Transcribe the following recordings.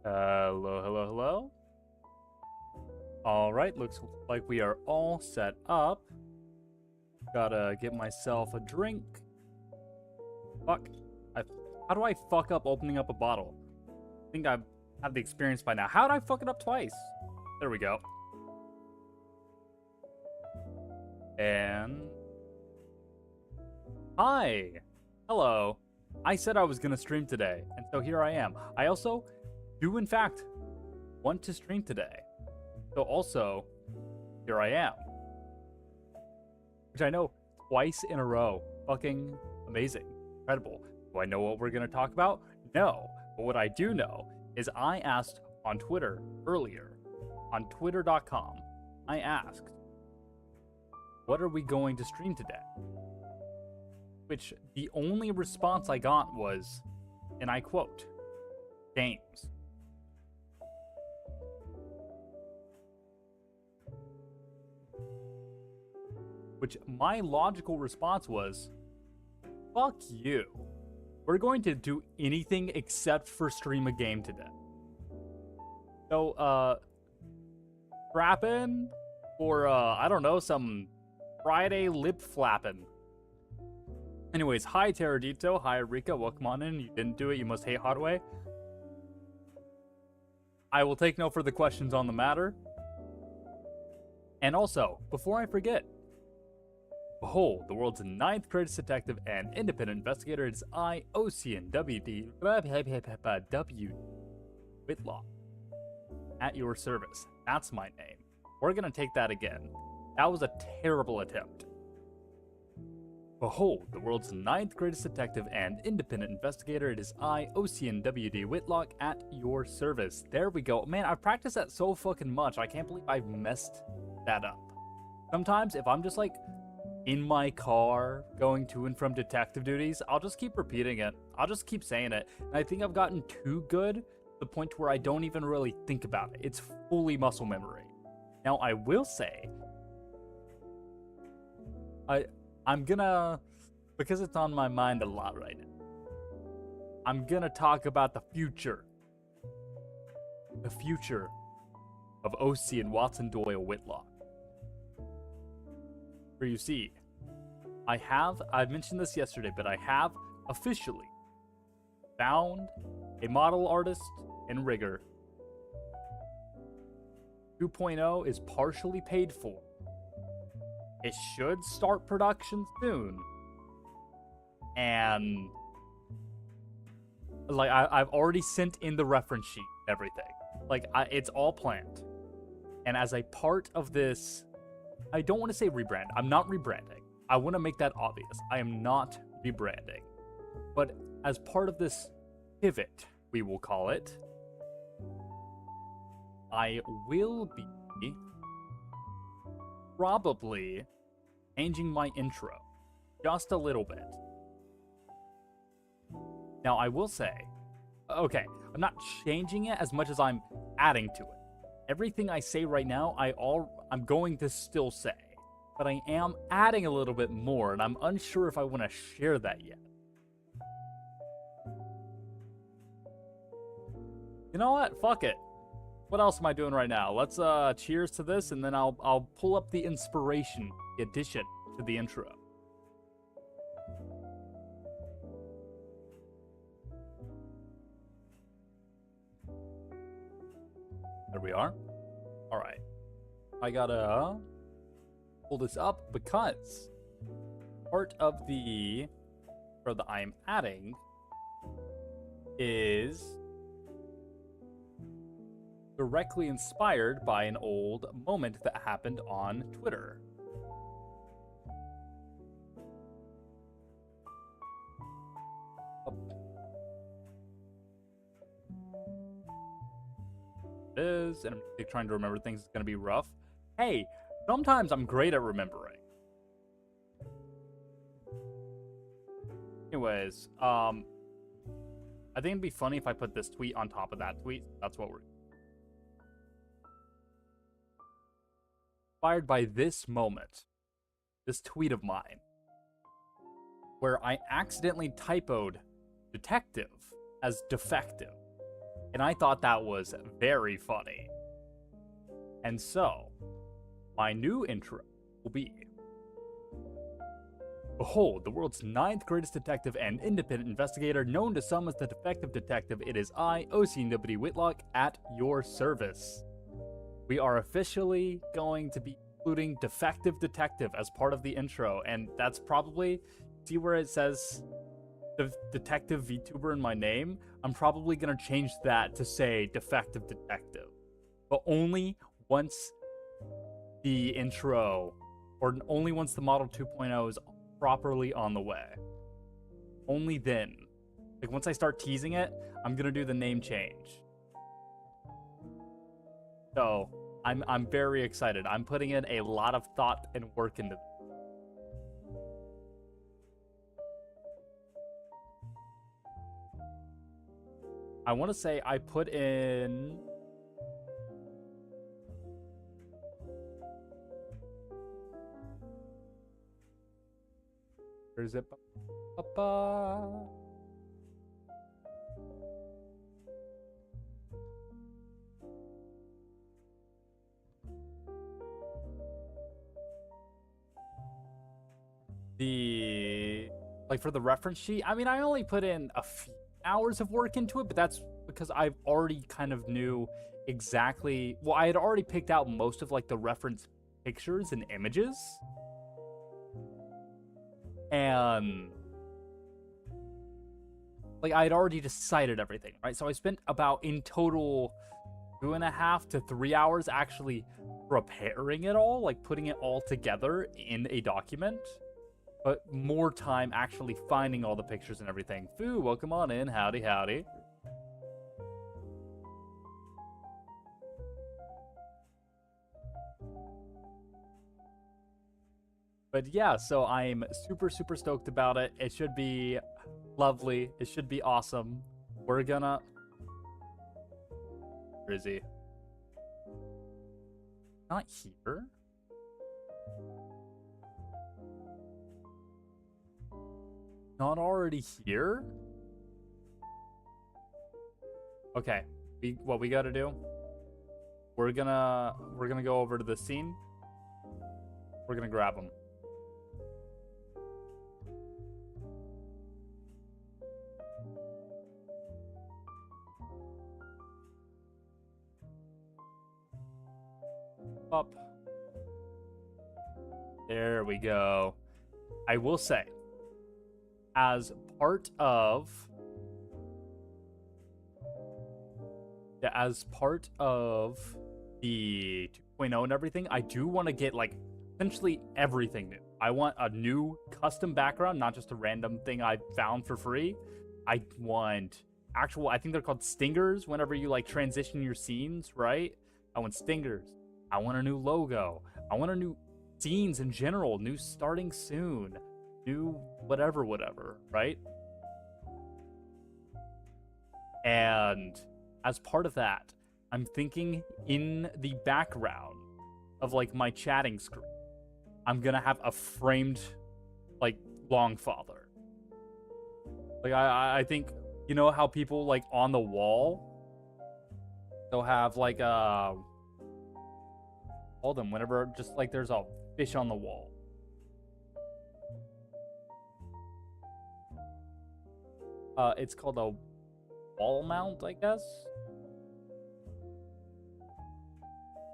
Hello, hello, hello. All right, looks like we are all set up. Gotta get myself a drink. Fuck. How do I fuck up opening up a bottle? I think I have the experience by now. How did I fuck it up twice? There we go. And... Hi! Hello. I said I was gonna stream today, and so here I am. I also do, in fact, want to stream today. So also, here I am. Which I know, twice in a row. Fucking amazing. Incredible. Do I know what we're going to talk about? No. But what I do know is I asked on Twitter earlier, on twitter.com, I asked, what are we going to stream today? Which the only response I got was, and I quote, games. Which my logical response was, fuck you. We're going to do anything except for stream a game today. So, strap in for, I don't know, some Friday lip flapping. Anyways, hi Teradito, hi Rika, welcome on in. You didn't do it, you must hate Hotway. I will take no further questions on the matter. And also, before I forget, behold, the world's 9th greatest detective and independent investigator. It is I, Osian, Whitlock. At your service. That's my name. We're gonna take that again. That was a terrible attempt. Behold, the world's 9th greatest detective and independent investigator. It is I, Osian W.D. Whitlock, at your service. There we go. Man, I've practiced that so fucking much. I can't believe I've messed that up. Sometimes, if I'm just like in my car going to and from detective duties, I'll just keep repeating it. I'll just keep saying it. And I think I've gotten too good to the point where I don't even really think about it. It's fully muscle memory. Now, I will say, I'm gonna, because it's on my mind a lot right now, I'm gonna talk about the future. The future of Osian Watson Doyle Whitlock. For you see, I mentioned this yesterday, but I have officially found a model artist and rigger. 2.0 is partially paid for. It should start production soon. And like I've already sent in the reference sheet, everything. Like it's all planned. And as a part of this, I don't want to say rebrand. I'm not rebranding. I want to make that obvious. I am not rebranding. But as part of this pivot, we will call it, I will be probably changing my intro just a little bit. Now, I will say, okay, I'm not changing it as much as I'm adding to it. Everything I say right now, I'm going to still say, but I am adding a little bit more, and I'm unsure if I want to share that yet. You know what? Fuck it. What else am I doing right now? Let's cheers to this, and then I'll pull up the inspiration addition to the intro. There we are. All right. I gotta pull this up because part of the that I'm adding is directly inspired by an old moment that happened on Twitter. It is, and I'm trying to remember things. It's gonna be rough. Hey, sometimes I'm great at remembering. Anyways, I think it'd be funny if I put this tweet on top of that tweet. That's what we're inspired by this moment, this tweet of mine, where I accidentally typoed detective as defective. And I thought that was very funny. And so, my new intro will be: behold, the world's 9th greatest detective and independent investigator, known to some as the Defective Detective. It is I, Osian Whitlock, at your service. We are officially going to be including Defective Detective as part of the intro, and that's probably, see where it says the Detective VTuber in my name? I'm probably gonna change that to say Defective Detective, but only once the intro, or only once the Model 2.0 is properly on the way. Only then. Like, once I start teasing it, I'm gonna do the name change. So, I'm very excited. I'm putting in a lot of thought and work into this. I want to say I put in... Where is it? Like, for the reference sheet, I mean, I only put in a few hours of work into it, but that's because I've already kind of knew exactly... Well, I had already picked out most of, like, the reference pictures and images. And... like, I had already decided everything, right? So I spent about, in total, 2.5 to 3 hours actually preparing it all, like, putting it all together in a document. But more time actually finding all the pictures and everything. Foo, welcome on in. Howdy, howdy. But yeah, so I'm super, super stoked about it. It should be lovely. It should be awesome. We're gonna... Where is he? Not here? Not already here? Okay. What we gotta do? We're gonna go over to the scene. We're gonna grab him. Up. There we go. I will say, as part of the 2.0 and everything, I do want to get, like, essentially everything new. I want a new custom background, not just a random thing I found for free. I want actual, I think they're called stingers whenever you, like, transition your scenes, right? I want stingers. I want a new logo. I want a new scenes in general, new starting soon, new whatever, right? And as part of that, I'm thinking in the background of, like, my chatting screen, I'm gonna have a framed, like, Longfather. Like, I think, you know how people, like, on the wall, they'll have, like, hold them whenever, just like, there's a fish on the wall. It's called a wall mount, I guess.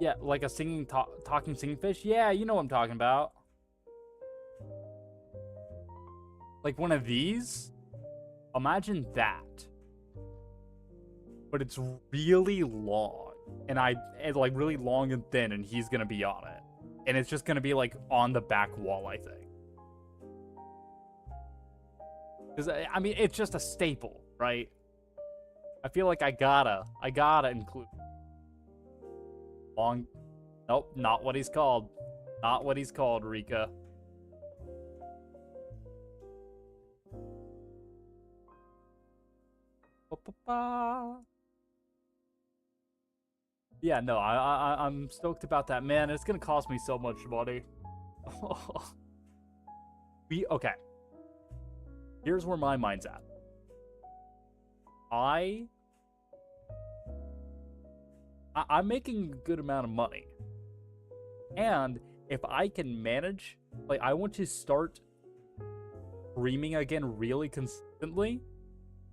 Yeah, like a talking singing fish. Yeah, you know what I'm talking about. Like one of these. Imagine that. But it's really long. And like really long and thin, and he's gonna be on it. And it's just gonna be like on the back wall, I think. Because, I mean, it's just a staple, right? I feel like I gotta include long. Nope, not what he's called. Not what he's called, Rika. Yeah, no, I'm stoked about that, man. It's gonna cost me so much money. Okay. Here's where my mind's at. I I'm making a good amount of money. And if I can manage, like, I want to start streaming again really consistently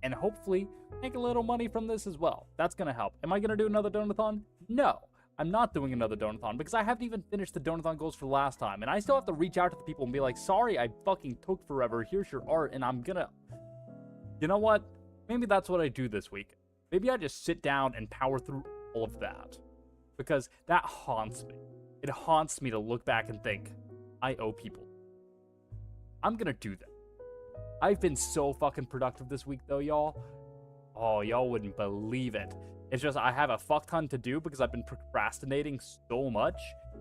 and hopefully make a little money from this as well. That's going to help. Am I going to do another donathon? No. I'm not doing another donathon because I haven't even finished the donathon goals for last time. And I still have to reach out to the people and be like, sorry, I fucking took forever. Here's your art. And I'm going to... You know what? Maybe that's what I do this week. Maybe I just sit down and power through all of that. Because that haunts me. It haunts me to look back and think, I owe people. I'm going to do that. I've been so fucking productive this week, though, y'all. Oh, y'all wouldn't believe it. It's just I have a fuck ton to do because I've been procrastinating so much.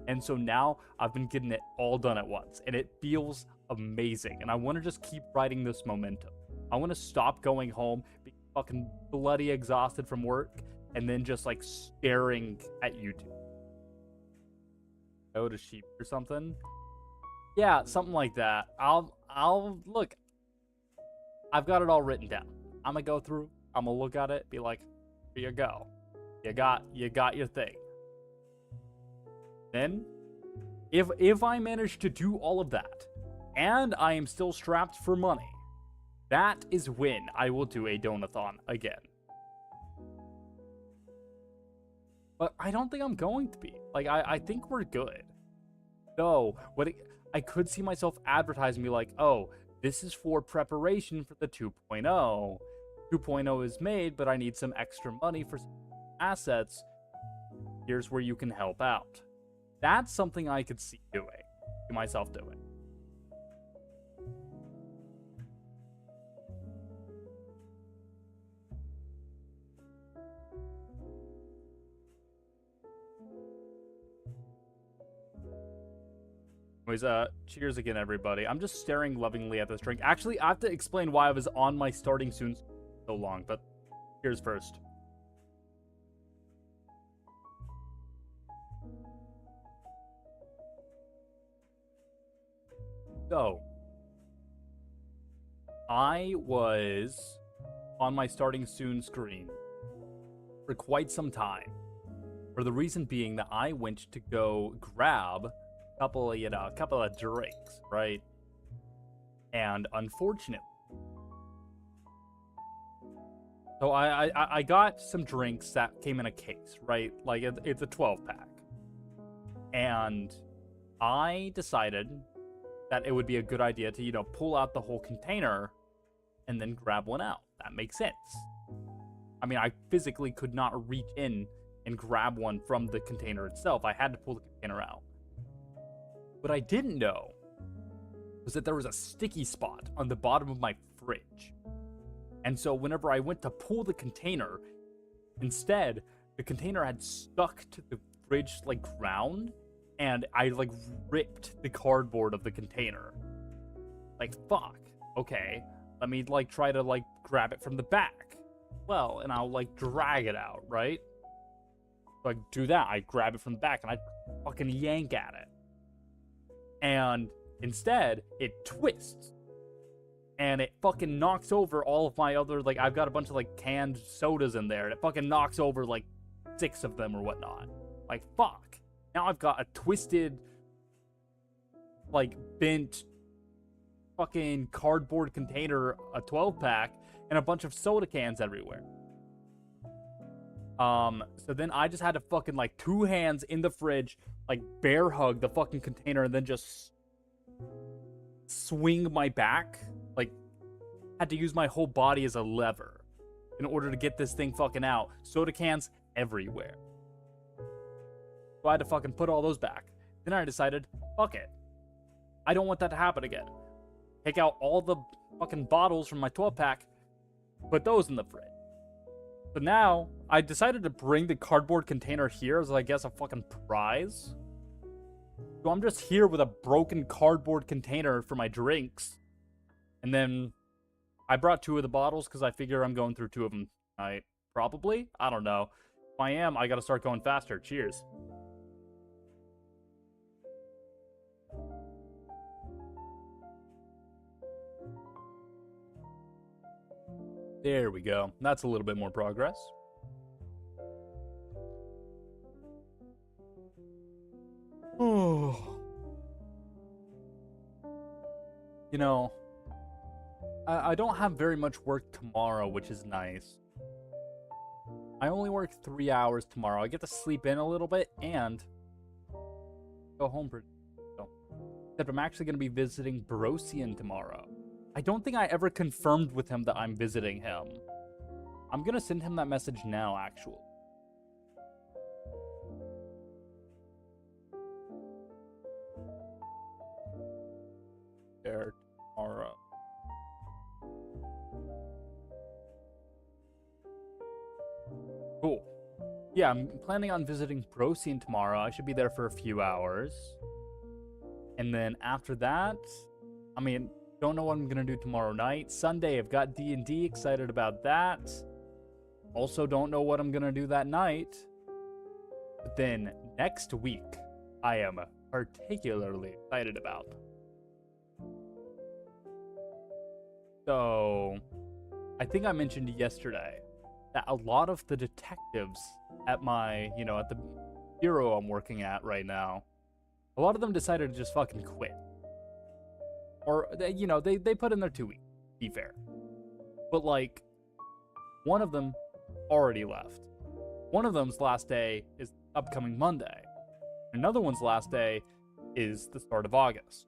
And so now I've been getting it all done at once. And it feels amazing. And I want to just keep riding this momentum. I want to stop going home, being fucking bloody exhausted from work, and then just, like, staring at YouTube. Go to sheep or something? Yeah, something like that. I'll look. I've got it all written down. I'm gonna go through. I'm gonna look at it, be like, here you go. You got your thing. Then, if I manage to do all of that, and I am still strapped for money, that is when I will do a donathon again. But I don't think I'm going to be. Like, I think we're good. Though, I could see myself advertising, be like, oh, this is for preparation for the 2.0. 2.0 is made, but I need some extra money for some assets. Here's where you can help out. That's something I could see myself doing. Anyways, cheers again, everybody. I'm just staring lovingly at this drink. Actually, I have to explain why I was on my starting soon so long, but cheers first. So, I was on my starting soon screen for quite some time. For the reason being that I went to go grab a couple of drinks, right? And unfortunately, so I got some drinks that came in a case, right? Like it's a 12-pack. And I decided that it would be a good idea to, pull out the whole container and then grab one out. That makes sense. I mean, I physically could not reach in and grab one from the container itself. I had to pull the container out. What I didn't know was that there was a sticky spot on the bottom of my fridge. And so whenever I went to pull the container, instead, the container had stuck to the fridge, ground, and I, ripped the cardboard of the container. Fuck. Okay. Let me, try to, grab it from the back. Well, and I'll, drag it out, right? So I do that. I grab it from the back, and I fucking yank at it. And instead, it twists. And it fucking knocks over all of my other, I've got a bunch of, canned sodas in there. And it fucking knocks over, 6 of them or whatnot. Fuck. Now I've got a twisted, bent fucking cardboard container, a 12-pack, and a bunch of soda cans everywhere. So then I just had to fucking, 2 hands in the fridge, bear hug the fucking container and then just swing my back. Had to use my whole body as a lever in order to get this thing fucking out. Soda cans everywhere. So I had to fucking put all those back. Then I decided, fuck it. I don't want that to happen again. Take out all the fucking bottles from my 12-pack, put those in the fridge. So now, I decided to bring the cardboard container here as, I guess, a fucking prize. So I'm just here with a broken cardboard container for my drinks. And then I brought 2 of the bottles because I figure I'm going through 2 of them tonight. Probably? I don't know. If I am, I gotta start going faster. Cheers. There we go. That's a little bit more progress. You know, I don't have very much work tomorrow, which is nice. I only work 3 hours tomorrow. I get to sleep in a little bit and go home for. Except I'm actually going to be visiting Osian tomorrow. I don't think I ever confirmed with him that I'm visiting him. I'm going to send him that message now, actually. There tomorrow. Cool. Yeah, I'm planning on visiting Osian tomorrow. I should be there for a few hours. And then after that, I mean, don't know what I'm going to do tomorrow night. Sunday, I've got D&D, excited about that. Also don't know what I'm going to do that night. But then next week, I am particularly excited about. So, I think I mentioned yesterday that a lot of the detectives at my, at the bureau I'm working at right now, a lot of them decided to just fucking quit. Or, they put in their 2 weeks, to be fair. But, like, one of them already left. One of them's last day is upcoming Monday. Another one's last day is the start of August.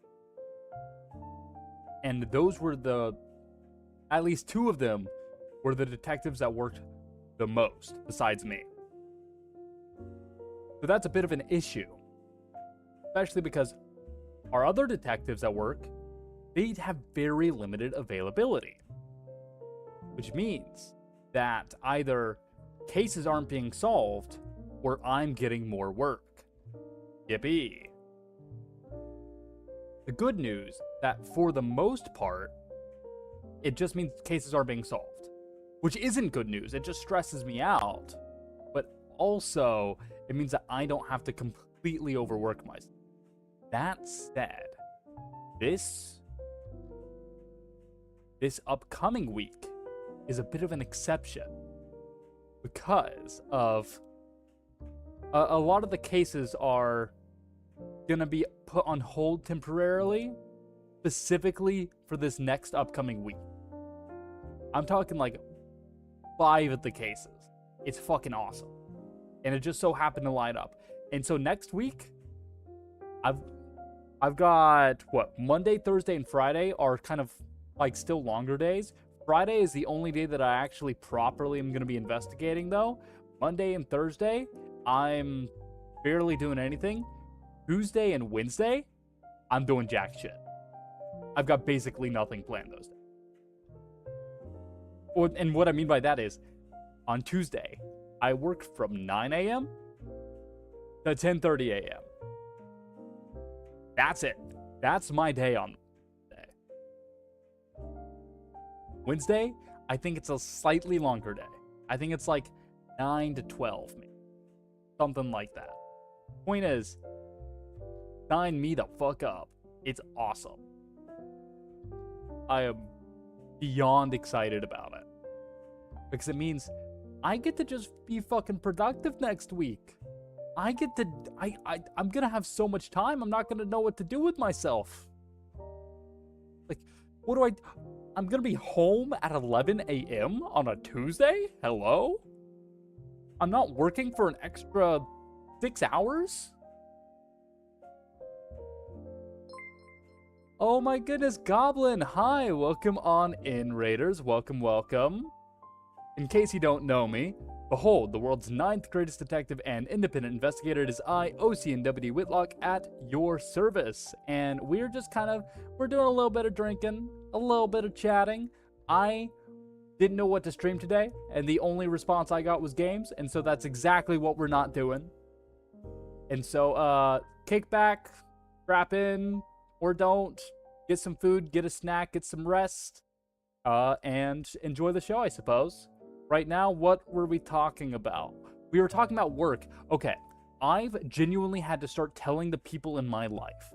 And those were at least 2 of them were the detectives that worked the most, besides me. So that's a bit of an issue. Especially because our other detectives at work, they have very limited availability. Which means that either cases aren't being solved, or I'm getting more work. Yippee. The good news that for the most part, it just means cases are being solved. Which isn't good news, it just stresses me out. But also, it means that I don't have to completely overwork myself. That said, this upcoming week is a bit of an exception because of a lot of the cases are gonna be put on hold temporarily, specifically for this next upcoming week. I'm talking like 5 of the cases. It's fucking awesome. And it just so happened to line up. And so next week, I've got, Monday, Thursday, and Friday are kind of like still longer days. Friday is the only day that I actually properly am going to be investigating, though. Monday and Thursday, I'm barely doing anything. Tuesday and Wednesday, I'm doing jack shit. I've got basically nothing planned those days. And what I mean by that is, on Tuesday, I work from 9 a.m. to 10:30 a.m. That's it. That's my day on Wednesday. Wednesday, I think it's a slightly longer day. I think it's like 9 to 12, maybe. Something like that. Point is, sign me the fuck up. It's awesome. I am beyond excited about it. Because it means I get to just be fucking productive next week. I'm gonna have so much time, I'm not gonna know what to do with myself. Like, I'm gonna be home at 11 a.m. on a Tuesday? Hello? I'm not working for an extra 6 hours? Oh my goodness, Goblin! Hi, welcome on in, Raiders. Welcome, welcome. In case you don't know me, behold, the world's 9th greatest detective and independent investigator. It is I, Osian W. Whitlock, at your service. And we're just we're doing a little bit of drinking, a little bit of chatting. I didn't know what to stream today, and the only response I got was games, and so that's exactly what we're not doing. And so, kick back, strap in, or don't, get some food, get a snack, get some rest, and enjoy the show, I suppose. Right now, what were we talking about? We were talking about work. Okay, I've genuinely had to start telling the people in my life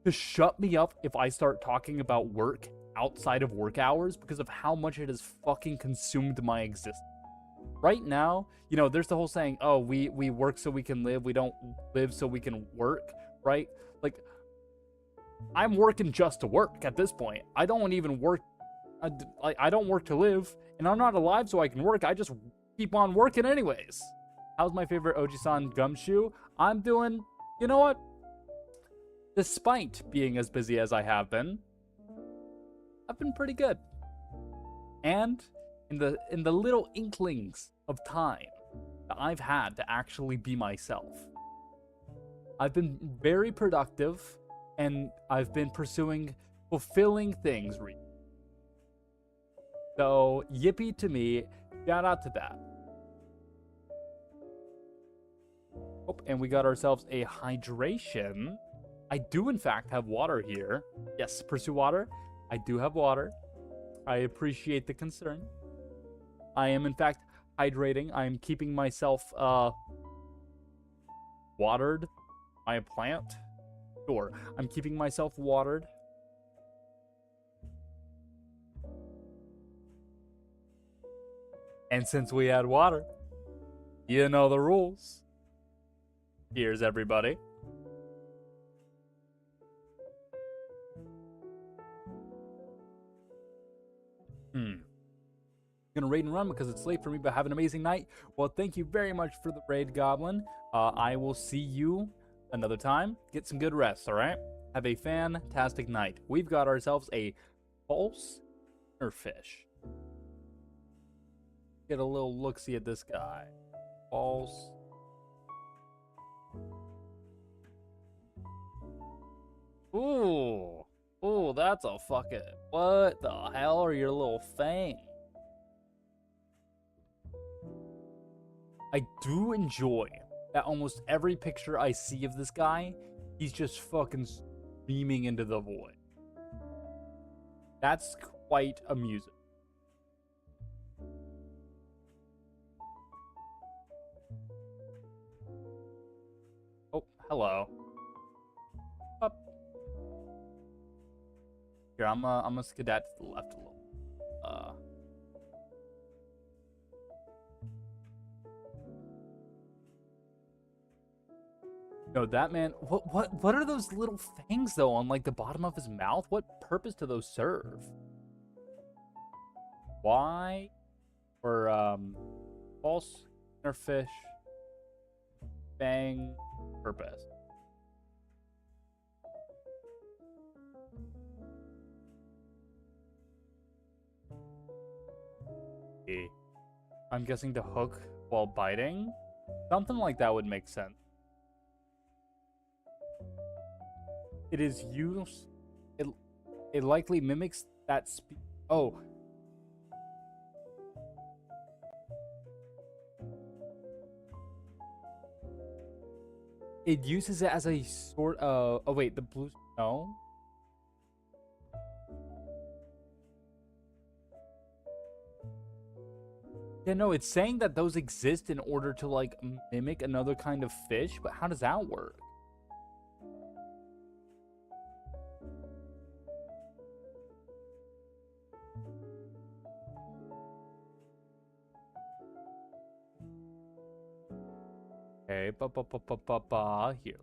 to shut me up if I start talking about work outside of work hours because of how much it has fucking consumed my existence. Right now, there's the whole saying, oh, we work so we can live, we don't live so we can work, right? Like, I'm working just to work at this point. I don't even work. I don't work to live, and I'm not alive so I can work. I just keep on working anyways. How's my favorite Oji-san gumshoe? I'm doing, you know what? Despite being as busy as I have been, I've been pretty good. And in the little inklings of time that I've had to actually be myself, I've been very productive, and I've been pursuing fulfilling things. So, yippee to me. Shout out to that. Oh, and we got ourselves a hydration. I do, in fact, have water here. Yes, pursue water. I do have water. I appreciate the concern. I am, in fact, hydrating. I am keeping myself watered. Am I a plant? Sure. I'm keeping myself watered. And since we had water, you know the rules. Cheers, everybody. Gonna raid and run because it's late for me, but have an amazing night. Well, thank you very much for the raid, Goblin. I will see you another time. Get some good rest, all right? Have a fantastic night. We've got ourselves a false fish. Get a little look-see at this guy. False. Ooh. Ooh, that's a fucking... What the hell are your little fangs? I do enjoy that almost every picture I see of this guy, he's just fucking screaming into the void. That's quite amusing. Oh, hello. Up. Here, I'm a skedat to the left a little. No, that man. What are those little fangs though on like the bottom of his mouth? What purpose do those serve? Why? Or false fish fang purpose. I'm guessing to hook while biting? Something like that would make sense. It is used. It likely mimics that speed. Oh. It uses it as a sort of... Oh, wait. The blue... No. Yeah, no. It's saying that those exist in order to, like, mimic another kind of fish. But how does that work? Okay, here.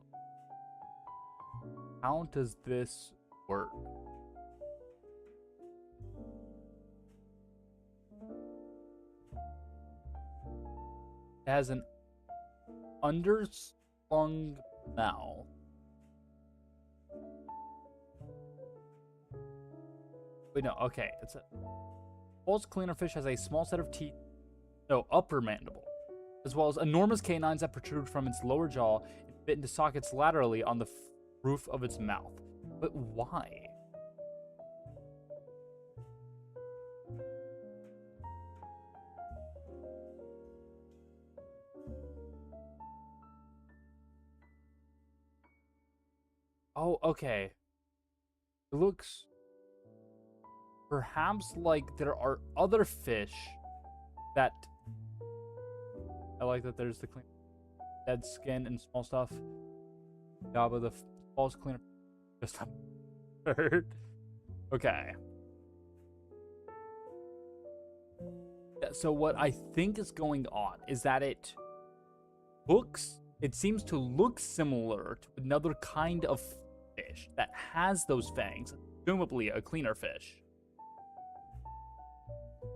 How does this work? It has an underslung mouth. Wait, no, okay. It's a false cleanerfish has a small set of teeth, no, upper mandible, as well as enormous canines that protrude from its lower jaw and fit into sockets laterally on the roof of its mouth. But why? Oh, okay. It looks perhaps like there are other fish that... I like that there's the clean dead skin and small stuff. Yeah, but the false cleaner just hurt. Okay. Yeah, so what I think is going on is that it seems to look similar to another kind of fish that has those fangs, presumably a cleaner fish.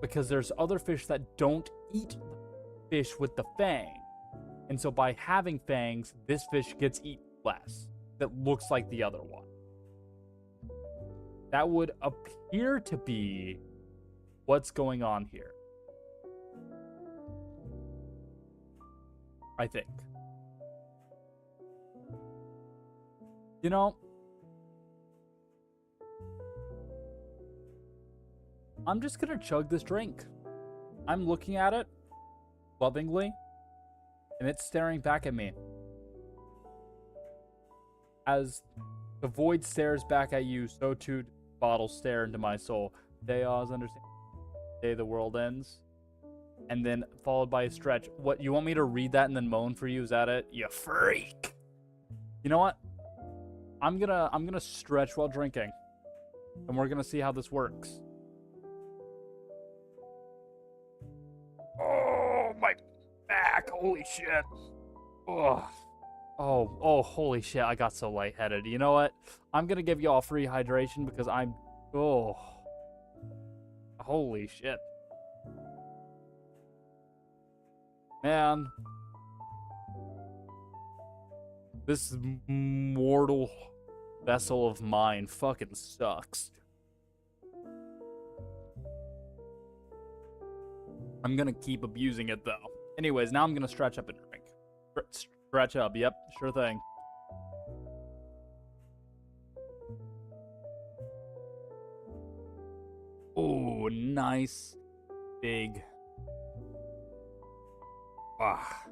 Because there's other fish that don't eat the fish with the fang. And so by having fangs, this fish gets eaten less. That looks like the other one. That would appear to be what's going on here. I think. You know, I'm just gonna chug this drink. I'm looking at it lovingly, and it's staring back at me. As the void stares back at you, so too does the bottle stare into my soul. Day Oz understand. Day the world ends. And then followed by a stretch. What, you want me to read that and then moan for you? Is that it? You freak. You know what? I'm gonna stretch while drinking. And we're gonna see how this works. Oh, my back. Holy shit. Ugh. Oh, holy shit. I got so lightheaded. You know what? I'm gonna give you all free hydration because I'm... Oh. Holy shit. Man. This mortal vessel of mine fucking sucks. I'm gonna keep abusing it, though. Anyways, now I'm gonna stretch up and drink. Stretch up, yep, sure thing. Oh, nice. Big. Ah.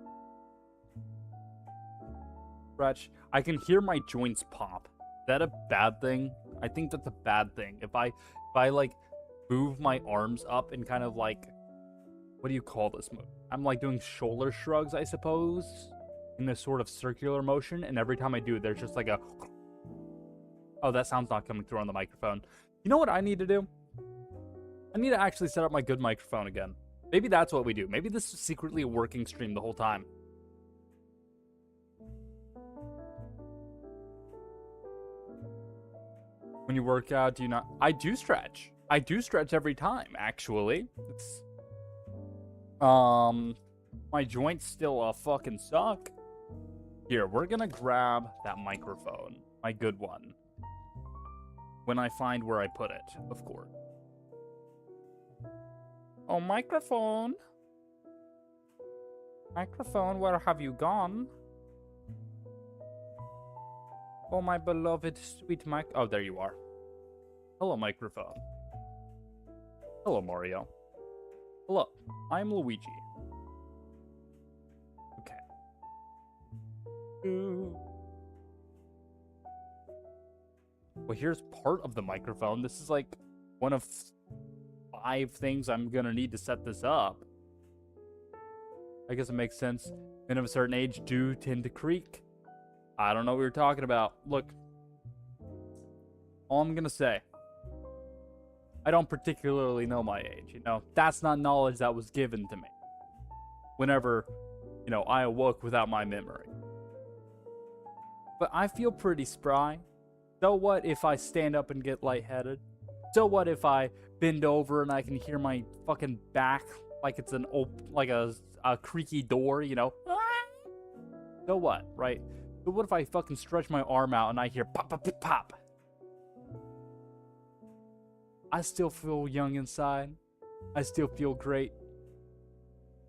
Stretch. I can hear my joints pop. Is that a bad thing? I think that's a bad thing. If I like move my arms up and kind of like, what do you call this move? I'm like doing shoulder shrugs, I suppose, in this sort of circular motion, and every time I do, there's just like a... Oh, that sound's not coming through on the microphone. You know what I need to do? I need to actually set up my good microphone again. Maybe that's what we do. Maybe this is secretly a working stream the whole time. When you work out, do you not... I do stretch. I do stretch every time, actually. It's... My joints still fucking suck. Here, we're gonna grab that microphone. My good one. When I find where I put it, of course. Oh, microphone. Microphone, where have you gone? Oh, my beloved sweet mic... Oh, there you are. Hello, microphone. Hello, Mario. Hello, I'm Luigi. Okay. Well, here's part of the microphone. This is like one of 5 things I'm gonna need to set this up. I guess it makes sense. Men of a certain age do tend to creak. I don't know what you're talking about. Look, all I'm gonna say, I don't particularly know my age, you know? That's not knowledge that was given to me whenever, you know, I awoke without my memory. But I feel pretty spry. So what if I stand up and get lightheaded? So what if I bend over and I can hear my fucking back like it's like a creaky door, you know? So what, right? But what if I fucking stretch my arm out and I hear pop, pop, pop, pop? I still feel young inside. I still feel great.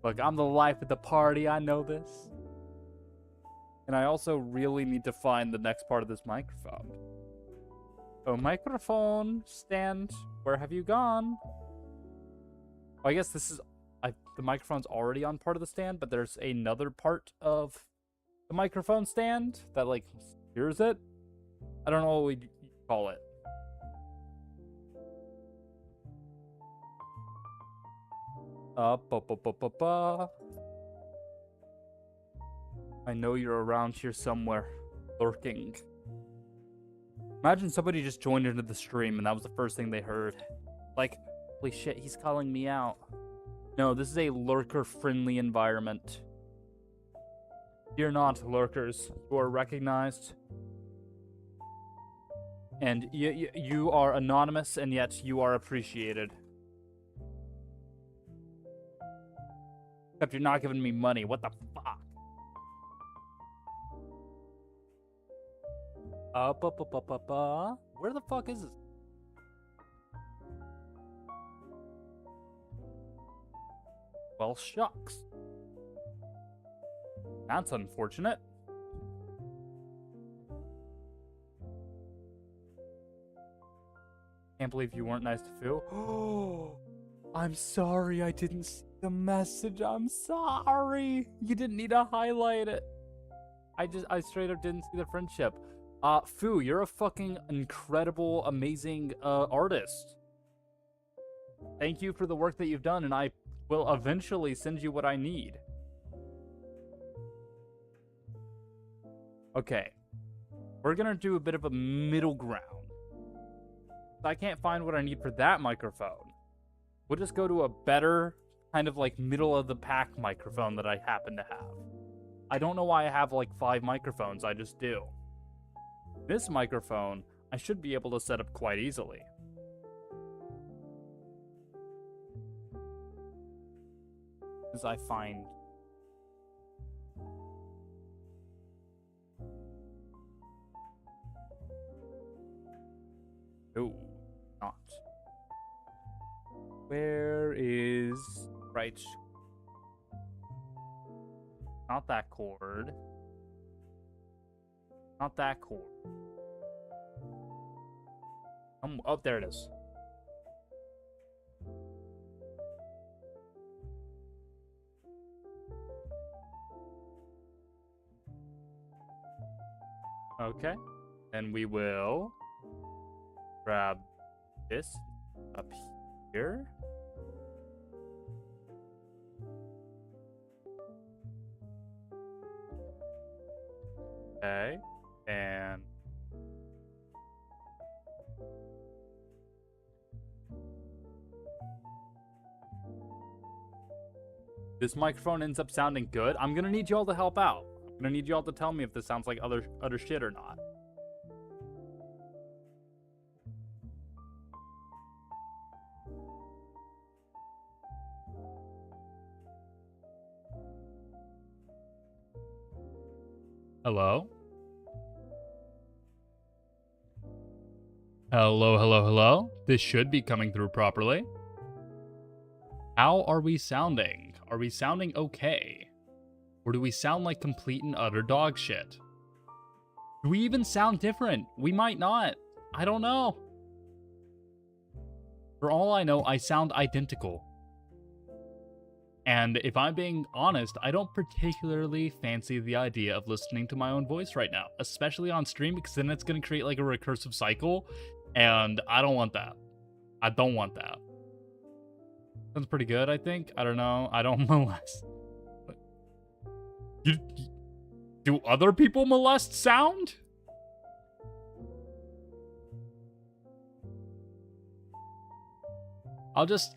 Look, I'm the life of the party. I know this. And I also really need to find the next part of this microphone. Oh, microphone stand. Where have you gone? Oh, I guess this is... the microphone's already on part of the stand, but there's another part of the microphone stand that, like, secures it. I don't know what we call it. I know you're around here somewhere, lurking. Imagine somebody just joined into the stream and that was the first thing they heard. Like, holy shit, he's calling me out. No, this is a lurker-friendly environment. Fear not, lurkers. You are recognized. And you are anonymous, and yet you are appreciated. Except you're not giving me money. What the fuck? Where the fuck is this? Well, shucks. That's unfortunate. Can't believe you weren't nice to Phil. Oh, I'm sorry I didn't see the message. I'm sorry. You didn't need to highlight it. I straight up didn't see the friendship. Fu, you're a fucking incredible, amazing artist. Thank you for the work that you've done, and I will eventually send you what I need. Okay. We're gonna do a bit of a middle ground. I can't find what I need for that microphone. We'll just go to a better, kind of like middle of the pack microphone that I happen to have. I don't know why I have like 5 microphones, I just do. This microphone, I should be able to set up quite easily. As I find... Oh, not. Where is... Right. Not that cord. Not that cord. Oh, there it is. Okay. Then we will grab this up here. Okay. And this microphone ends up sounding good. I'm gonna need y'all to help out. I'm gonna need y'all to tell me if this sounds like other shit or not. Hello? Hello, hello, hello. This should be coming through properly. How are we sounding? Are we sounding okay? Or do we sound like complete and utter dog shit? Do we even sound different? We might not. I don't know. For all I know, I sound identical. And if I'm being honest, I don't particularly fancy the idea of listening to my own voice right now, especially on stream, because then it's going to create like a recursive cycle, and I don't want that. I don't want that. Sounds pretty good, I think. I don't know. I don't molest. Do other people molest sound? I'll just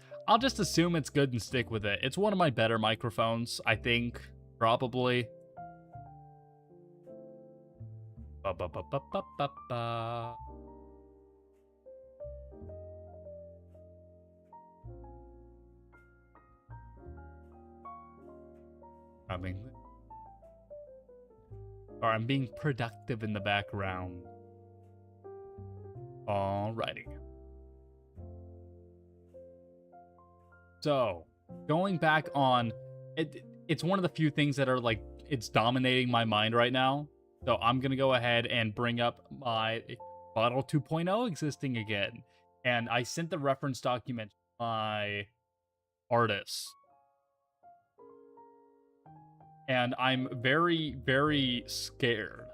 assume it's good and stick with it. It's one of my better microphones, I think, probably. Ba-ba-ba-ba-ba-ba-ba. I'm being productive in the background. Alrighty. So, going back on, it's one of the few things that are like, it's dominating my mind right now. So I'm going to go ahead and bring up my Bottle 2.0 existing again. And I sent the reference document to my artists. And I'm very, very scared.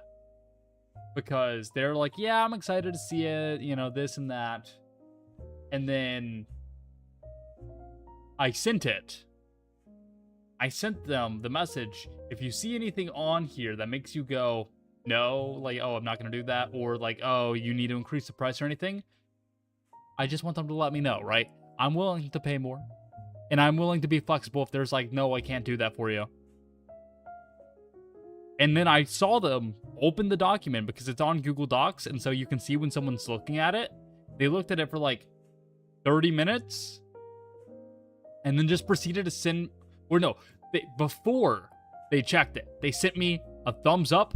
Because they're like, yeah, I'm excited to see it, you know, this and that. And then I sent it. I sent them the message. If you see anything on here that makes you go, no, like, oh, I'm not going to do that. Or like, oh, you need to increase the price or anything. I just want them to let me know, right? I'm willing to pay more. And I'm willing to be flexible if there's like, no, I can't do that for you. And then I saw them open the document because it's on Google Docs, and so you can see when someone's looking at it. They looked at it for like 30 minutes and then just proceeded to send, or no, before they checked it, they sent me a thumbs up,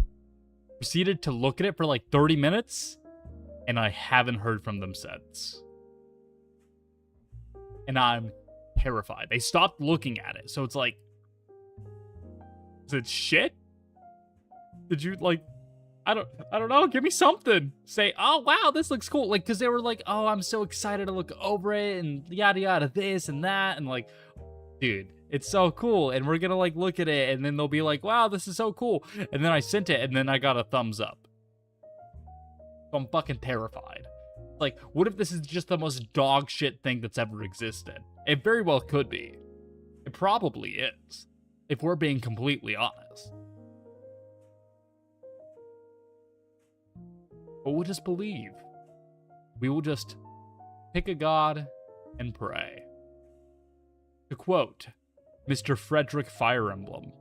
proceeded to look at it for like 30 minutes, and I haven't heard from them since. And I'm terrified. They stopped looking at it, so it's like, is it shit? Did you, like, I don't know, give me something. Say, oh, wow, this looks cool. Like, because they were like, oh, I'm so excited to look over it, and yada yada, this and that, and like, dude, it's so cool, and we're gonna, like, look at it, and then they'll be like, wow, this is so cool. And then I sent it, and then I got a thumbs up. So I'm fucking terrified. Like, what if this is just the most dog shit thing that's ever existed? It very well could be. It probably is, if we're being completely honest. But we'll just believe. We will just pick a god and pray. To quote Mr. Frederick Fire Emblem.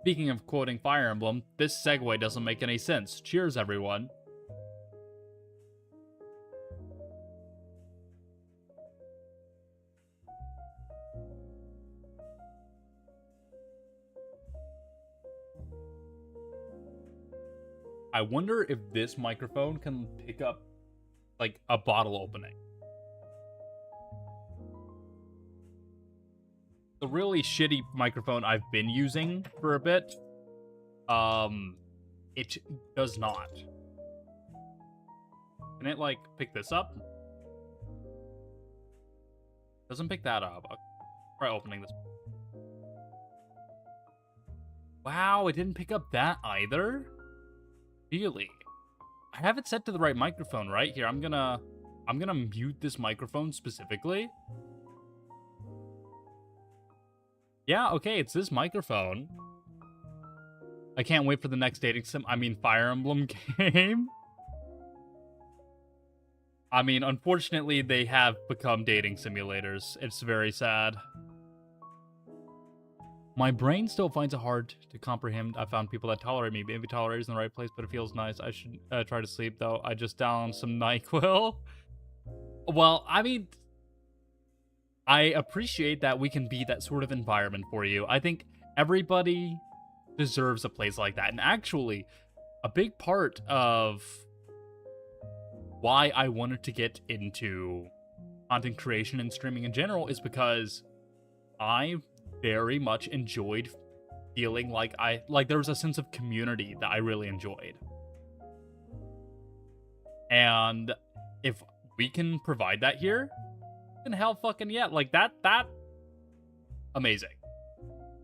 Speaking of quoting Fire Emblem, this segue doesn't make any sense. Cheers, everyone. I wonder if this microphone can pick up, like, a bottle opening. The really shitty microphone I've been using for a bit, it does not. Can it, like, pick this up? Doesn't pick that up. I'll try opening this. Wow, it didn't pick up that either? Really? I have it set to the right microphone, right? Here, I'm gonna mute this microphone specifically. Yeah, okay, it's this microphone. I can't wait for the next Fire Emblem game. I mean, unfortunately, they have become dating simulators. It's very sad. My brain still finds it hard to comprehend. I found people that tolerate me. Maybe tolerate is in the right place, but it feels nice. I should try to sleep, though. I just downed some NyQuil. Well, I mean, I appreciate that we can be that sort of environment for you. I think everybody deserves a place like that. And actually, a big part of why I wanted to get into content creation and streaming in general is because I very much enjoyed feeling like there was a sense of community that I really enjoyed. And if we can provide that here, then hell fucking yeah. Like that amazing.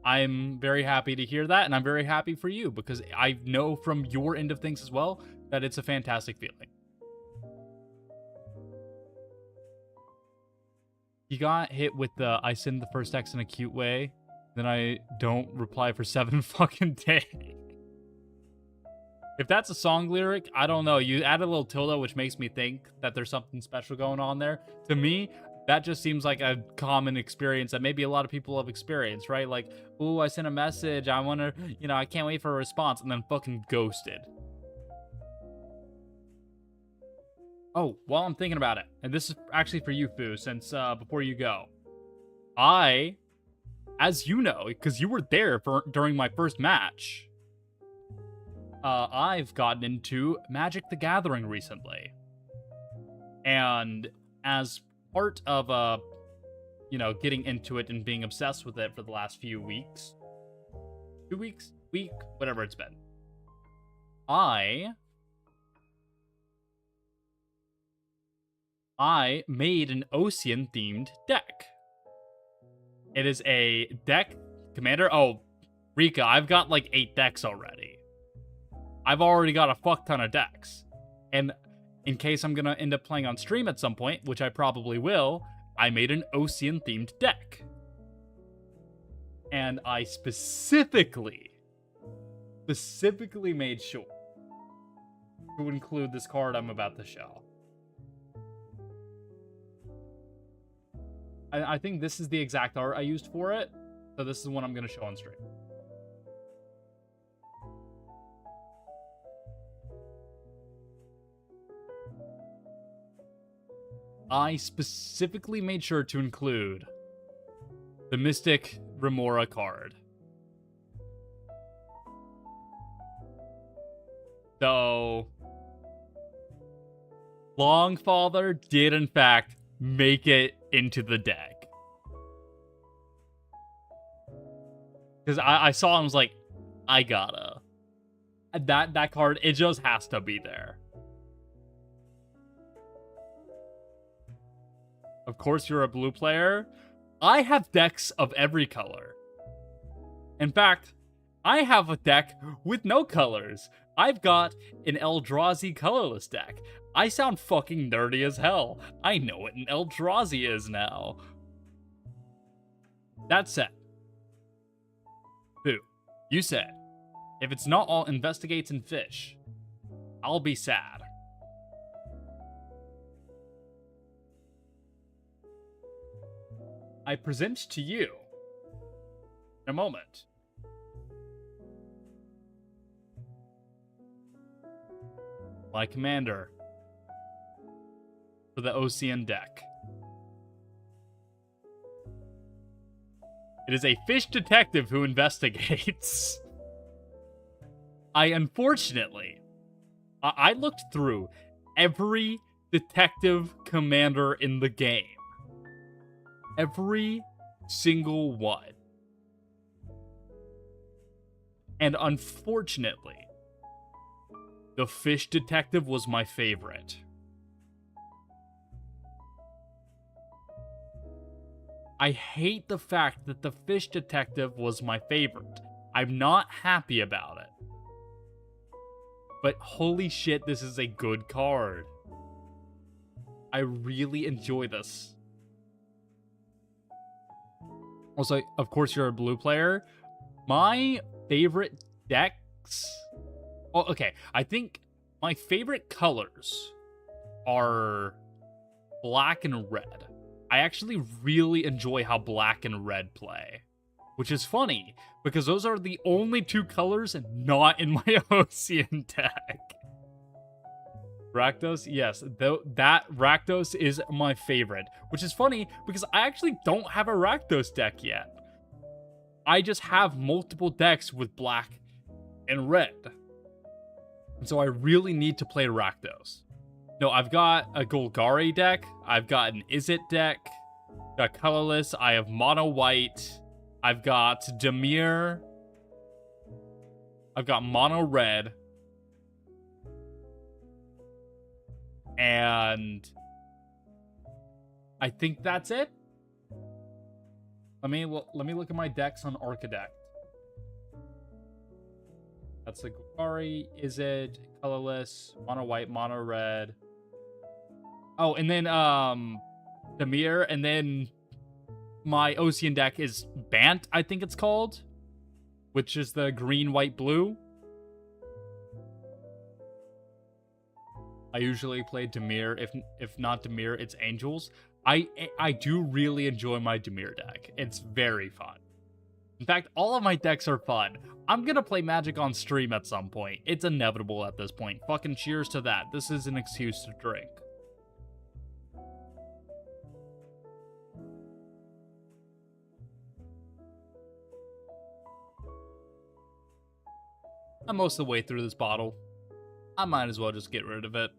I'm very happy to hear that, and I'm very happy for you because I know from your end of things as well that it's a fantastic feeling. You got hit with the I send the first text in a cute way, then I don't reply for 7 fucking days. If that's a song lyric, I don't know. You add a little tilde, which makes me think that there's something special going on there. To me, that just seems like a common experience that maybe a lot of people have experienced, right? Like, ooh, I sent a message, I wonder, I can't wait for a response, and then fucking ghosted. Oh, while I'm thinking about it, and this is actually for you, Fu, since before you go, I, as you know, because you were there during my first match, I've gotten into Magic the Gathering recently, and as part of getting into it and being obsessed with it for the last few weeks, 2 weeks, week, whatever it's been, I made an Osian themed deck. It is a deck commander. Oh, Rika, I've got like 8 decks already. I've already got a fuck ton of decks. And in case I'm gonna end up playing on stream at some point, which I probably will, I made an Osian themed deck. And I specifically made sure to include this card I'm about to show. I think this is the exact art I used for it, so this is what I'm going to show on stream. I specifically made sure to include the Mystic Remora card. So, Longfather did in fact make it into the deck. Because I saw him, I was like, I gotta. That card, it just has to be there. Of course, you're a blue player. I have decks of every color. In fact, I have a deck with no colors. I've got an Eldrazi colorless deck. I sound fucking nerdy as hell. I know what an Eldrazi is now. That said, Boo, you said, if it's not all investigates and fish, I'll be sad. I present to you, in a moment, my commander for the Osian deck. It is a fish detective who investigates. I looked through every detective commander in the game. Every single one. And unfortunately, the fish detective was my favorite. I hate the fact that the fish detective was my favorite. I'm not happy about it. But holy shit, this is a good card. I really enjoy this. Also, of course, you're a blue player. My favorite decks... Oh, okay. I think my favorite colors are black and red. I actually really enjoy how black and red play. Which is funny, because those are the only two colors not in my Osian deck. Rakdos? Yes, that Rakdos is my favorite. Which is funny, because I actually don't have a Rakdos deck yet. I just have multiple decks with black and red. And so I really need to play Rakdos. No, I've got a Golgari deck. I've got an Izzet deck. Got colorless. I have mono white. I've got Dimir. I've got mono red. And I think that's it. Let me look at my decks on Architect. That's the Golgari, Izzet, colorless, mono white, mono red. Oh, and then Dimir, and then my Osian deck is Bant, I think it's called, which is the green, white, blue. I usually play Dimir. If not Dimir, it's Angels. I do really enjoy my Dimir deck. It's very fun. In fact, all of my decks are fun. I'm gonna play Magic on stream at some point. It's inevitable at this point. Fucking cheers to that. This is an excuse to drink. I'm most of the way through this bottle. I might as well just get rid of it.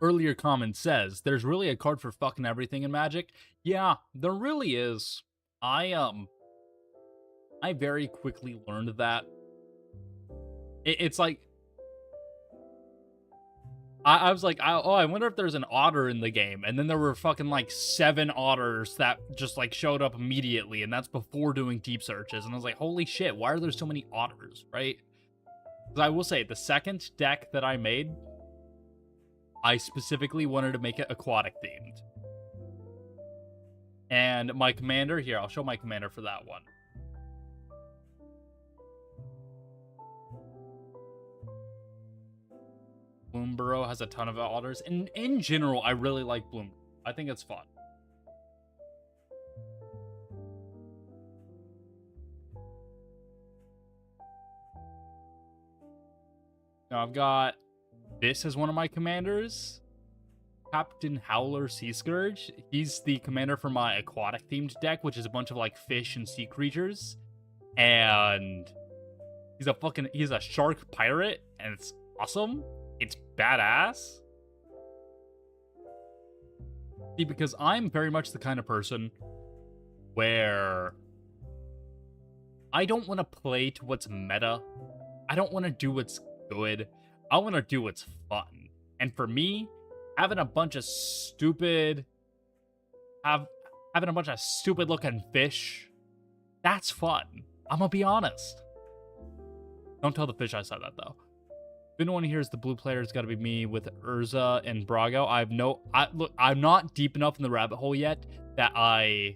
Earlier comment says, there's really a card for fucking everything in Magic. Yeah, there really is. I very quickly learned that. It's like, I was like, I wonder if there's an otter in the game. And then there were fucking like 7 otters that just like showed up immediately. And that's before doing deep searches. And I was like, holy shit, why are there so many otters, right? Because I will say, the second deck that I made, I specifically wanted to make it aquatic themed. And my commander, here, I'll show my commander for that one. Bloomborough has a ton of otters. And in general, I really like Bloomborough. I think it's fun. Now I've got this as one of my commanders. Captain Howler Sea Scourge. He's the commander for my aquatic themed deck, which is a bunch of like fish and sea creatures. And he's a shark pirate, and it's awesome. It's badass. See, because I'm very much the kind of person where I don't want to play to what's meta. I don't want to do what's good. I want to do what's fun. And for me, having a bunch of stupid looking fish, that's fun. I'm gonna be honest. Don't tell the fish I said that though. If anyone here is the blue player, it's got to be me with Urza and Brago. Look, I'm not deep enough in the rabbit hole yet that I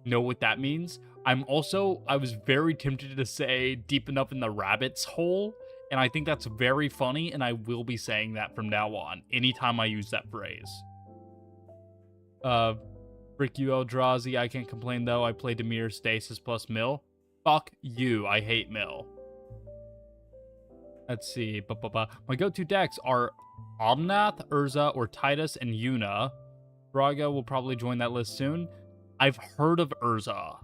know what that means. I was very tempted to say deep enough in the rabbit's hole, and I think that's very funny, and I will be saying that from now on, anytime I use that phrase. Frick you, Eldrazi. I can't complain though. I play Demir, Stasis plus Mill. Fuck you. I hate Mill. Let's see. My go-to decks are Omnath, Urza, or Titus and Yuna. Braga will probably join that list soon. I've heard of Urza.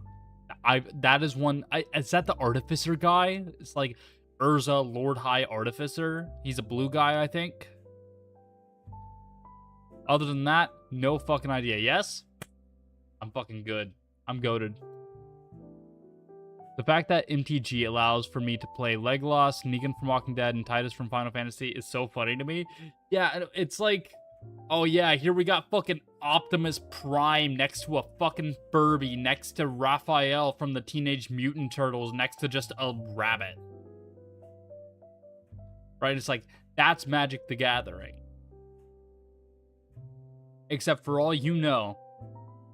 That is one. Is that the Artificer guy? It's like Urza, Lord High Artificer. He's a blue guy, I think. Other than that, no fucking idea. Yes? I'm fucking good. I'm goated. The fact that MTG allows for me to play Legolas, Negan from Walking Dead, and Titus from Final Fantasy is so funny to me. Yeah, it's like, oh yeah, here we got fucking Optimus Prime next to a fucking Furby, next to Raphael from the Teenage Mutant Turtles, next to just a rabbit. Right? It's like, that's Magic the Gathering. Except for all you know,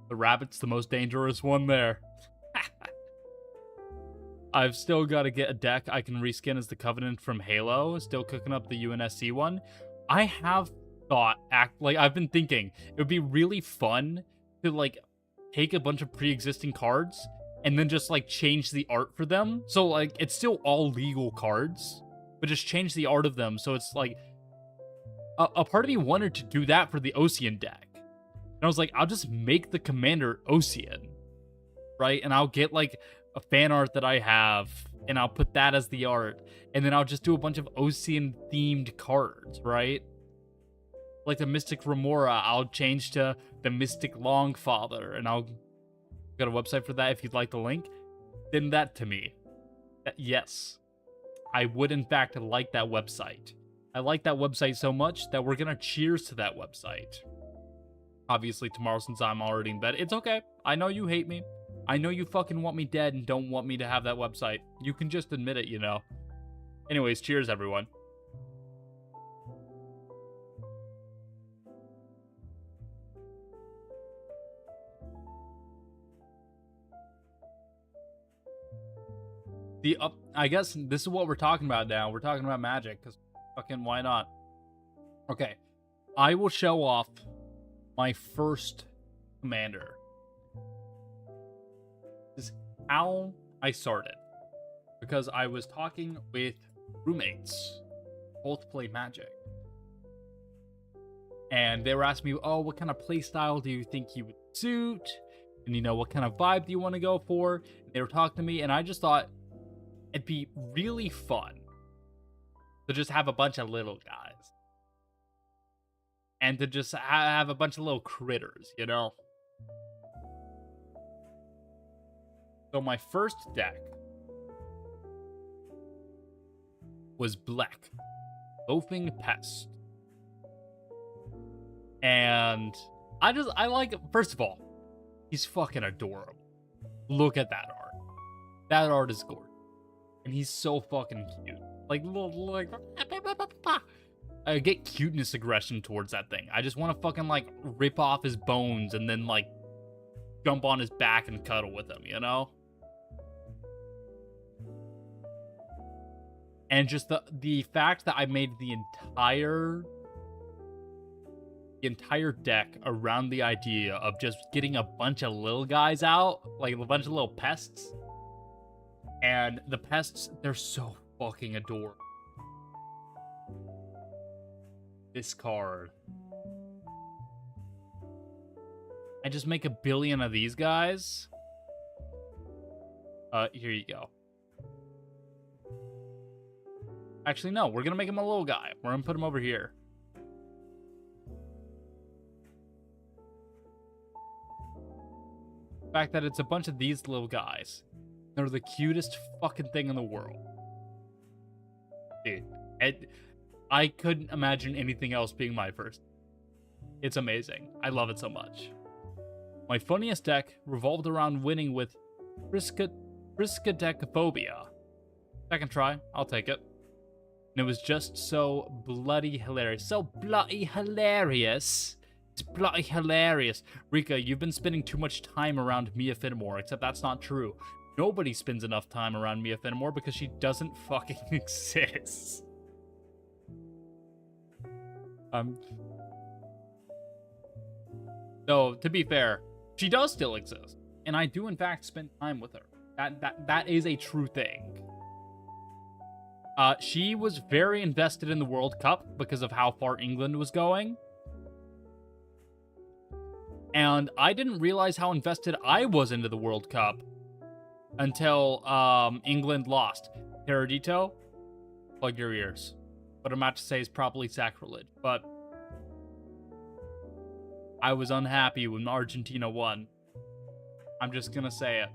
the rabbit's the most dangerous one there. I've still got to get a deck I can reskin as the Covenant from Halo. Still cooking up the UNSC one. I have thought, I've been thinking, it would be really fun to, like, take a bunch of pre-existing cards and then just, like, change the art for them. So, like, it's still all legal cards, but just change the art of them. So it's, like, a part of me wanted to do that for the Osian deck. And I was like, I'll just make the commander Osian, right? And I'll get, like, a fan art that I have, and I'll put that as the art, and then I'll just do a bunch of Osian themed cards, right? Like the Mystic Remora, I'll change to the Mystic Longfather, and I'll got a website for that if you'd like the link. Send that to me. Yes, I would in fact like that website. I like that website so much that we're gonna cheers to that website. Obviously tomorrow, since I'm already in bed. It's okay. I know you hate me. I know you fucking want me dead and don't want me to have that website. You can just admit it, you know. Anyways, cheers, everyone. I guess this is what we're talking about now. We're talking about Magic, because fucking why not? Okay. I will show off my first commander. How I started, because I was talking with roommates, both play Magic, and they were asking me, oh, what kind of play style do you think you would suit, and you know, what kind of vibe do you want to go for? And they were talking to me, and I just thought it'd be really fun to just have a bunch of little guys, and to just have a bunch of little critters, you know. So my first deck was black, Loafing Pest. And I like, first of all, he's fucking adorable. Look at that art. That art is gorgeous. And he's so fucking cute. Like, I get cuteness aggression towards that thing. I just want to fucking, like, rip off his bones and then, like, jump on his back and cuddle with him, you know? And just the fact that I made the entire deck around the idea of just getting a bunch of little guys out, like a bunch of little pests. And the pests, they're so fucking adorable. this card. I just make 1 billion of these guys. Here you go. Actually, no, we're gonna make him a little guy. We're gonna put him over here. The fact that it's a bunch of these little guys. They're the cutest fucking thing in the world. Dude, I couldn't imagine anything else being my first. It's amazing. I love it so much. My funniest deck revolved around winning with Briskadecophobia. Second try, I'll take it. And it was just so bloody hilarious. So bloody hilarious. It's bloody hilarious. Rika, you've been spending too much time around Mia Fenimore, except that's not true. Nobody spends enough time around Mia Fenimore because she doesn't fucking exist. Though, to be fair, she does still exist. And I do, in fact, spend time with her. That is a true thing. She was very invested in the World Cup because of how far England was going. And I didn't realize how invested I was into the World Cup until England lost. Teradito, plug your ears. What I'm about to say is probably sacrilege, but I was unhappy when Argentina won. I'm just gonna say it.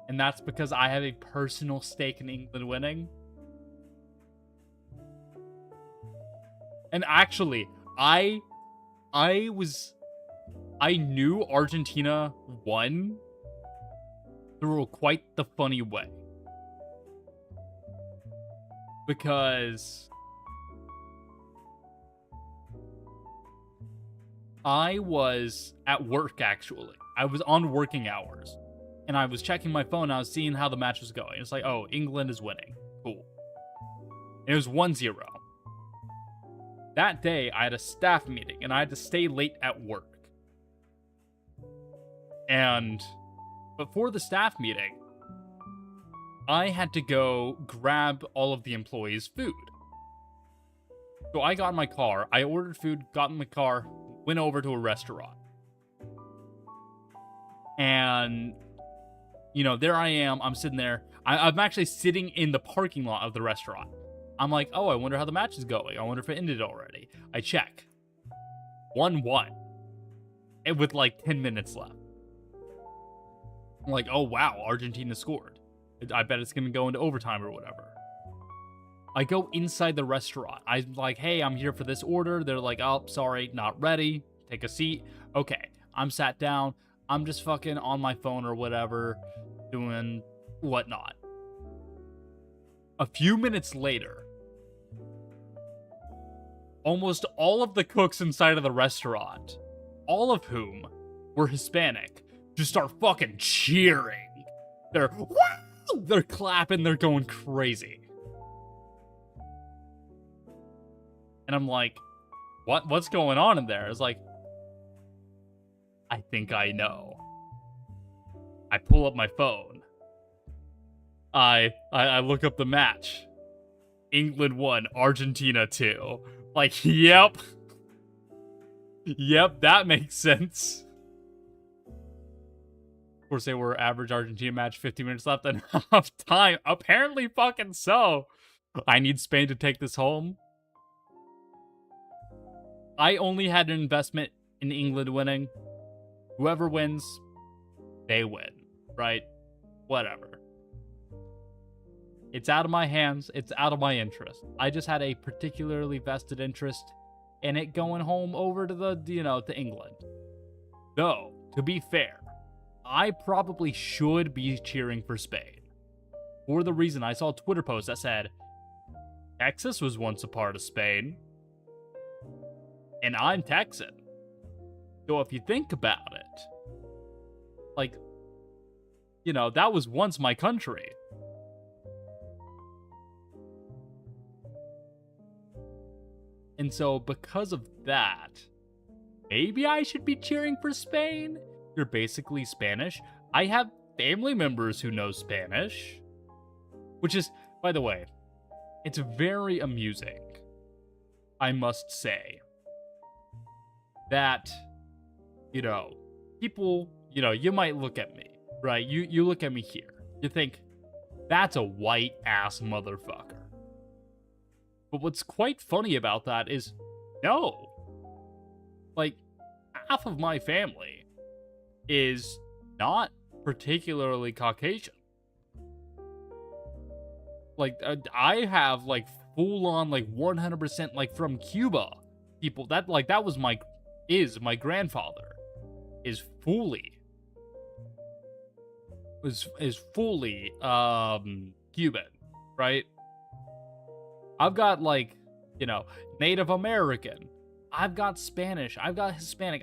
And that's because I have a personal stake in England winning. And actually, I knew Argentina won through quite the funny way. Because I was at work, actually. I was on working hours. And I was checking my phone, and I was seeing how the match was going. It's like, oh, England is winning. Cool. And it was 1-0. That day, I had a staff meeting, and I had to stay late at work. And before the staff meeting, I had to go grab all of the employees' food. So I got in my car, I ordered food, got in my car, went over to a restaurant. And, you know, there I am, I'm sitting there. I'm actually sitting in the parking lot of the restaurant. I'm like, oh, I wonder how the match is going. I wonder if it ended already. I check. 1-1. And with like 10 minutes left. I'm like, oh, wow, Argentina scored. I bet it's going to go into overtime or whatever. I go inside the restaurant. I'm like, hey, I'm here for this order. They're like, oh, sorry, not ready. Take a seat. Okay, I'm sat down. I'm just fucking on my phone or whatever, doing whatnot. A few minutes later, almost all of the cooks inside of the restaurant, all of whom were Hispanic, just start fucking cheering. They're clapping, they're going crazy. And I'm like, what's going on in there? It's like, I think I know. I pull up my phone. I look up the match. England 1, Argentina 2. Like, yep. Yep, that makes sense. Of course, they were average Argentina match, 50 minutes left and half time. Apparently fucking so. I need Spain to take this home. I only had an investment in England winning. Whoever wins, they win, right? Whatever. It's out of my hands. It's out of my interest. I just had a particularly vested interest in it going home over to to England. Though, to be fair, I probably should be cheering for Spain. For the reason I saw a Twitter post that said, Texas was once a part of Spain. And I'm Texan. So if you think about it, like, that was once my country. And so because of that, maybe I should be cheering for Spain? You're basically Spanish. I have family members who know Spanish. Which is, by the way, it's very amusing I must say that, people, you might look at me, right? You look at me here. You think, that's a white-ass motherfucker. But what's quite funny about that is, no. Like, half of my family is not particularly Caucasian. Like, I have, like, full-on, like, 100%, like, from Cuba people. That was my grandfather is fully Cuban, right? I've got, like, Native American. I've got Spanish. I've got Hispanic.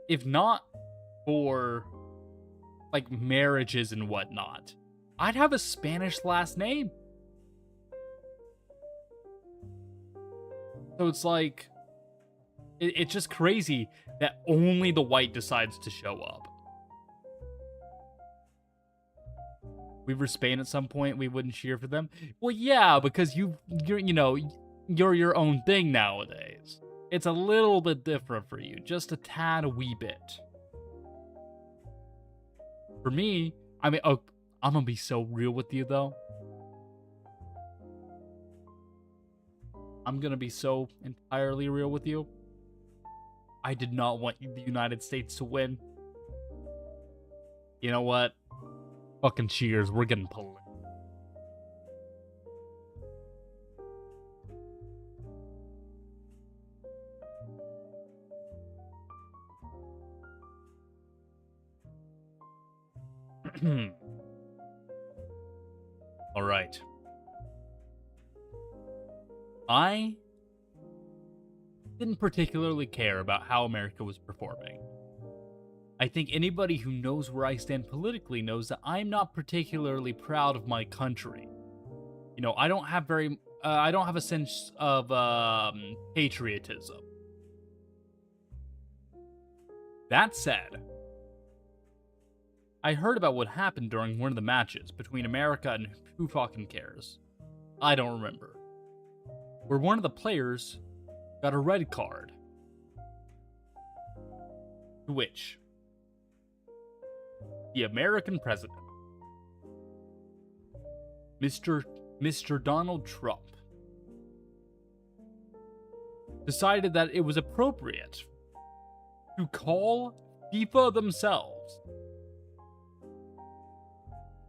If not for, like, marriages and whatnot, I'd have a Spanish last name. So it's like, it's just crazy that only the white decides to show up. We were Spain at some point, we wouldn't cheer for them. Well, yeah, because you're your own thing nowadays. It's a little bit different for you, just a tad, a wee bit. For me, I mean, I'm gonna be so real with you, though. I'm gonna be so entirely real with you. I did not want the United States to win. You know what? Fucking cheers, we're getting political. All right. I didn't particularly care about how America was performing. I think anybody who knows where I stand politically knows that I'm not particularly proud of my country. I don't have a sense of patriotism. That said, I heard about what happened during one of the matches between America and who fucking cares? I don't remember. Where one of the players got a red card. To which the American president, Mr. Donald Trump, decided that it was appropriate to call FIFA themselves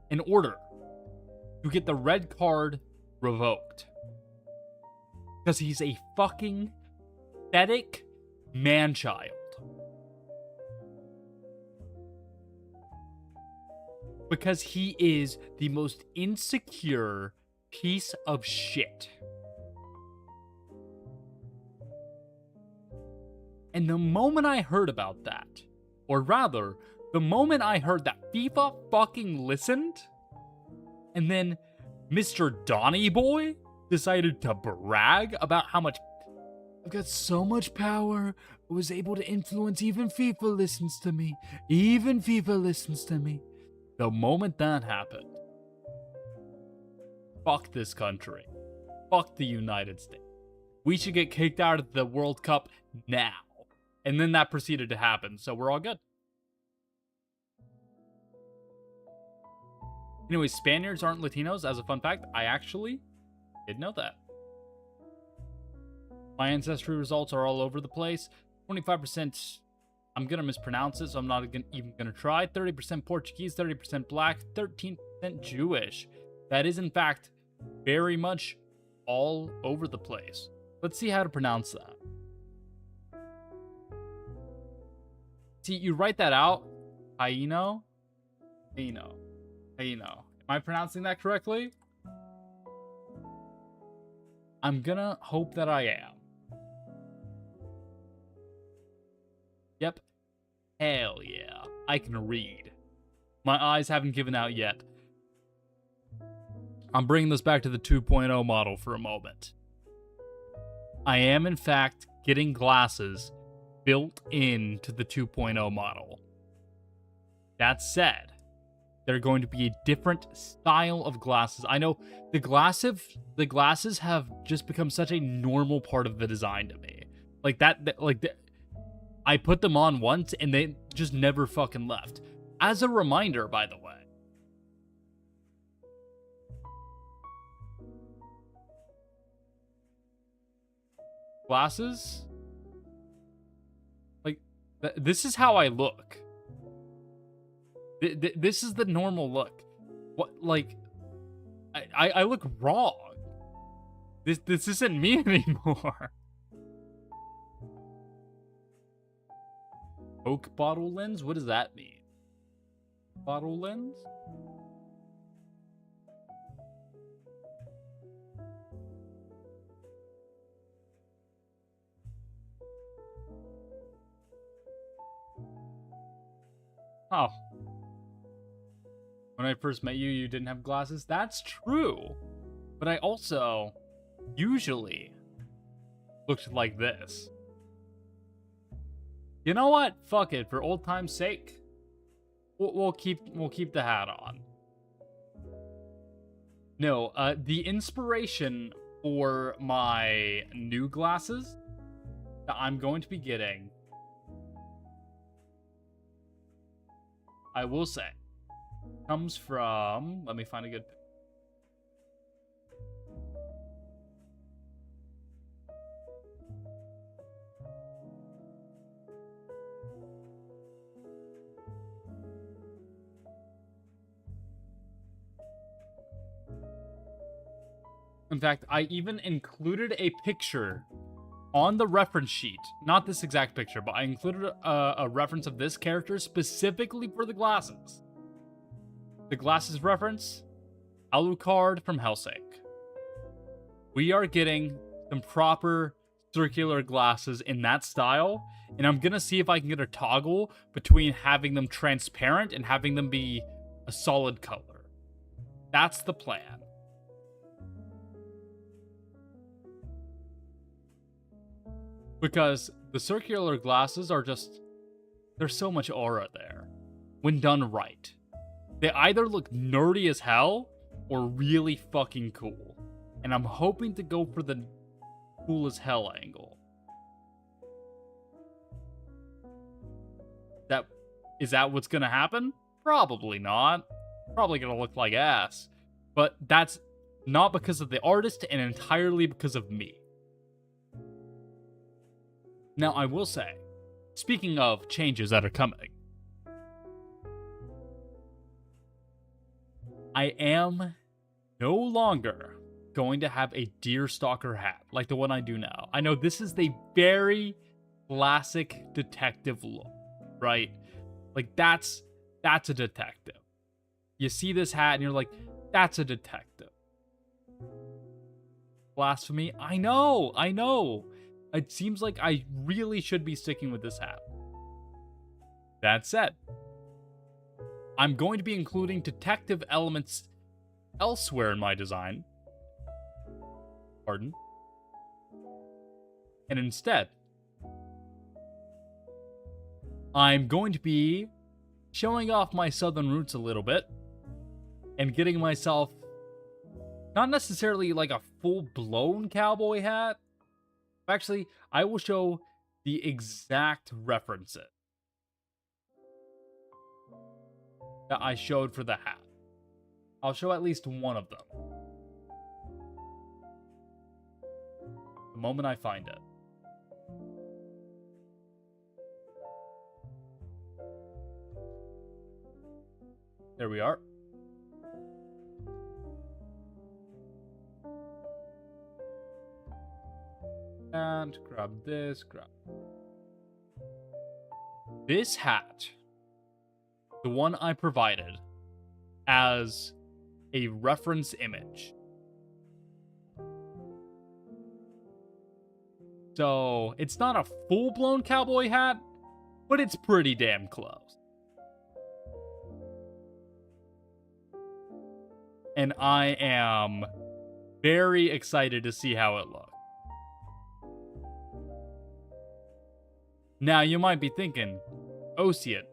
in order to get the red card revoked. Because he's a fucking pathetic man-child. Because he is the most insecure piece of shit. And the moment I heard about that, or rather, the moment I heard that FIFA fucking listened, and then Mr. Donny Boy decided to brag about how much I've got so much power, I was able to influence, even FIFA listens to me. Even FIFA listens to me. The moment that happened, fuck this country. Fuck the United States. We should get kicked out of the World Cup now. And then that proceeded to happen, so we're all good. Anyway, Spaniards aren't Latinos. As a fun fact, I actually did know that. My ancestry results are all over the place. 25%, I'm going to mispronounce it, so I'm not even going to try. 30% Portuguese, 30% Black, 13% Jewish. That is, in fact, very much all over the place. Let's see how to pronounce that. See, you write that out. Haino. Am I pronouncing that correctly? I'm gonna hope that I am. Yep. Hell yeah. I can read. My eyes haven't given out yet. I'm bringing this back to the 2.0 model for a moment. I am, in fact, getting glasses built into the 2.0 model. That said, they're going to be a different style of glasses. I know the glasses have just become such a normal part of the design to me. Like I put them on once and they just never fucking left. As a reminder, by the way. Glasses? Like, this is how I look. This is the normal look. What, like, I look wrong. This isn't me anymore. Coke bottle lens? What does that mean? Bottle lens? Oh. When I first met you, you didn't have glasses? That's true. But I also usually looked like this. You know what? Fuck it. For old time's sake, we'll keep the hat on. No, the inspiration for my new glasses that I'm going to be getting, I will say, comes from... Let me find a good... In fact, I even included a picture on the reference sheet. Not this exact picture, but I included a reference of this character specifically for the glasses. The glasses reference, Alucard from Hellsing. We are getting some proper circular glasses in that style, and I'm gonna see if I can get a toggle between having them transparent and having them be a solid color. That's the plan. Because the circular glasses are just... There's so much aura there. When done right. They either look nerdy as hell, or really fucking cool. And I'm hoping to go for the cool as hell angle. Is that what's gonna happen? Probably not. Probably gonna look like ass. But that's not because of the artist, and entirely because of me. Now, I will say, speaking of changes that are coming, I am no longer going to have a deerstalker hat like the one I do now. I know this is the very classic detective look, right? Like, that's a detective. You see this hat and you're like, that's a detective. Blasphemy? I know. It seems like I really should be sticking with this hat. That said, I'm going to be including detective elements elsewhere in my design. Pardon. And instead, I'm going to be showing off my southern roots a little bit and getting myself not necessarily like a full-blown cowboy hat. Actually, I will show the exact references that I showed for the hat. I'll show at least one of them. The moment I find it. There we are. And grab this, this hat, the one I provided as a reference image. So, it's not a full-blown cowboy hat, but it's pretty damn close. And I am very excited to see how it looks. Now, you might be thinking, Osian,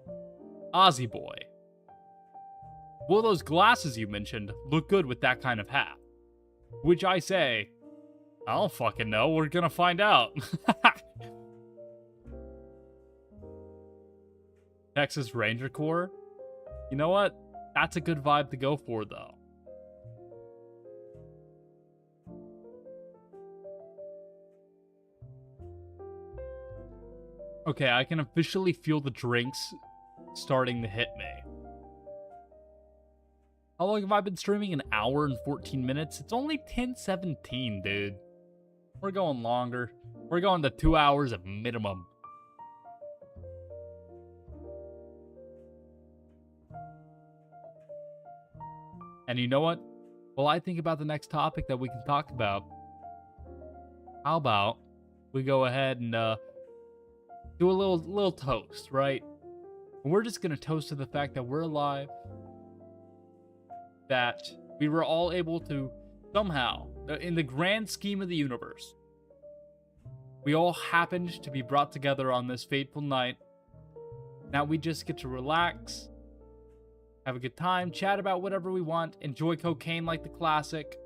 Aussie boy, will those glasses you mentioned look good with that kind of hat? Which I say, I don't fucking know. We're gonna find out. Texas Ranger Corps? You know what? That's a good vibe to go for, though. Okay, I can officially feel the drinks starting to hit me. How long have I been streaming? An hour and 14 minutes? It's only 10:17, dude. We're going longer. We're going to 2 hours at minimum. And you know what? Well, I think about the next topic that we can talk about. How about we go ahead and do a little toast, right? And we're just gonna toast to the fact that we're alive, that we were all able to somehow, in the grand scheme of the universe, we all happened to be brought together on this fateful night. Now we just get to relax, have a good time, chat about whatever we want, enjoy cocaine like the classic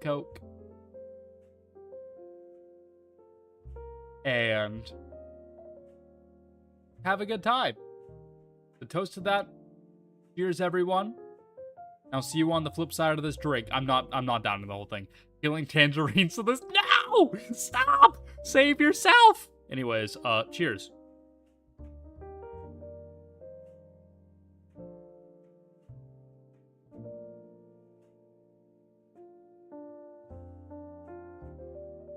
Coke, and have a good time. The toast to that. Cheers, everyone. I'll see you on the flip side of this drink. I'm not down to the whole thing. Feeling tangerines to this. No! Stop! Save yourself! Anyways, cheers.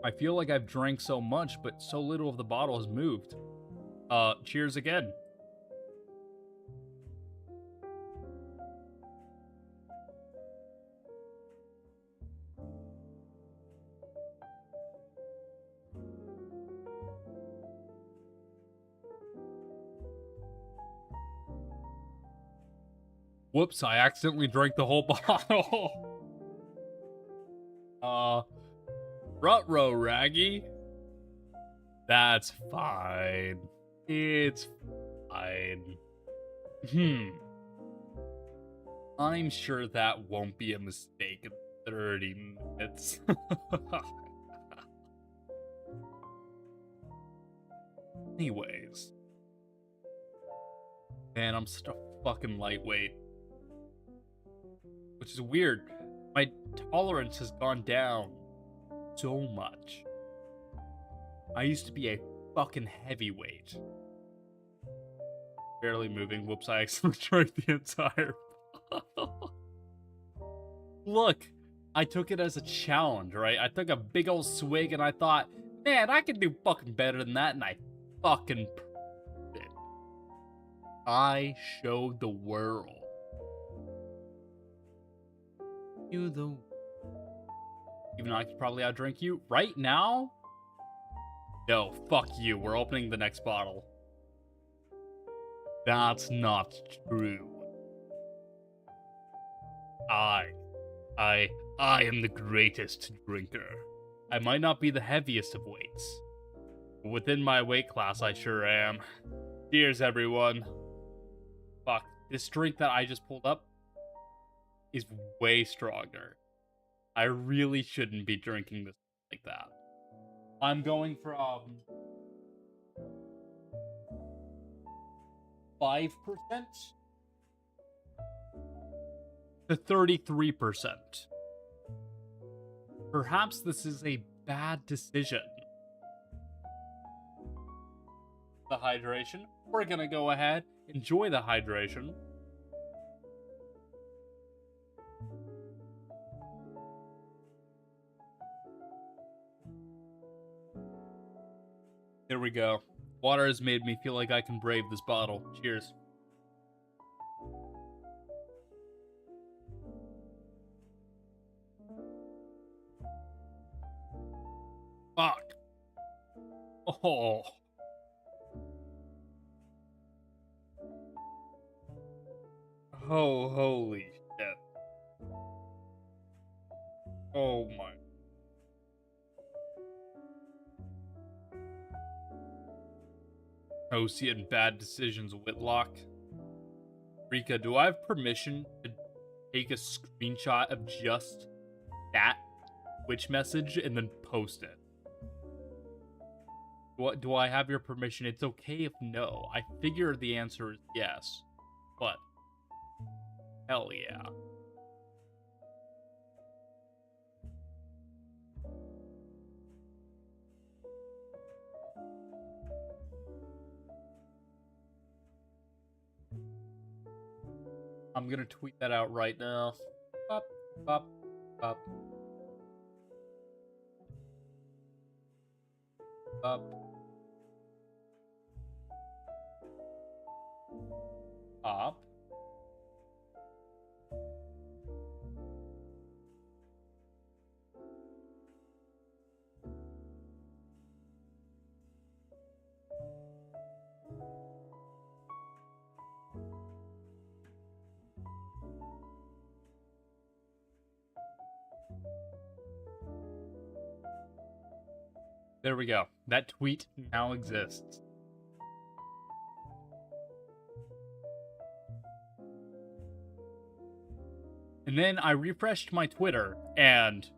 I feel like I've drank so much, but so little of the bottle has moved. Cheers again. Whoops, I accidentally drank the whole bottle. Ruh-roh, Raggy. That's fine. It's fine. I'm sure that won't be a mistake in 30 minutes. Anyways. Man, I'm such a fucking lightweight. Which is weird. My tolerance has gone down so much. I used to be a fucking heavyweight. Barely moving. Whoops, I accidentally drank the entire bottle. Look, I took it as a challenge, right? I took a big old swig and I thought, man, I can do fucking better than that, and I fucking proved it. I showed the world. You the... Even though I could probably outdrink you right now? No, fuck you. We're opening the next bottle. That's not true. I am the greatest drinker. I might not be the heaviest of weights, but within my weight class, I sure am. Cheers, everyone. Fuck, this drink that I just pulled up is way stronger. I really shouldn't be drinking this like that. I'm going from 5% to 33%. Perhaps this is a bad decision. The hydration. We're gonna go ahead, enjoy the hydration. Here we go. Water has made me feel like I can brave this bottle. Cheers. Fuck. Oh. Oh, holy shit. Oh my. Osian bad decisions, Whitlock. Rika, do I have permission to take a screenshot of just that Twitch message and then post it? Do I have your permission? It's okay if no. I figure the answer is yes. But hell yeah. I'm gonna tweet that out right now. Bop, bop, bop. Bop. Pop. There we go. That tweet now exists. And then I refreshed my Twitter, and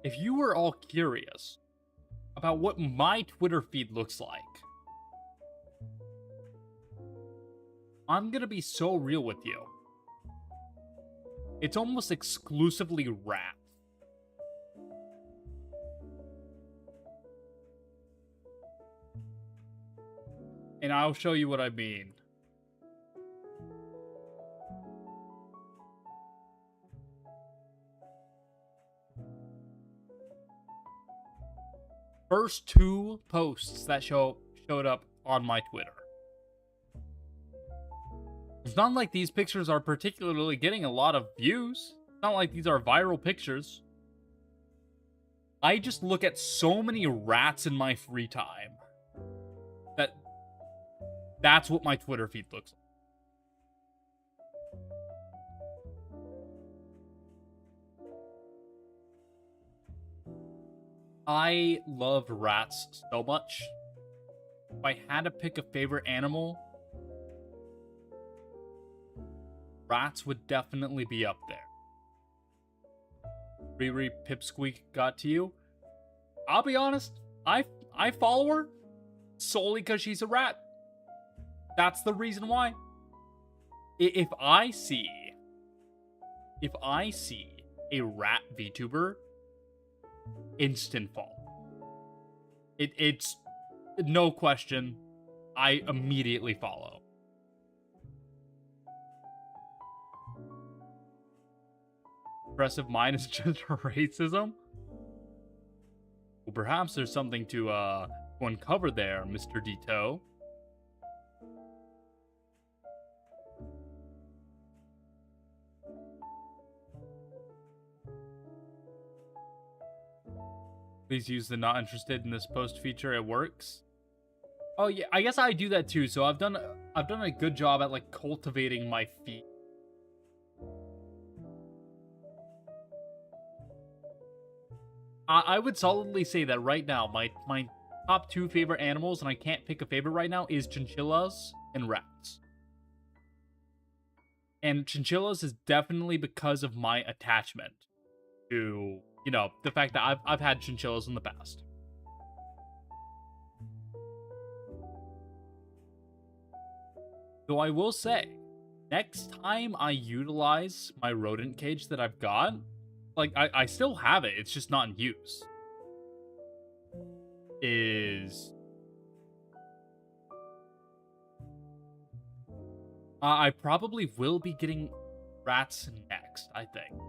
if you were all curious about what my Twitter feed looks like, I'm gonna be so real with you. It's almost exclusively rap. And I'll show you what I mean. First two posts that showed up on my Twitter. It's not like these pictures are particularly getting a lot of views. It's not like these are viral pictures. I just look at so many rats in my free time that's what my Twitter feed looks like. I love rats so much. If I had to pick a favorite animal, rats would definitely be up there. Riri Pipsqueak got to you. I'll be honest, I follow her solely because she's a rat. That's the reason why. If I see a rat VTuber, instant follow. It's no question. I immediately follow. Oppressive mind is just racism? Well, perhaps there's something to uncover there, Mr. Dito. Please use the not interested in this post feature. It works. Oh yeah, I guess I do that too. So I've done a good job at like cultivating my feed. I would solidly say that right now my top two favorite animals, and I can't pick a favorite right now, is chinchillas and rats. And chinchillas is definitely because of my attachment to, you know, the fact that I've had chinchillas in the past. Though I will say, next time I utilize my rodent cage that I've got, like, I still have it, it's just not in use, I probably will be getting rats next, I think.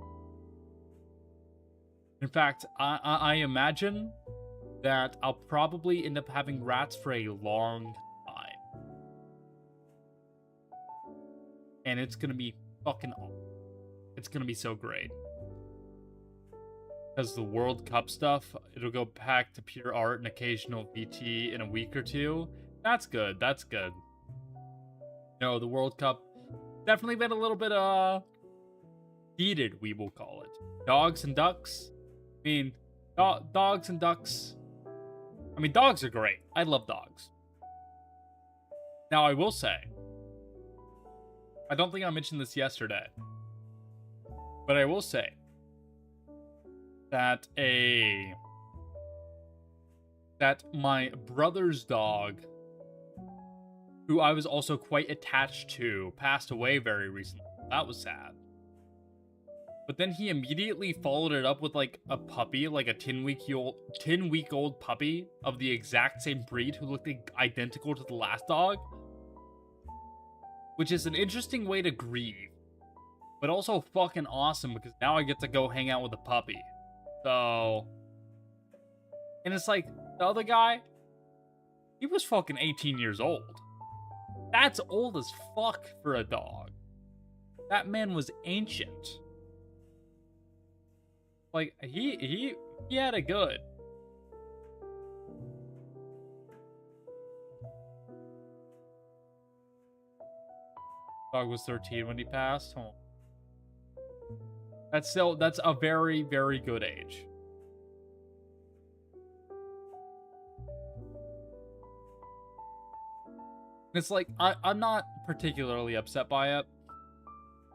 In fact, I imagine that I'll probably end up having rats for a long time. And it's gonna be fucking awesome. It's gonna be so great. Because the World Cup stuff, it'll go back to pure art and occasional VT in a week or two. That's good, that's good. No, the World Cup definitely been a little bit, heated, we will call it. Dogs and ducks. I mean, dogs and ducks. I mean, dogs are great. I love dogs. Now, I will say, I don't think I mentioned this yesterday, but I will say that my brother's dog, who I was also quite attached to, passed away very recently. That was sad. But then he immediately followed it up with like a puppy, like a 10-week-old puppy of the exact same breed who looked identical to the last dog. Which is an interesting way to grieve, but also fucking awesome because now I get to go hang out with a puppy. So, and it's like, the other guy, he was fucking 18 years old. That's old as fuck for a dog. That man was ancient. Like, he had it good. Dog was 13 when he passed. Oh. That's a very, very good age. It's like, I'm not particularly upset by it.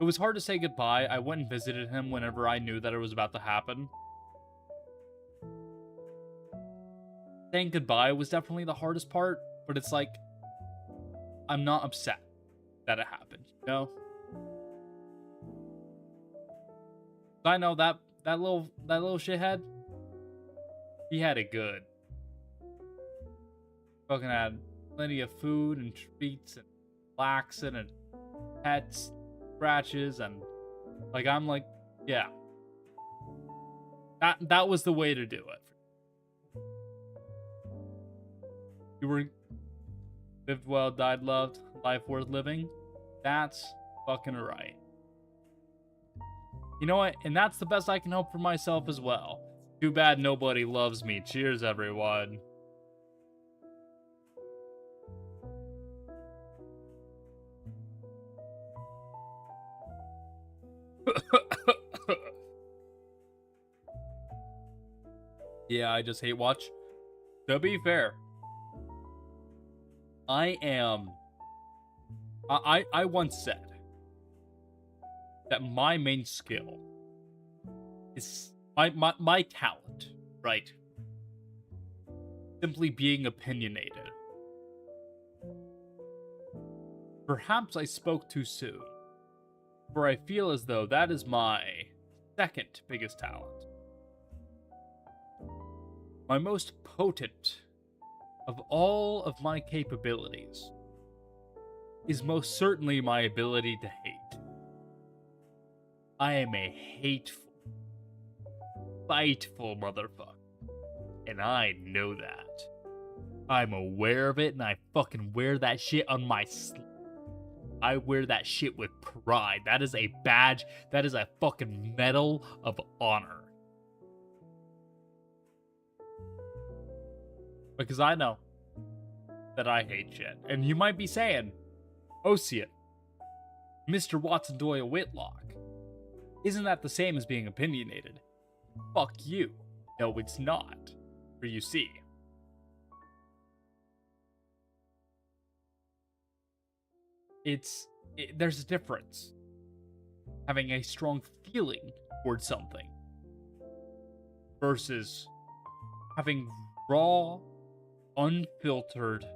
It was hard to say goodbye. I went and visited him whenever I knew that it was about to happen. Saying goodbye was definitely the hardest part, but it's like, I'm not upset that it happened, you know? I know that little shithead, he had it good. Fucking had plenty of food and treats and relaxing and pets, scratches, and like, I'm like, yeah. That was the way to do it. You were lived well, died loved, life worth living. That's fucking right. You know what? And that's the best I can hope for myself as well. Too bad nobody loves me. Cheers, everyone. Yeah, I just hate watch. To be fair, I once said that my main skill is my talent, right? Simply being opinionated. Perhaps I spoke too soon, for I feel as though that is my second biggest talent. My most potent of all of my capabilities is most certainly my ability to hate. I am a hateful, spiteful motherfucker, and I know that. I'm aware of it, and I fucking wear that shit on my sleeve. I wear that shit with pride. That is a badge. That is a fucking medal of honor. Because I know that I hate shit. And you might be saying, Osian, Mr. Watson Doyle Whitlock, isn't that the same as being opinionated? Fuck you. No, it's not. For you see, there's a difference. Having a strong feeling towards something versus having raw, unfiltered,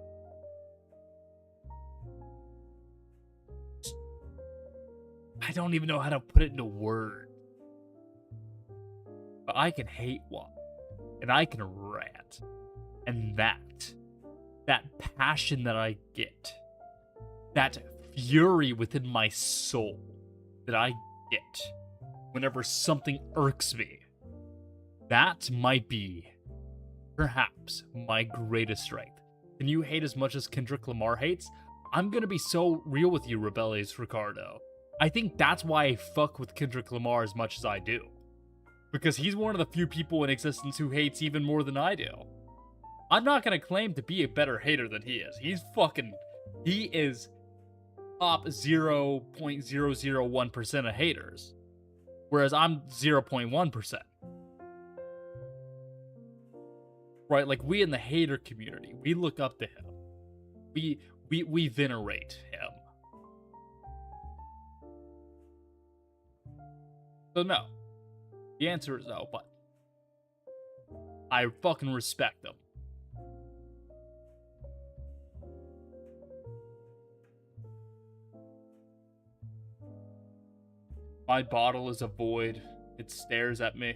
I don't even know how to put it into words. But I can hate one, and I can rant, and that passion that I get, that fury within my soul that I get whenever something irks me, that might be perhaps my greatest strength. Can you hate as much as Kendrick Lamar hates? I'm gonna be so real with you, Rebellious Ricardo. I think that's why I fuck with Kendrick Lamar as much as I do. Because he's one of the few people in existence who hates even more than I do. I'm not gonna claim to be a better hater than he is. He is top 0.001% of haters. Whereas I'm 0.1%. Right, like we in the hater community, we look up to him. We venerate him. So no. The answer is no, but I fucking respect them. My bottle is a void. It stares at me.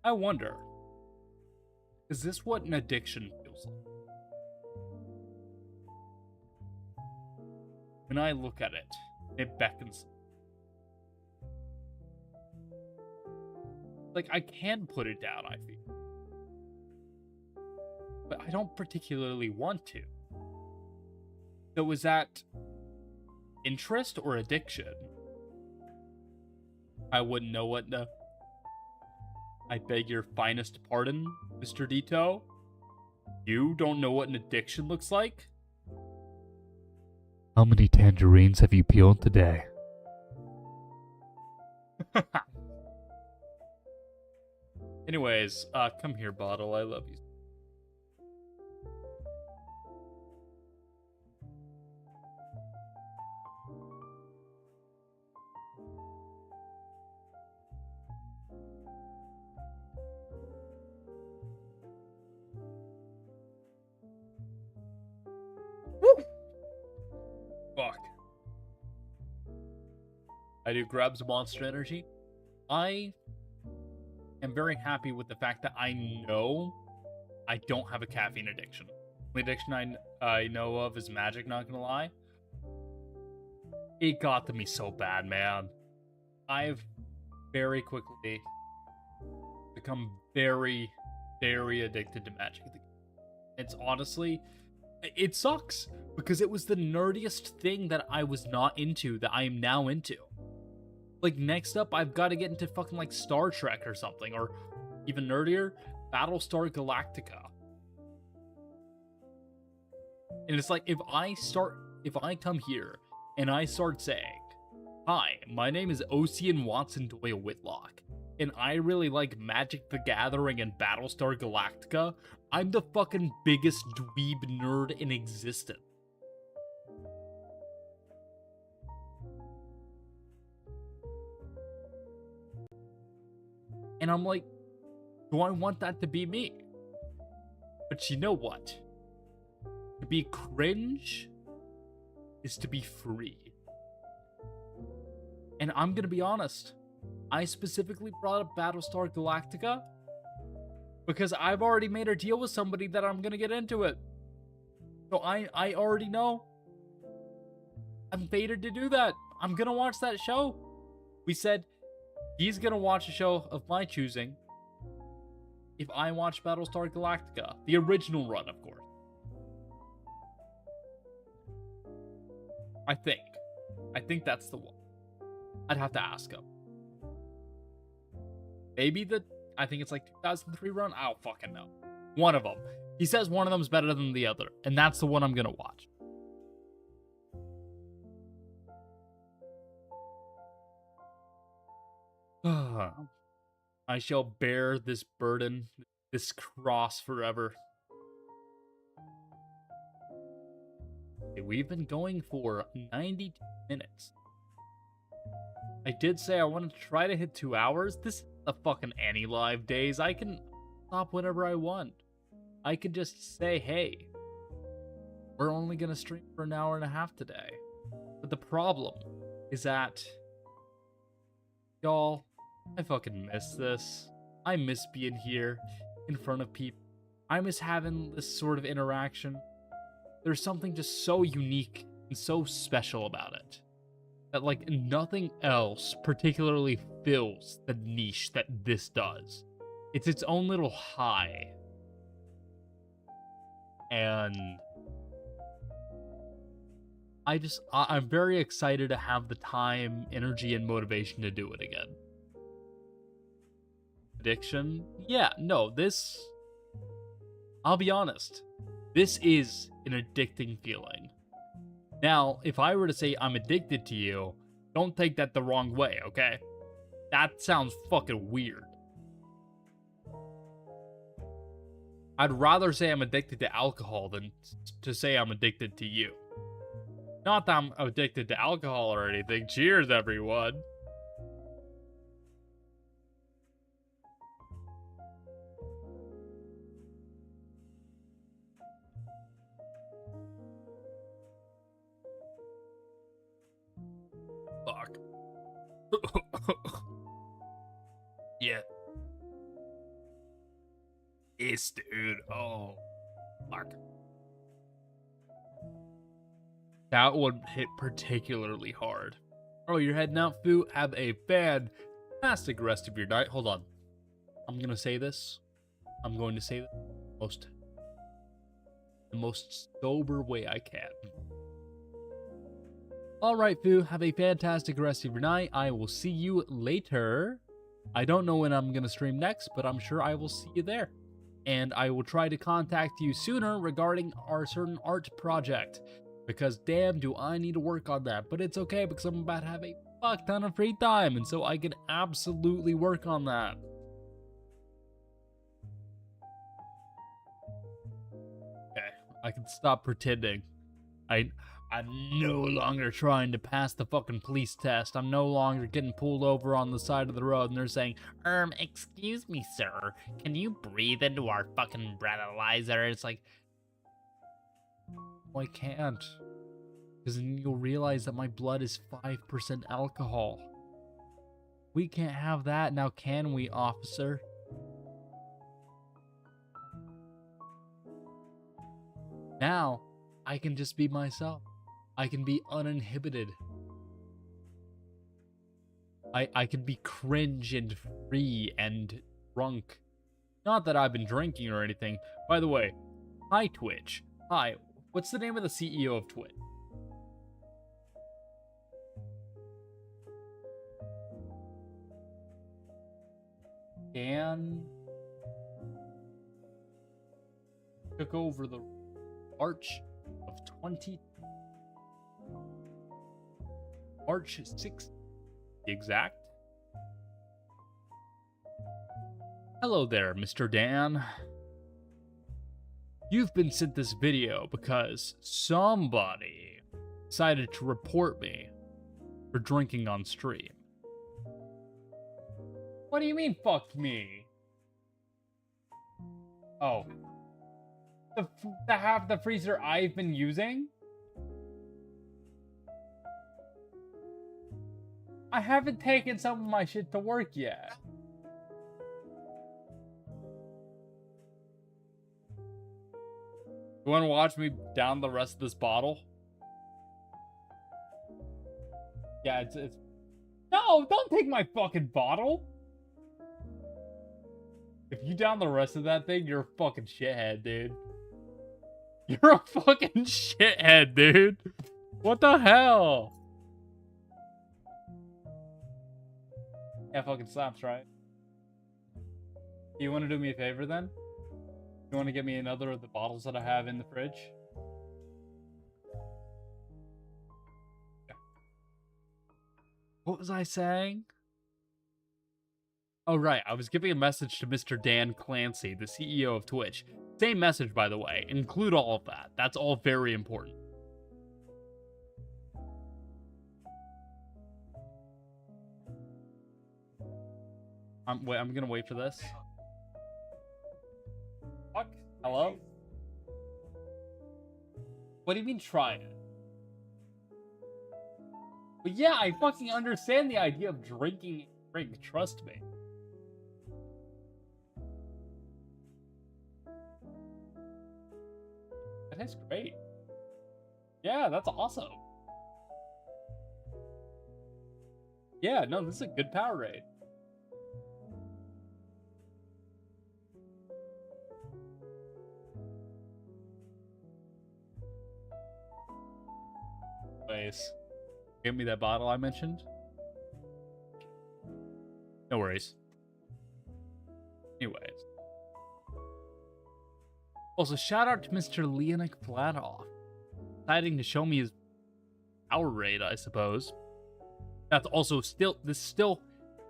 I wonder, is this what an addiction feels like? When I look at it, it beckons. Like, I can put it down, I feel. But I don't particularly want to. So is that interest or addiction? I wouldn't know what the... I beg your finest pardon, Mr. Dito? You don't know what an addiction looks like? How many tangerines have you peeled today? Anyways, come here, bottle. I love you. Woo! Fuck. I do grab some Monster Energy. I am very happy with the fact that I know I don't have a caffeine addiction. The addiction I know of is magic, not gonna lie. It got to me so bad, man. I've very quickly become very, very addicted to magic. It's honestly, it sucks because it was the nerdiest thing that I was not into that I am now into. Like, next up, I've got to get into fucking, like, Star Trek or something, or even nerdier, Battlestar Galactica. And it's like, if I come here and I start saying, hi, my name is Osian Watson Doyle Whitlock, and I really like Magic the Gathering and Battlestar Galactica, I'm the fucking biggest dweeb nerd in existence. And I'm like, do I want that to be me? But you know what? To be cringe is to be free. And I'm gonna be honest, I specifically brought up Battlestar Galactica because I've already made a deal with somebody that I'm gonna get into it. So I already know I'm fated to do that. I'm gonna watch that show. We said he's gonna watch a show of my choosing if I watch Battlestar Galactica. The original run, of course. I think that's the one. I'd have to ask him. Maybe I think it's like 2003 run? I don't fucking know. One of them. He says one of them's better than the other, and that's the one I'm gonna watch. I shall bear this burden, this cross forever. Okay, we've been going for 92 minutes. I did say I want to try to hit 2 hours. This is the fucking Annie Live days. I can stop whenever I want. I could just say, hey, we're only gonna stream for an hour and a half today. But the problem is that, y'all, I fucking miss this. I miss being here in front of people. I miss having this sort of interaction. There's something just so unique and so special about it that, like, nothing else particularly fills the niche that this does. It's its own little high. And I'm very excited to have the time, energy, and motivation to do it again. Addiction? Yeah, no, I'll be honest. This is an addicting feeling. Now, if I were to say I'm addicted to you, don't take that the wrong way, okay? That sounds fucking weird. I'd rather say I'm addicted to alcohol than to say I'm addicted to you. Not that I'm addicted to alcohol or anything. Cheers, everyone. Yeah. Yes, dude. Oh, fuck. That one hit particularly hard. Oh, you're heading out, Foo? Have a fantastic rest of your night. Hold on. I'm gonna say this. I'm going to say this the most sober way I can. Alright, Foo. Have a fantastic rest of your night. I will see you later. I don't know when I'm gonna stream next, but I'm sure I will see you there. And I will try to contact you sooner regarding our certain art project. Because damn, do I need to work on that. But it's okay because I'm about to have a fuck ton of free time. And so I can absolutely work on that. Okay, I can stop pretending. I'm no longer trying to pass the fucking police test. I'm no longer getting pulled over on the side of the road and they're saying, excuse me, sir. Can you breathe into our fucking breathalyzer? It's like, I can't. Because then you'll realize that my blood is 5% alcohol. We can't have that now, can we, officer? Now, I can just be myself. I can be uninhibited. I can be cringe and free and drunk. Not that I've been drinking or anything. By the way, hi, Twitch. Hi, what's the name of the CEO of Twitch? Dan took over the March of March 6th, exact. Hello there, Mr. Dan. You've been sent this video because somebody decided to report me for drinking on stream. What do you mean, fuck me? Oh. The half the freezer I've been using? I haven't taken some of my shit to work yet. You want to watch me down the rest of this bottle? Yeah, it's... No, don't take my fucking bottle! If you down the rest of that thing, you're a fucking shithead, dude. You're a fucking shithead, dude. What the hell? Yeah, fucking slaps, right? You want to do me a favor then? You want to get me another of the bottles that I have in the fridge? Yeah. What was I saying? Oh, right. I was giving a message to Mr. Dan Clancy, the CEO of Twitch. Same message, by the way. Include all of that. That's all very important. Wait, I'm gonna wait for this. Fuck. Hello? What do you mean try it? But yeah, I fucking understand the idea of drinking a drink. Trust me. That tastes great. Yeah, that's awesome. Yeah, no, this is a good Powerade. Anyways, give me that bottle I mentioned. No worries. Anyways. Also, shout out to Mr. Leonic Platoff. Deciding to show me his Powerade, I suppose. That's also still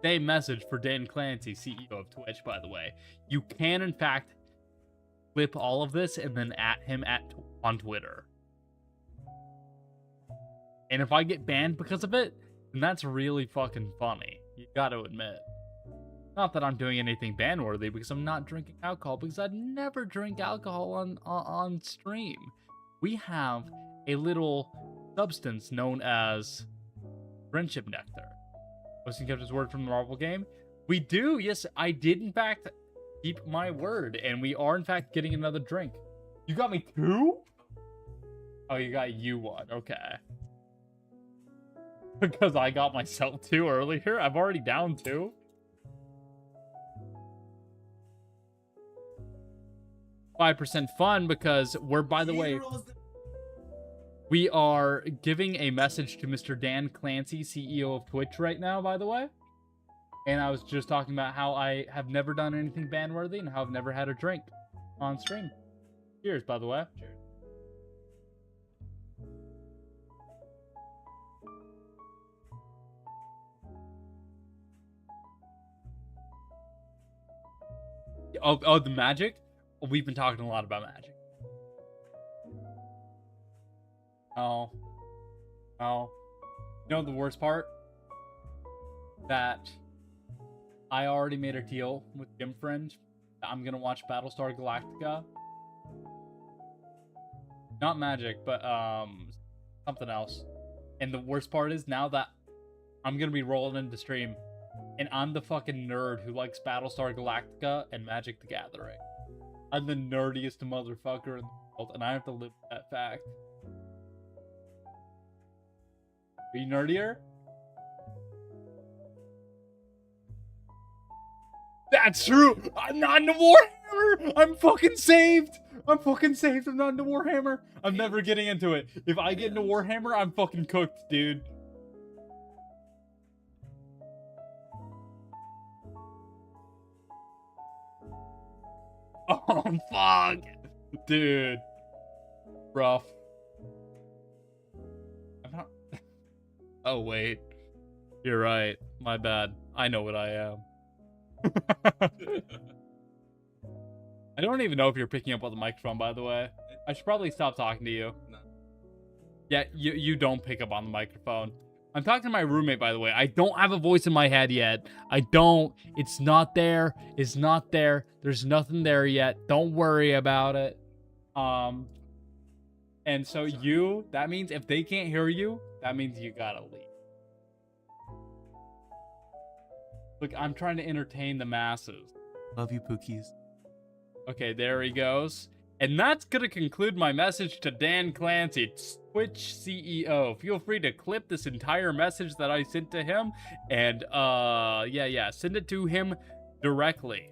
same message for Dan Clancy, CEO of Twitch, by the way. You can, in fact, clip all of this and then at him on Twitter. And if I get banned because of it, then that's really fucking funny. You gotta admit. Not that I'm doing anything ban-worthy, because I'm not drinking alcohol, because I'd never drink alcohol on stream. We have a little substance known as friendship nectar. Osian kept his word from the Marvel game. We do. Yes, I did in fact keep my word, and we are in fact getting another drink. You got me 2? Oh, you got you 1. Okay. Because I got myself 2 earlier. I'm already down 2. %5 fun because we're, by the way, we are giving a message to Mr. Dan Clancy, CEO of Twitch right now, by the way. And I was just talking about how I have never done anything ban-worthy and how I've never had a drink on stream. Cheers, by the way. Cheers. Oh, the magic? We've been talking a lot about magic. Oh. You know the worst part? That I already made a deal with Gym Friend. I'm gonna watch Battlestar Galactica. Not magic, but something else. And the worst part is now that I'm gonna be rolling into stream, and I'm the fucking nerd who likes Battlestar Galactica and Magic the Gathering. I'm the nerdiest motherfucker in the world, and I have to live with that fact. Are you nerdier? That's true! I'm not into Warhammer! I'm fucking saved! I'm fucking saved. I'm not into Warhammer. I'm never getting into it. If I get into Warhammer, I'm fucking cooked, dude. Oh, fuck. Dude. Rough. I'm not... Oh, wait. You're right. My bad. I know what I am. I don't even know if you're picking up on the microphone, by the way. I should probably stop talking to you. No. Yeah, you don't pick up on the microphone. I'm talking to my roommate, by the way. I don't have a voice in my head yet. I don't. It's not there. It's not there. There's nothing there yet. Don't worry about it. And so that means if they can't hear you, that means you gotta leave. Look, I'm trying to entertain the masses. Love you, Pookies. Okay, there he goes. And that's going to conclude my message to Dan Clancy, Twitch CEO. Feel free to clip this entire message that I sent to him. And, yeah, send it to him directly.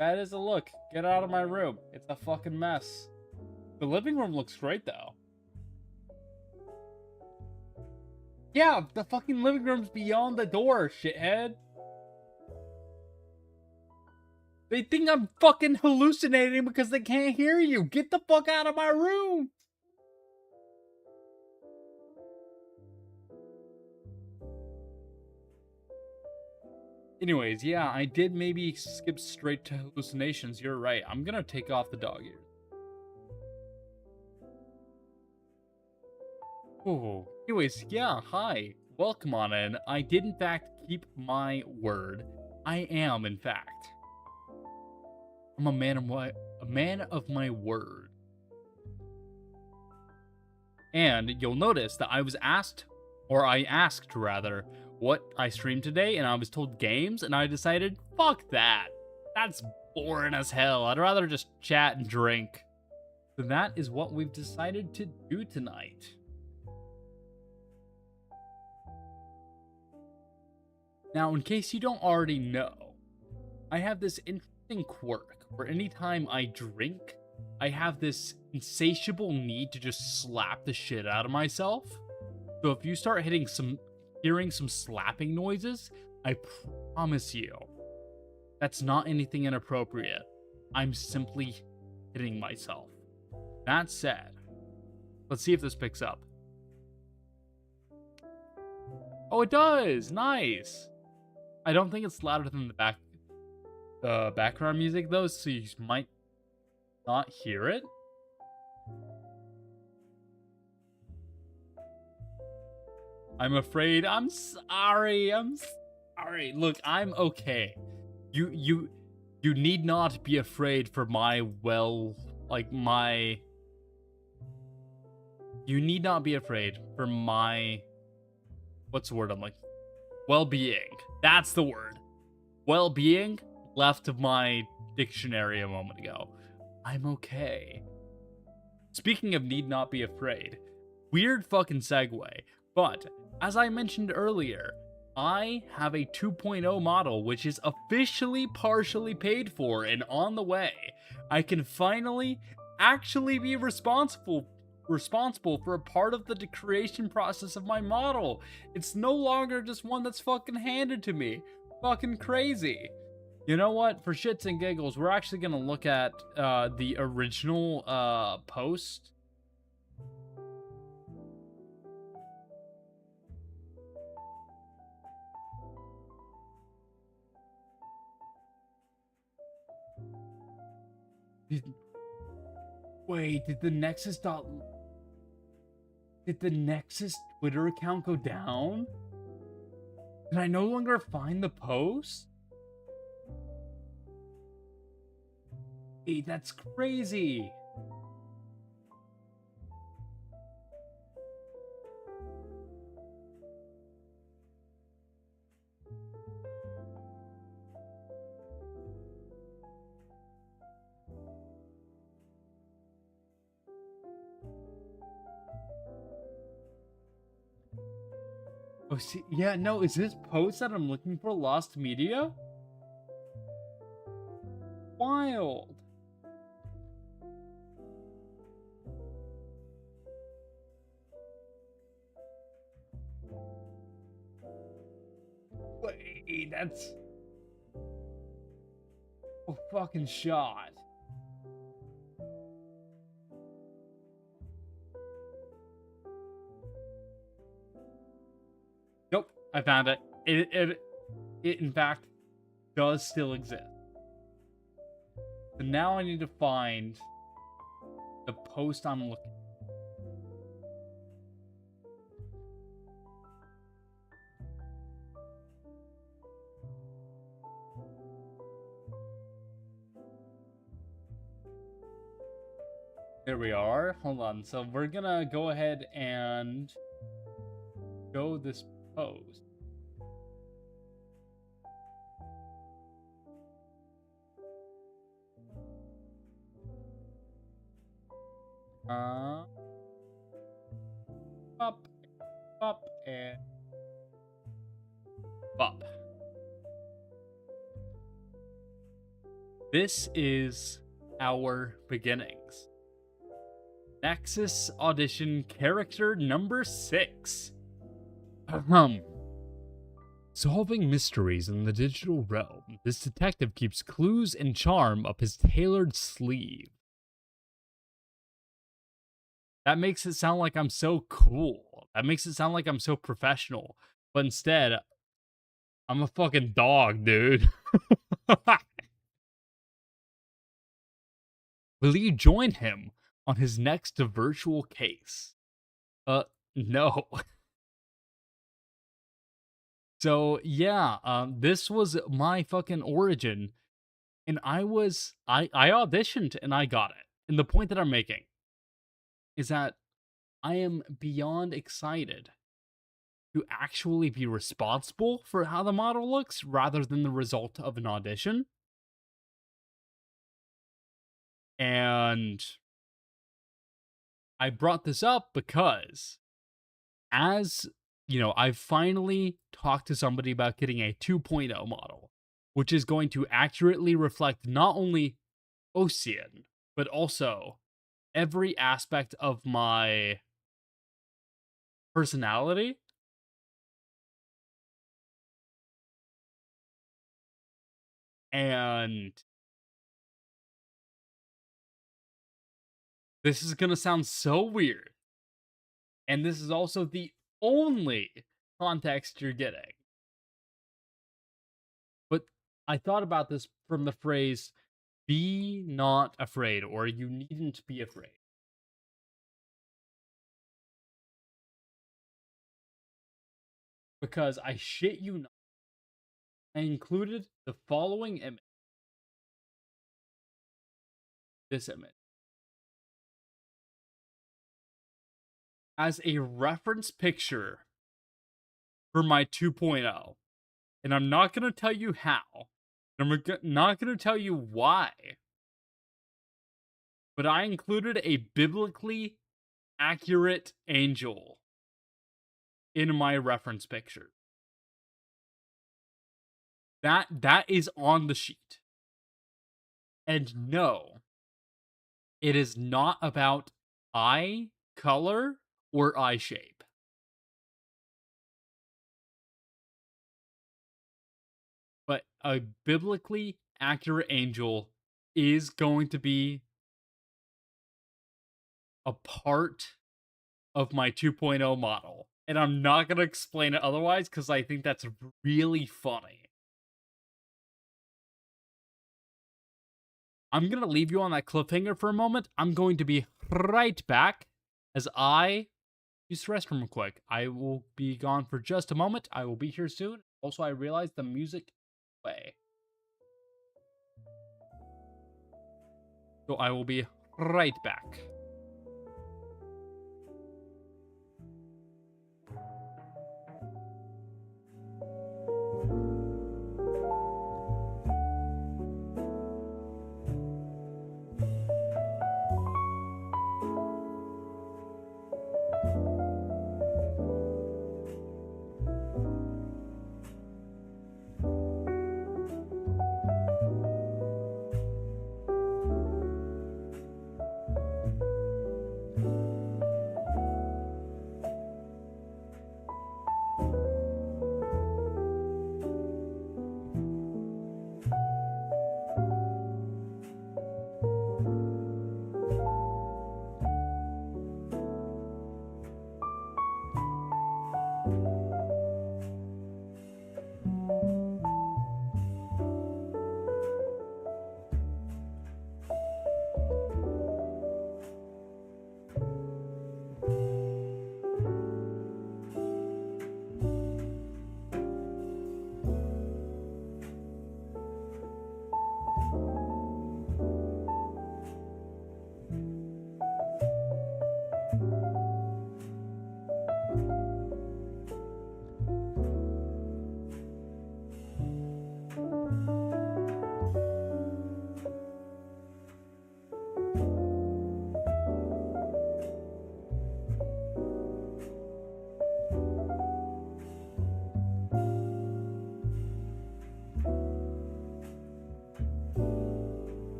That is a look. Get out of my room. It's a fucking mess. The living room looks great, though. Yeah, the fucking living room's beyond the door, shithead. They think I'm fucking hallucinating because they can't hear you. Get the fuck out of my room. Anyways, yeah, I did maybe skip straight to hallucinations. You're right. I'm gonna take off the dog ears. Oh, anyways, yeah, hi. Welcome on in. I did, in fact, keep my word. I am, in fact. I'm a man of my word. And you'll notice that I asked rather, what I streamed today, and I was told games, and I decided, fuck that. That's boring as hell. I'd rather just chat and drink. So that is what we've decided to do tonight. Now, in case you don't already know, I have this interesting quirk where anytime I drink, I have this insatiable need to just slap the shit out of myself. So if you start hearing some slapping noises, I promise you, that's not anything inappropriate. I'm simply hitting myself. That said, let's see if this picks up. Oh, it does! Nice! I don't think it's louder than the background music though, so you might not hear it. I'm afraid. I'm sorry. Look, I'm okay. You need not be afraid for my You need not be afraid for my, what's the word I'm like? Well-being. That's the word. Well-being left of my dictionary a moment ago. I'm okay. Speaking of need not be afraid, weird fucking segue, but as I mentioned earlier, I have a 2.0 model which is officially partially paid for and on the way. I can finally actually be responsible for a part of the creation process of my model. It's no longer just one that's fucking handed to me. Fucking crazy. You know what? For shits and giggles, we're actually gonna look at the original post. Wait, did the Nexus Twitter account go down? Can I no longer find the post? Hey, that's crazy. Oh, see, yeah, no, is this post that I'm looking for lost media? Wild. Wait, that's a fucking shot. Nope, I found it. It in fact does still exist. So now I need to find the post I'm looking. There we are. Hold on. So we're gonna go ahead and show this post. Up, up, and up. This is our beginnings. Nexus audition character number 6. Solving mysteries in the digital realm, this detective keeps clues and charm up his tailored sleeve. That makes it sound like I'm so cool. That makes it sound like I'm so professional. But instead, I'm a fucking dog, dude. Will you join him on his next virtual case? No. So yeah, this was my fucking origin, and I auditioned and I got it. And the point that I'm making is that I am beyond excited to actually be responsible for how the model looks rather than the result of an audition. And I brought this up because, as you know, I've finally talked to somebody about getting a 2.0 model, which is going to accurately reflect not only Osian, but also every aspect of my personality. And this is going to sound so weird. And this is also the only context you're getting. But I thought about this from the phrase, be not afraid, or you needn't be afraid. Because I shit you not, I included the following image. This image. as a reference picture for my 2.0. And I'm not going to tell you how. I'm not going to tell you why. But I included a biblically accurate angel in my reference picture. That is on the sheet. And no, it is not about eye color or eye shape. But a biblically accurate angel is going to be a part of my 2.0 model. And I'm not going to explain it otherwise because I think that's really funny. I'm going to leave you on that cliffhanger for a moment. I'm going to be right back as I use the restroom real quick. I will be gone for just a moment. I will be here soon. Also, I realized the music way. So I will be right back.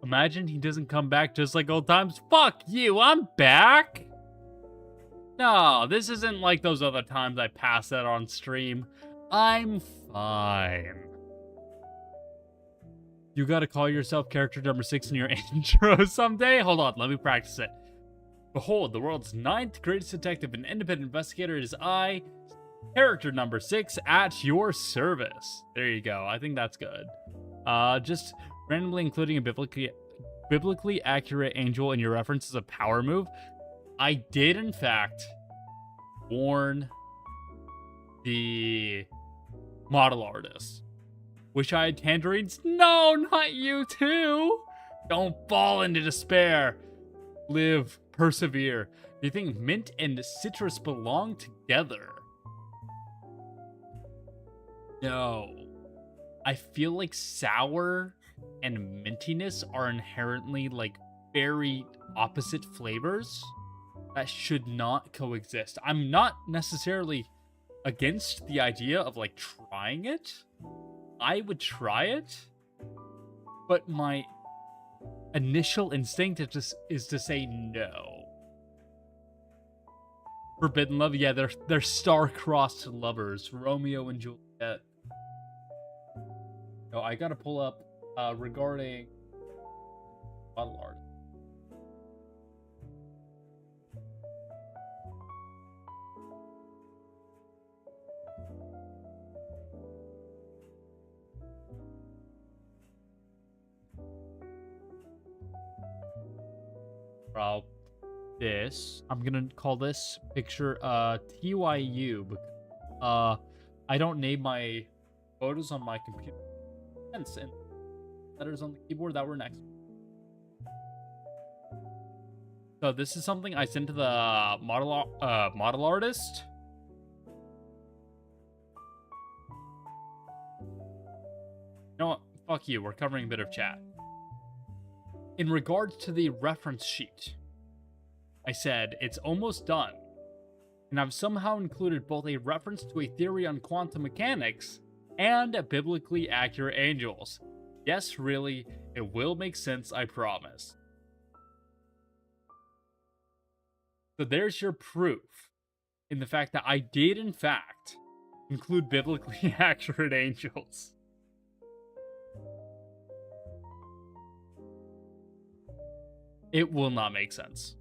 Imagine he doesn't come back just like old times. Fuck you, I'm back! No, this isn't like those other times I passed that on stream. I'm fine. You gotta call yourself character number 6 in your intro someday? Hold on, let me practice it. Behold, the world's 9th greatest detective and independent investigator. It is I, character number 6, at your service. There you go. I think that's good. Just randomly including a biblically accurate angel in your reference is a power move. I did, in fact, warn the model artist. Wish I had tangerines? No, not you too! Don't fall into despair. Live, persevere. Do you think mint and citrus belong together? No. I feel like sour and mintiness are inherently like very opposite flavors that should not coexist. I'm not necessarily against the idea of like trying it. I would try it, but my initial instinct is to say no. Forbidden love, yeah, they're star-crossed lovers, Romeo and Juliet. No, I gotta pull up regarding model art. Well, this. I'm gonna call this picture TYU because I don't name my photos on my computer. And letters on the keyboard that were next. So this is something I sent to the model artist. You know what? Fuck you. We're covering a bit of chat. In regards to the reference sheet, I said it's almost done, and I've somehow included both a reference to a theory on quantum mechanics and biblically accurate angels. Yes, really, it will make sense, I promise. So there's your proof in the fact that I did, in fact, include biblically accurate angels. It will not make sense.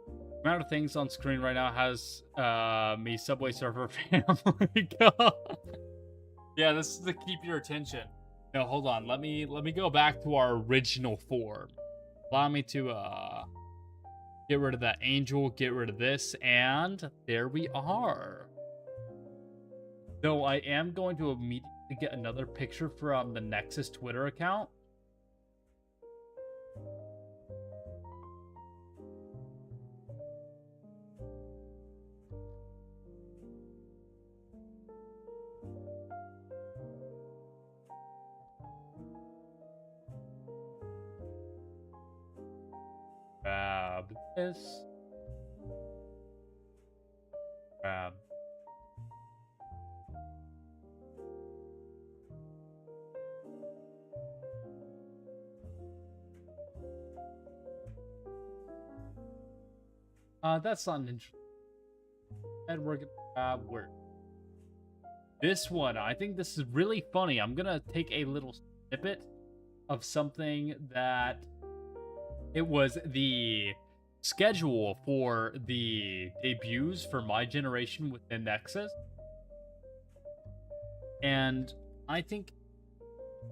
The amount of things on screen right now has me Subway Surfer family. Yeah, this is to keep your attention. No, hold on. Let me go back to our original form. Allow me to get rid of that angel, get rid of this, and there we are. Though I am going to immediately get another picture from the Nexus Twitter account. Grab this. Grab. That's not an interesting. And we're gonna grab where. This one, I think this is really funny. I'm gonna take a little snippet of something that it was the schedule for the debuts for my generation within Nexus. And I think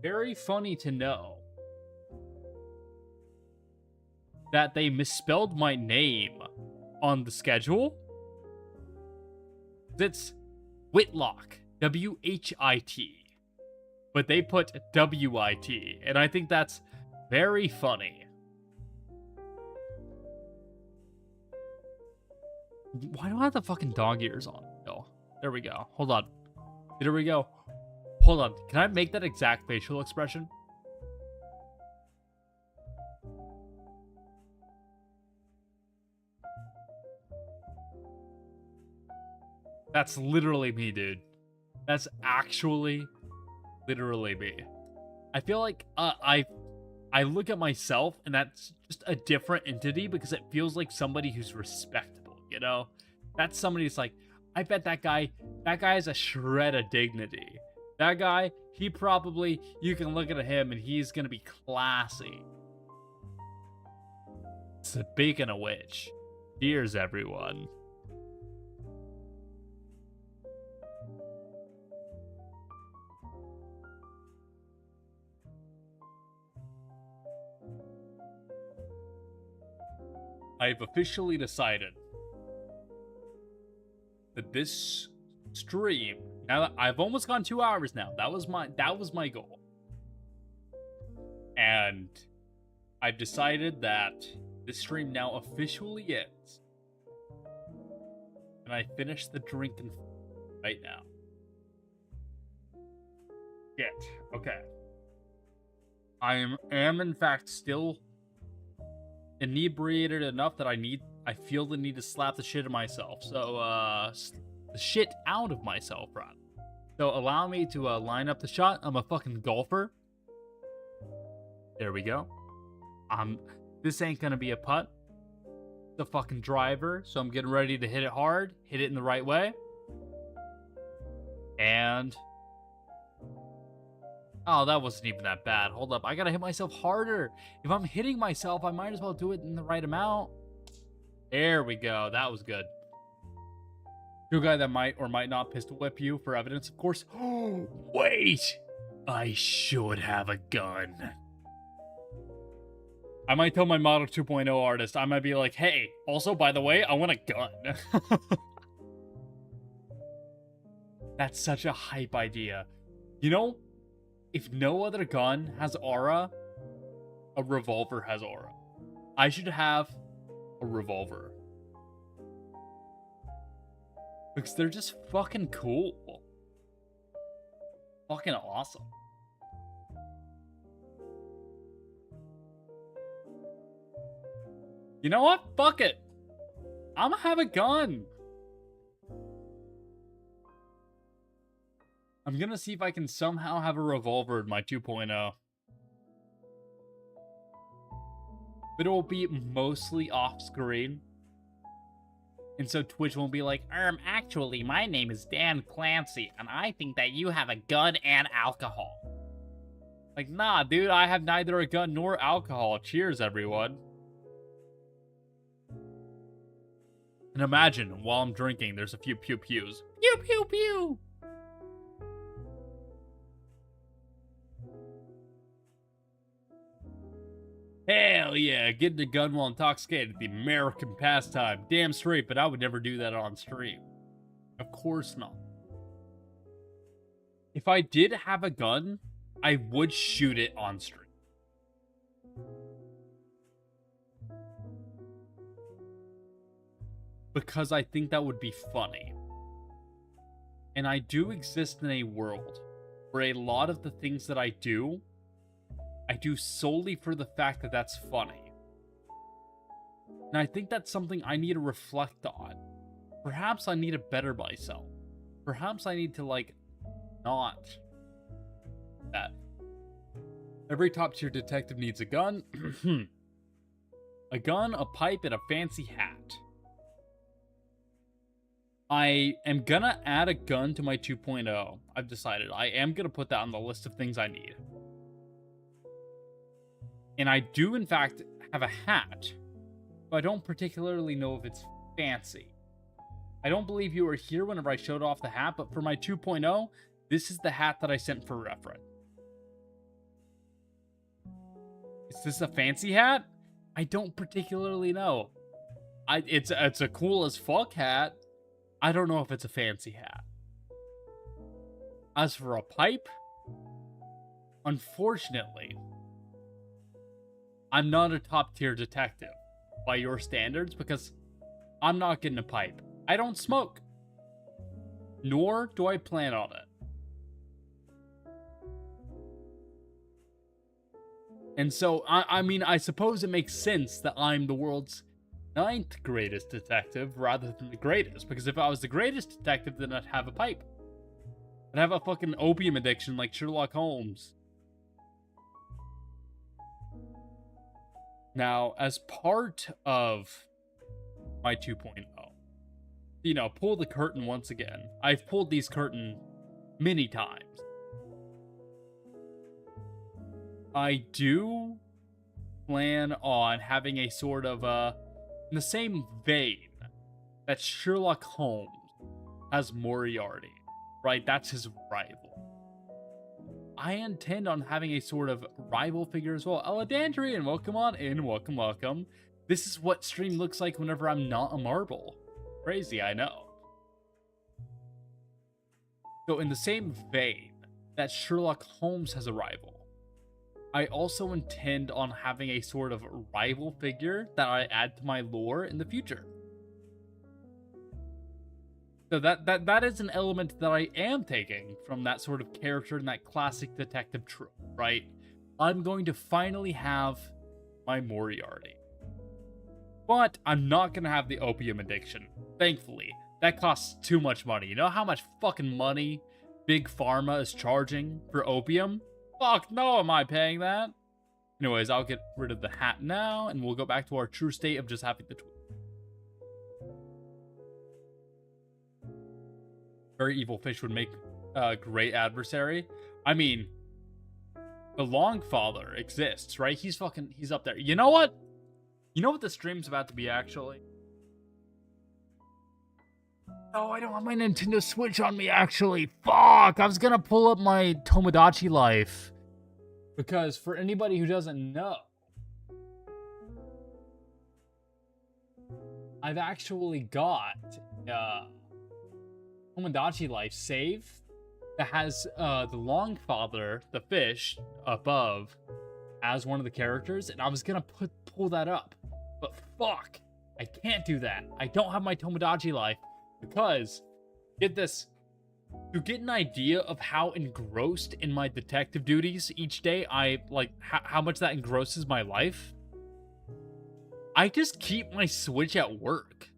very funny to know that they misspelled my name on the schedule. It's Whitlock, W-H-I-T. But they put W-I-T, and I think that's very funny. Why do I have the fucking dog ears on? Oh, there we go. Hold on. There we go. Hold on. Can I make that exact facial expression? That's literally me, dude. That's actually literally me. I feel like I look at myself and that's just a different entity because it feels like somebody who's respectable, you know? That's somebody who's like, I bet that guy has a shred of dignity. That guy, he probably, you can look at him and he's gonna be classy. Speaking of which, cheers everyone. I've officially decided that this stream, now that I've almost gone 2 hours now, that was my goal. And I've decided that this stream now officially ends. And I finish the drinking right now. Shit. Okay. I am in fact still inebriated enough that I feel the need to slap the shit out of myself. So, the shit out of myself, rather. So, allow me to line up the shot. I'm a fucking golfer. There we go. This ain't gonna be a putt. It's a fucking driver. So, I'm getting ready to hit it hard. Hit it in the right way. And... oh, that wasn't even that bad. Hold up. I gotta hit myself harder. If I'm hitting myself, I might as well do it in the right amount. There we go. That was good. To a guy that might or might not pistol whip you for evidence, of course. Oh, wait! I should have a gun. I might tell my Model 2.0 artist, I might be like, hey, also, by the way, I want a gun. That's such a hype idea. You know, if no other gun has aura, a revolver has aura. I should have a revolver. Because they're just fucking cool. Fucking awesome. You know what? Fuck it. I'm gonna have a gun. I'm gonna see if I can somehow have a revolver in my 2.0. But it will be mostly off screen. And so Twitch won't be like, actually, my name is Dan Clancy, and I think that you have a gun and alcohol. Like, nah, dude, I have neither a gun nor alcohol. Cheers, everyone. And imagine, while I'm drinking, there's a few pew-pews. Pew, pew, pew! Hell yeah, getting a gun while intoxicated, the American pastime. Damn straight, but I would never do that on stream. Of course not. If I did have a gun, I would shoot it on stream. Because I think that would be funny. And I do exist in a world where a lot of the things that I do solely for the fact that that's funny. And I think that's something I need to reflect on. Perhaps I need to better myself. Perhaps I need to, like, not that. Every top tier detective needs a gun. A gun, a pipe, and a fancy hat. I am gonna add a gun to my 2.0. I've decided. I am gonna put that on the list of things I need. And I do, in fact, have a hat, but I don't particularly know if it's fancy. I don't believe you were here whenever I showed off the hat, but for my 2.0, this is the hat that I sent for reference. Is this a fancy hat? I don't particularly know. It's a cool as fuck hat. I don't know if it's a fancy hat. As for a pipe, unfortunately, I'm not a top tier detective by your standards because I'm not getting a pipe. I don't smoke. Nor do I plan on it. And so, I mean, I suppose it makes sense that I'm the world's 9th greatest detective rather than the greatest. Because if I was the greatest detective, then I'd have a pipe. I'd have a fucking opium addiction like Sherlock Holmes. Now, as part of my 2.0, you know, pull the curtain once again. I've pulled these curtain many times. I do plan on having a sort of, in the same vein that Sherlock Holmes has Moriarty, right? That's his rival. I intend on having a sort of rival figure as well. Eladandrian, welcome on in. Welcome, welcome. This is what stream looks like whenever I'm not a marble. Crazy, I know. So in the same vein that Sherlock Holmes has a rival, I also intend on having a sort of rival figure that I add to my lore in the future. So that is an element that I am taking from that sort of character in that classic detective trope, right? I'm going to finally have my Moriarty. But I'm not going to have the opium addiction, thankfully. That costs too much money. You know how much fucking money Big Pharma is charging for opium? Fuck no, am I paying that? Anyways, I'll get rid of the hat now, and we'll go back to our true state of just having the tweet. Very evil fish would make a great adversary. I mean, the Longfather exists, right? He's up there. You know what? You know what the stream's about to be, actually? Oh, I don't have my Nintendo Switch on me, actually. Fuck! I was gonna pull up my Tomodachi Life. Because for anybody who doesn't know, I've actually got Tomodachi Life save that has the Longfather, the fish, above as one of the characters, and I was gonna pull that up, but fuck, I can't do that. I don't have my Tomodachi Life because, get this, to get an idea of how engrossed in my detective duties each day, how much that engrosses my life, I just keep my Switch at work.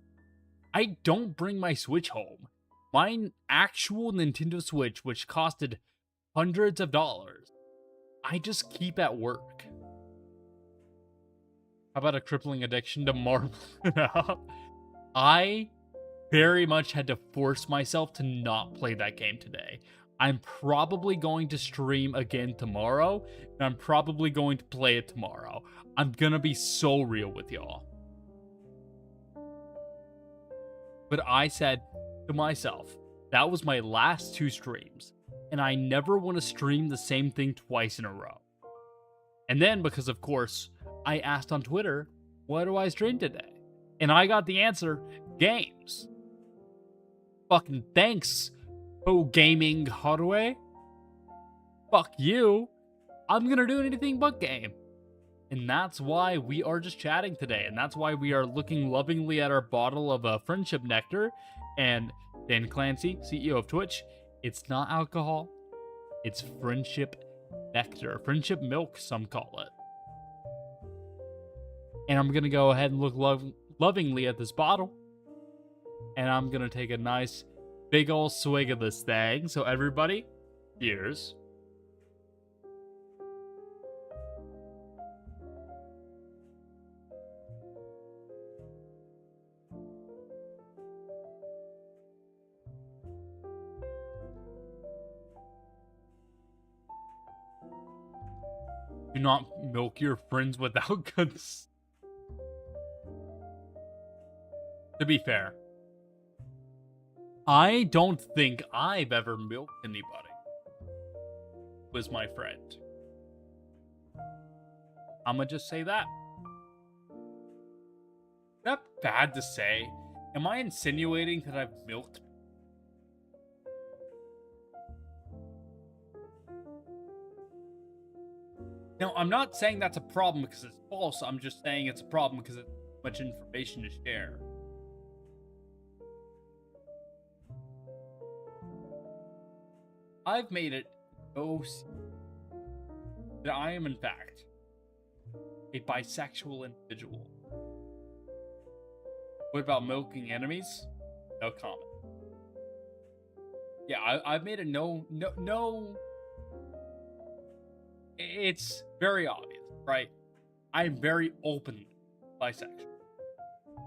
I don't bring my Switch home. My actual Nintendo Switch, which costed hundreds of dollars, I just keep at work. How about a crippling addiction to Marvel? I very much had to force myself to not play that game today. I'm probably going to stream again tomorrow, and I'm probably going to play it tomorrow. I'm gonna be so real with y'all. But I said to myself, that was my last 2 streams, and I never want to stream the same thing twice in a row. And then, because of course, I asked on Twitter, what do I stream today? And I got the answer, games. Fucking thanks, Gaming Hardware. Fuck you. I'm gonna do anything but game. And that's why we are just chatting today. And that's why we are looking lovingly at our bottle of friendship nectar. And Dan Clancy, CEO of Twitch, it's not alcohol. It's friendship nectar. Friendship milk, some call it. And I'm going to go ahead and look lovingly at this bottle. And I'm going to take a nice big ol' swig of this thing. So everybody, cheers. Do not milk your friends without consent. To be fair, I don't think I've ever milked anybody who was my friend. I'ma just say that. Is that bad to say? Am I insinuating that I've milked? No, I'm not saying that's a problem because it's false. I'm just saying it's a problem because it's too much information to share. I've made it no secret that I am, in fact, a bisexual individual. What about milking enemies? No comment. Yeah, I've made it no. It's very obvious, right? I'm very openly bisexual.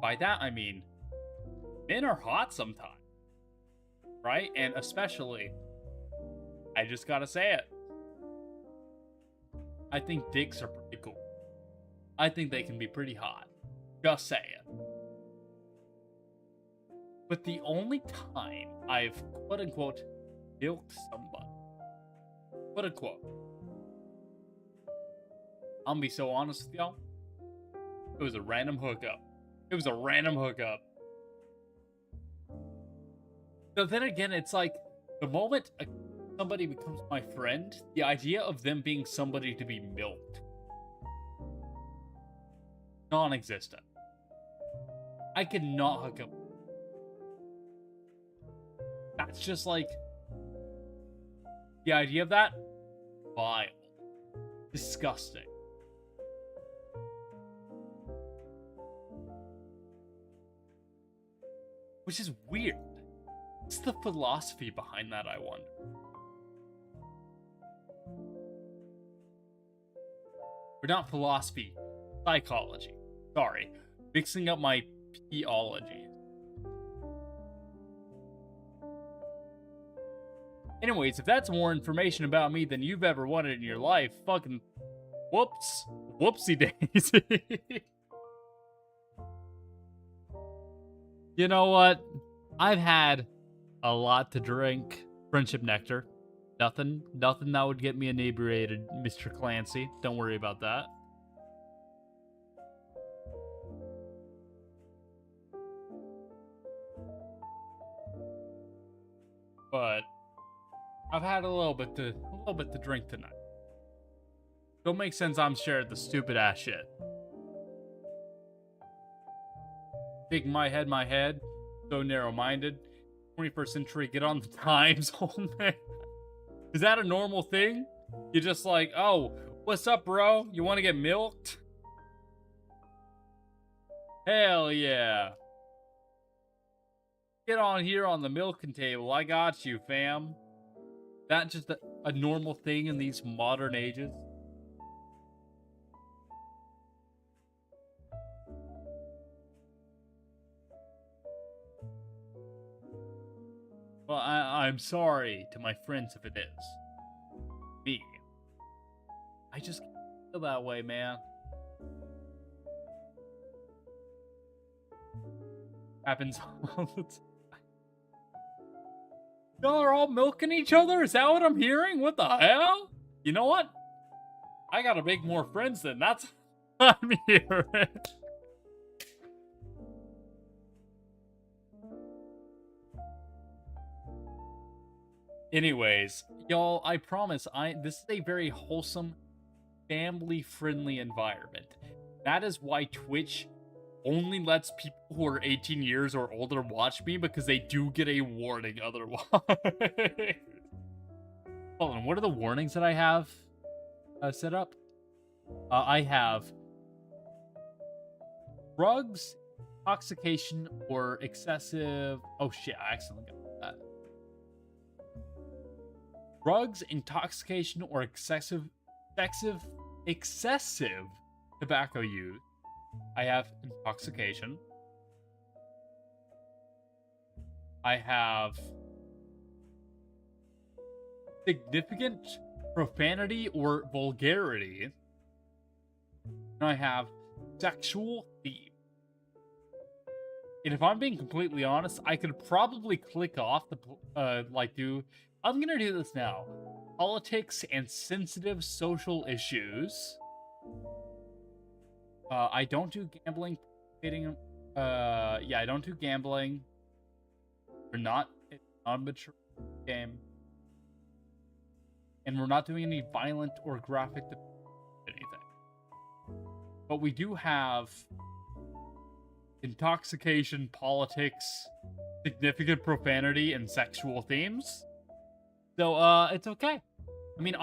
By that, I mean, men are hot sometimes, right? And especially, I just gotta say it, I think dicks are pretty cool. I think they can be pretty hot. Just saying. But the only time I've quote-unquote milked somebody, quote-unquote, I'm gonna be so honest with y'all, it was a random hookup. It was a random hookup. So then again, it's like, the moment somebody becomes my friend, the idea of them being somebody to be milked, non-existent. I could not hook up. That's just like, the idea of that, vile, disgusting. Which is weird. What's the philosophy behind that, I wonder? Or not philosophy, psychology. Sorry, mixing up my theology. Anyways, if that's more information about me than you've ever wanted in your life, fucking whoops. Whoopsie daisy. You know what? I've had a lot to drink. Friendship nectar. Nothing that would get me inebriated, Mr. Clancy. Don't worry about that. but I've had a little bit to drink tonight. Don't make sense I'm sharing the stupid ass shit. Taking my head, so narrow-minded. 21st century, get on the times, oh man. Is that a normal thing? You're just like, oh, what's up, bro? You want to get milked? Hell yeah. Get on here on the milking table. I got you, fam. That just a normal thing in these modern ages? Well, I'm sorry to my friends if it is. Me. I just feel that way, man. Happens all the time. Y'all are all milking each other? Is that what I'm hearing? What the hell? You know what? I gotta make more friends then. That's what I'm hearing. Anyways, y'all, I promise, this is a very wholesome, family-friendly environment. That is why Twitch only lets people who are 18 years or older watch me, because they do get a warning otherwise. Hold on, what are the warnings that I have set up? I have drugs, intoxication, or excessive... Oh shit, I accidentally got that. Drugs, intoxication, or excessive tobacco use. I have intoxication. I have significant profanity or vulgarity. And I have sexual theme. And if I'm being completely honest, I could probably click off the, I'm gonna do this now. Politics and sensitive social issues. I don't do gambling. I don't do gambling. We're not a mature game. And we're not doing any violent or graphic anything. But we do have intoxication, politics, significant profanity, and sexual themes. So, it's okay. I mean,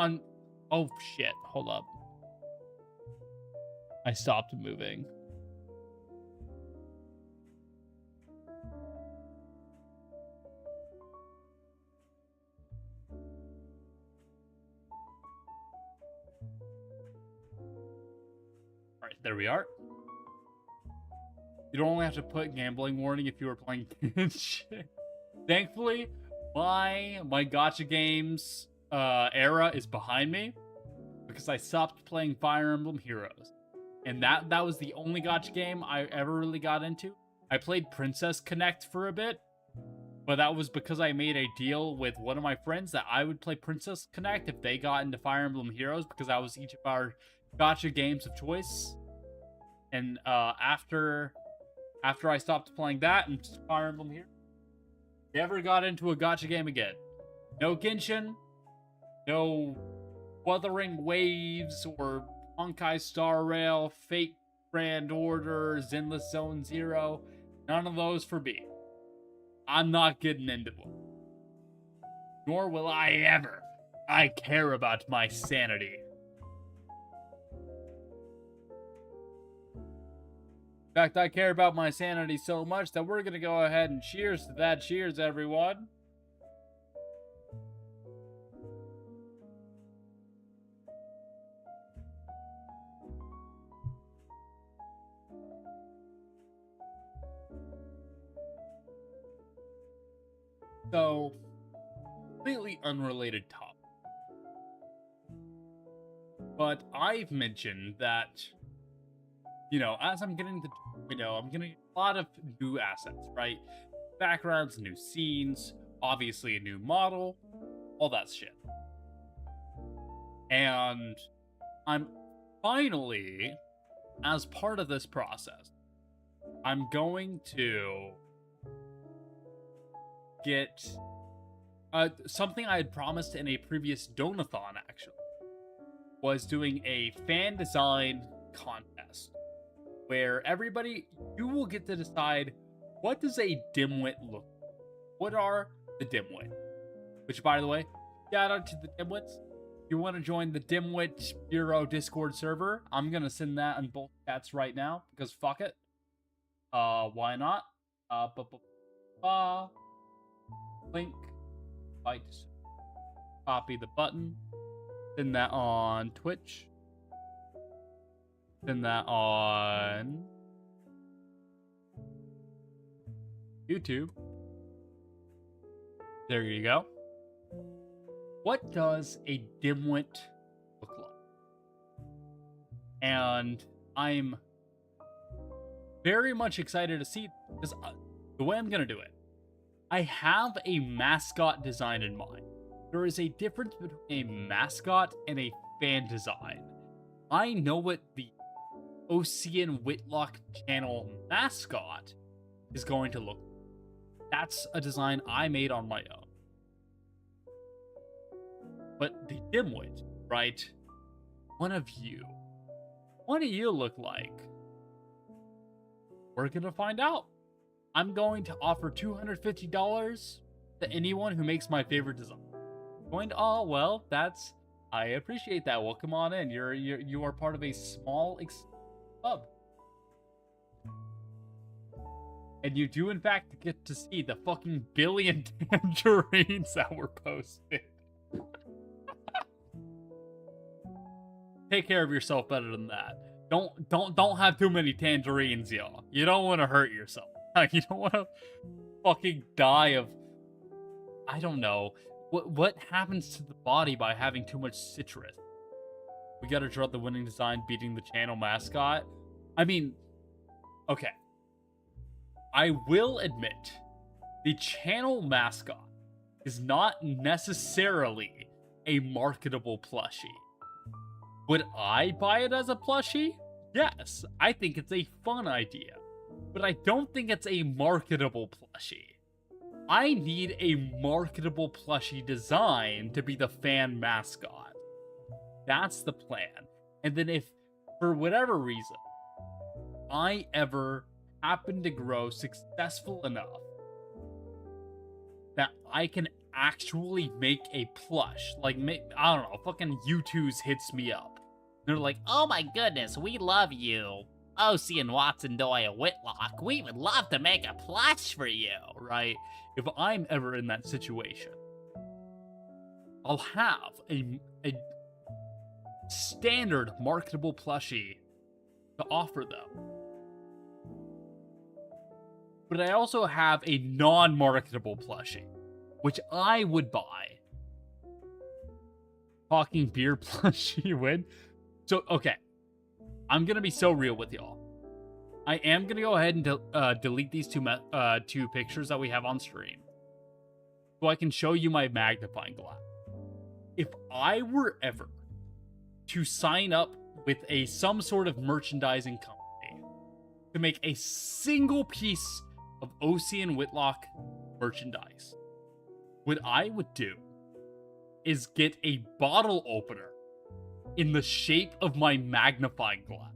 oh shit, hold up. I stopped moving. Alright, there we are. You don't only have to put gambling warning if you were playing shit. Thankfully, my gacha games era is behind me, because I stopped playing Fire Emblem Heroes. And that was the only gacha game I ever really got into. I played Princess Connect for a bit, but that was because I made a deal with one of my friends that I would play Princess Connect if they got into Fire Emblem Heroes, because that was each of our gacha games of choice. And after I stopped playing that and Fire Emblem Heroes, never got into a gacha game again. No Genshin, no Wuthering Waves, or Honkai Star Rail, Fate Grand Order, Zenless Zone Zero. None of those for me. I'm not getting into them. Nor will I ever. I care about my sanity. In fact, I care about my sanity so much that we're gonna go ahead and cheers to that. Cheers, everyone. So, completely unrelated topic. But I've mentioned that, you know, as I'm getting to, I'm getting a lot of new assets, right? Backgrounds, new scenes, obviously a new model, all that shit. And I'm finally, as part of this process, I'm going to get something I had promised in a previous donathon, actually, was doing a fan design contest where you will get to decide, what does a dimwit look like? What are the dimwit? Which, by the way, shout out to the dimwits. If you want to join the Dimwit Bureau Discord server, I'm going to send that on both chats right now, because fuck it. Why not? Link. Right. Copy the button. Send that on Twitch. Send that on YouTube. There you go. What does a dimwit look like? And I'm very much excited to see, because the way I'm going to do it, I have a mascot design in mind. There is a difference between a mascot and a fan design. I know what the Osian Whitlock channel mascot is going to look like. That's a design I made on my own. But the dimwit, right? What do you look like? We're gonna find out. I'm going to offer $250 to anyone who makes my favorite design. Oh, well, I appreciate that. Well, come on in. You are part of a small club. And you do, in fact, get to see the fucking billion tangerines that were posted. Take care of yourself better than that. Don't have too many tangerines, y'all. You don't want to hurt yourself. You don't want to fucking die of, I don't know. What happens to the body by having too much citrus? We gotta draw the winning design, beating the channel mascot. I mean, okay. I will admit, the channel mascot is not necessarily a marketable plushie. Would I buy it as a plushie? Yes, I think it's a fun idea. But I don't think it's a marketable plushie. I need a marketable plushie design to be the fan mascot. That's the plan. And then if, for whatever reason, I ever happen to grow successful enough that I can actually make a plush, like, I don't know, fucking U2's hits me up. They're like, oh my goodness, we love you, Osian Watson Doyle Whitlock. We would love to make a plush for you, right? If I'm ever in that situation, I'll have a standard marketable plushie to offer them. But I also have a non-marketable plushie, which I would buy. Talking beer plushie win. So, okay. I'm going to be so real with y'all. I am going to go ahead and delete these two pictures that we have on stream, so I can show you my magnifying glass. If I were ever to sign up with some sort of merchandising company to make a single piece of Osian Whitlock merchandise, what I would do is get a bottle opener in the shape of my magnifying glass.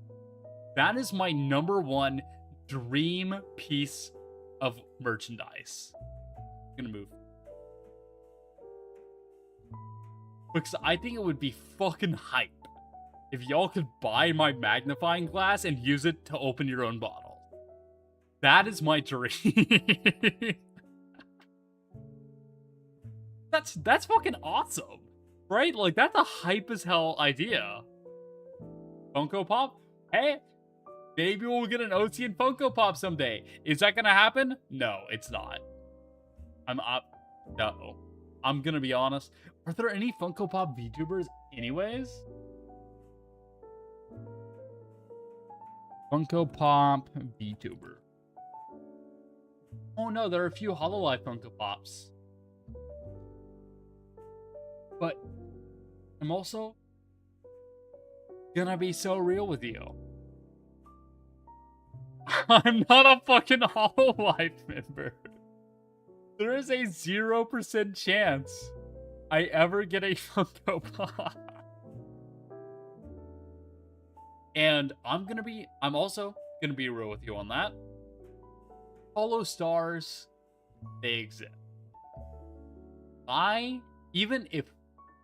That is my #1 dream piece of merchandise. I'm gonna move. Because I think it would be fucking hype if y'all could buy my magnifying glass and use it to open your own bottle. That is my dream. That's fucking awesome, right? Like, that's a hype as hell idea. Funko Pop? Hey, maybe we'll get an Osian Funko Pop someday. Is that gonna happen? No, it's not. No. I'm gonna be honest. Are there any Funko Pop VTubers anyways? Funko Pop VTuber. Oh no, there are a few Hololive Funko Pops. But I'm also gonna be so real with you. I'm not a fucking Hololive member. There is a 0% chance I ever get a Funko Pop. And I'm also gonna be real with you on that. Hollow Stars, they exist. Even if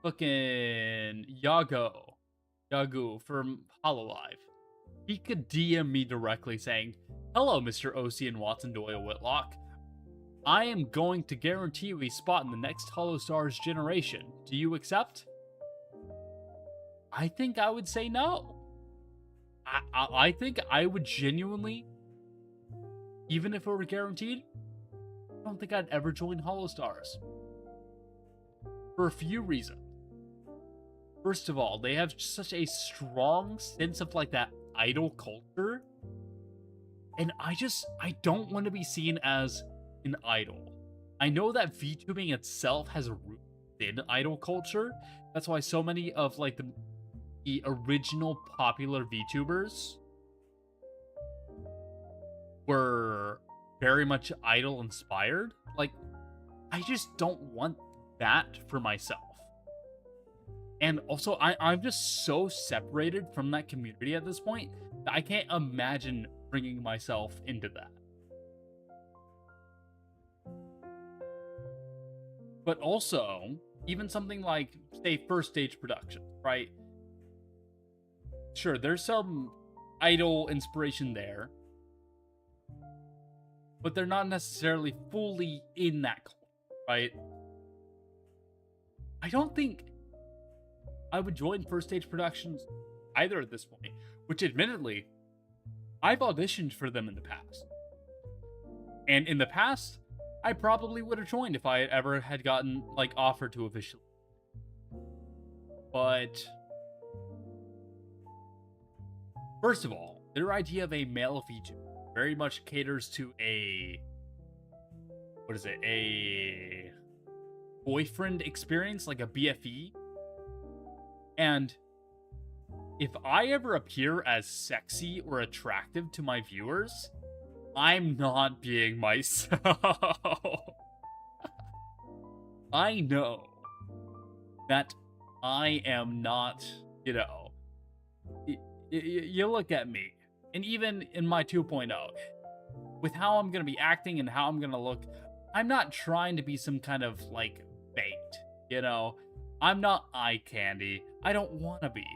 fucking Yagu from Hololive, he could DM me directly saying, "Hello, Mr. Osian Watson Doyle Whitlock. I am going to guarantee you a spot in the next Hollow Stars generation. Do you accept?" I think I would say no. I think I would genuinely, even if it were guaranteed, I don't think I'd ever join Hollow Stars. For a few reasons. First of all, they have such a strong sense of like that idol culture. And I don't want to be seen as an idol. I know that VTubing itself has a root in idol culture. That's why so many of like the original popular VTubers were very much idol inspired. Like, I just don't want that for myself. And also, I'm just so separated from that community at this point that I can't imagine bringing myself into that. But also, even something like, say, first stage production, right? Sure, there's some idol inspiration there, but they're not necessarily fully in that culture, right? I don't think I would join first stage productions either at this point, which admittedly, I've auditioned for them in the past. And in the past, I probably would have joined if I ever had gotten, like, offered to officially. But first of all, their idea of a male VTuber very much caters to a boyfriend experience, like a BFE. And if I ever appear as sexy or attractive to my viewers, I'm not being myself. I know that I am not, you look at me, and even in my 2.0, with how I'm going to be acting and how I'm going to look, I'm not trying to be some kind of, like, bait, I'm not eye candy. I don't want to be.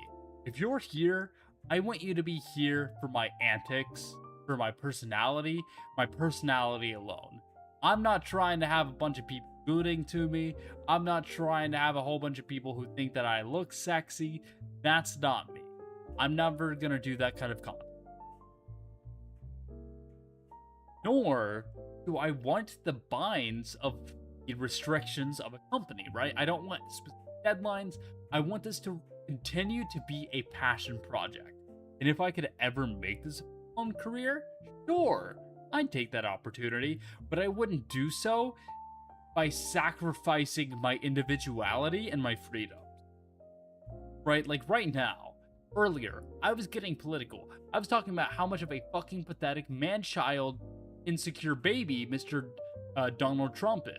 If you're here, I want you to be here for my antics, for my personality alone. I'm not trying to have a bunch of people rooting to me. I'm not trying to have a whole bunch of people who think that I look sexy. That's not me. I'm never going to do that kind of content. Nor do I want the binds of the restrictions of a company, right? I don't want specific deadlines. I want this to continue to be a passion project. And if I could ever make this my own career, sure, I'd take that opportunity, but I wouldn't do so by sacrificing my individuality and my freedom. Right? Like right now, earlier, I was getting political. I was talking about how much of a fucking pathetic man-child insecure baby Mr. Donald Trump is.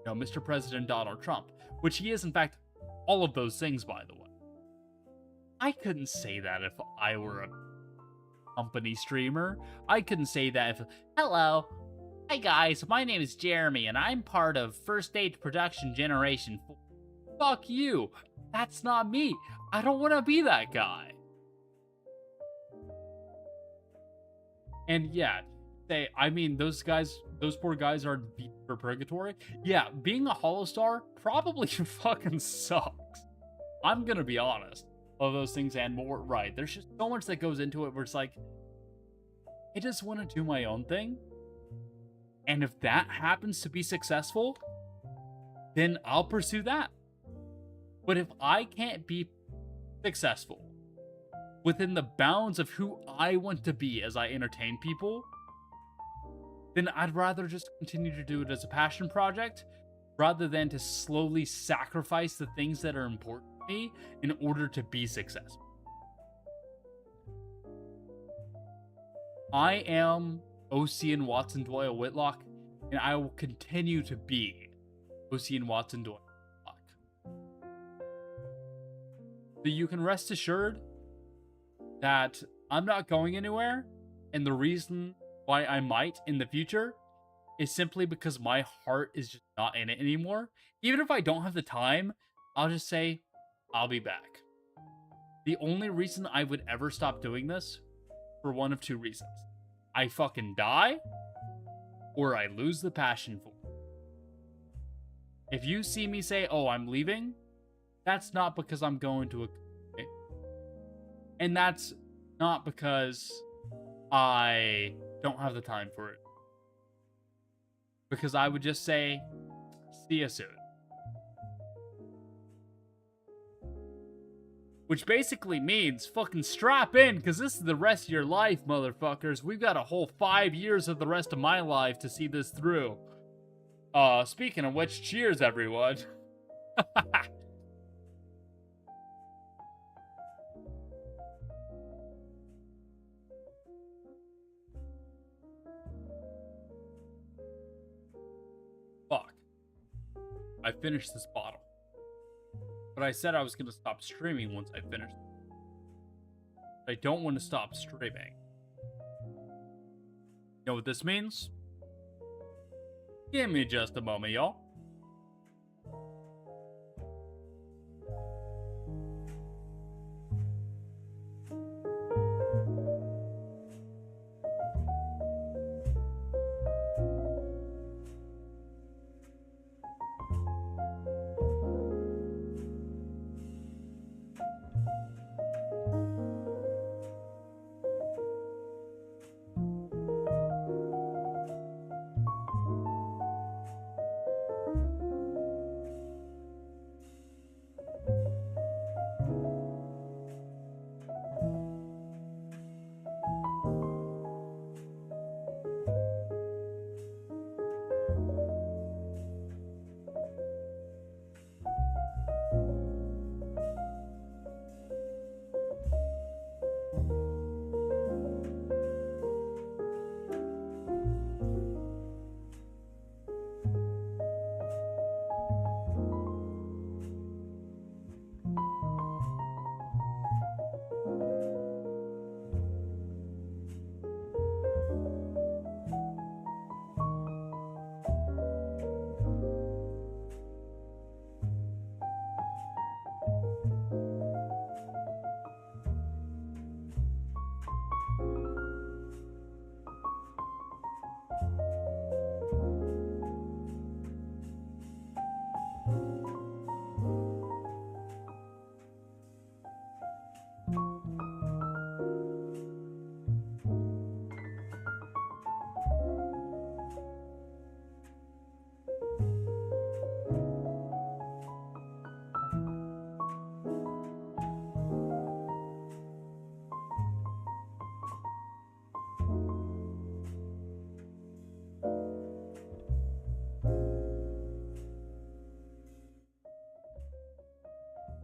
Mr. President Donald Trump, which he is, in fact, all of those things, by the way. I couldn't say that if I were a company streamer. I couldn't say that if, hello, hi guys, my name is Jeremy, and I'm part of First Stage Production Generation 4. Fuck you. That's not me. I don't want to be that guy. And yeah, those poor guys are beat for purgatory. Yeah, being a Hollow Star probably fucking sucks. I'm gonna be honest. All those things and more, right? There's just so much that goes into it where it's like, I just want to do my own thing. And if that happens to be successful, then I'll pursue that. But if I can't be successful within the bounds of who I want to be as I entertain people, then I'd rather just continue to do it as a passion project rather than to slowly sacrifice the things that are important to me in order to be successful. I am Osian Watson Doyle Whitlock, and I will continue to be Osian Watson doing Whitlock. So you can rest assured that I'm not going anywhere, and the reason why I might in the future is simply because my heart is just not in it anymore. Even if I don't have the time, I'll just say, I'll be back. The only reason I would ever stop doing this, for one of two reasons. I fucking die, or I lose the passion for it. If you see me say, oh, I'm leaving, that's not because I'm going to a... And that's not because I don't have the time for it. Because I would just say, see you soon. Which basically means fucking strap in, because this is the rest of your life, motherfuckers. We've got a whole 5 years of the rest of my life to see this through. Speaking of which, cheers, everyone. Fuck. I finished this bottle. But I said I was going to stop streaming once I finished. I don't want to stop streaming. You know what this means? Give me just a moment, y'all.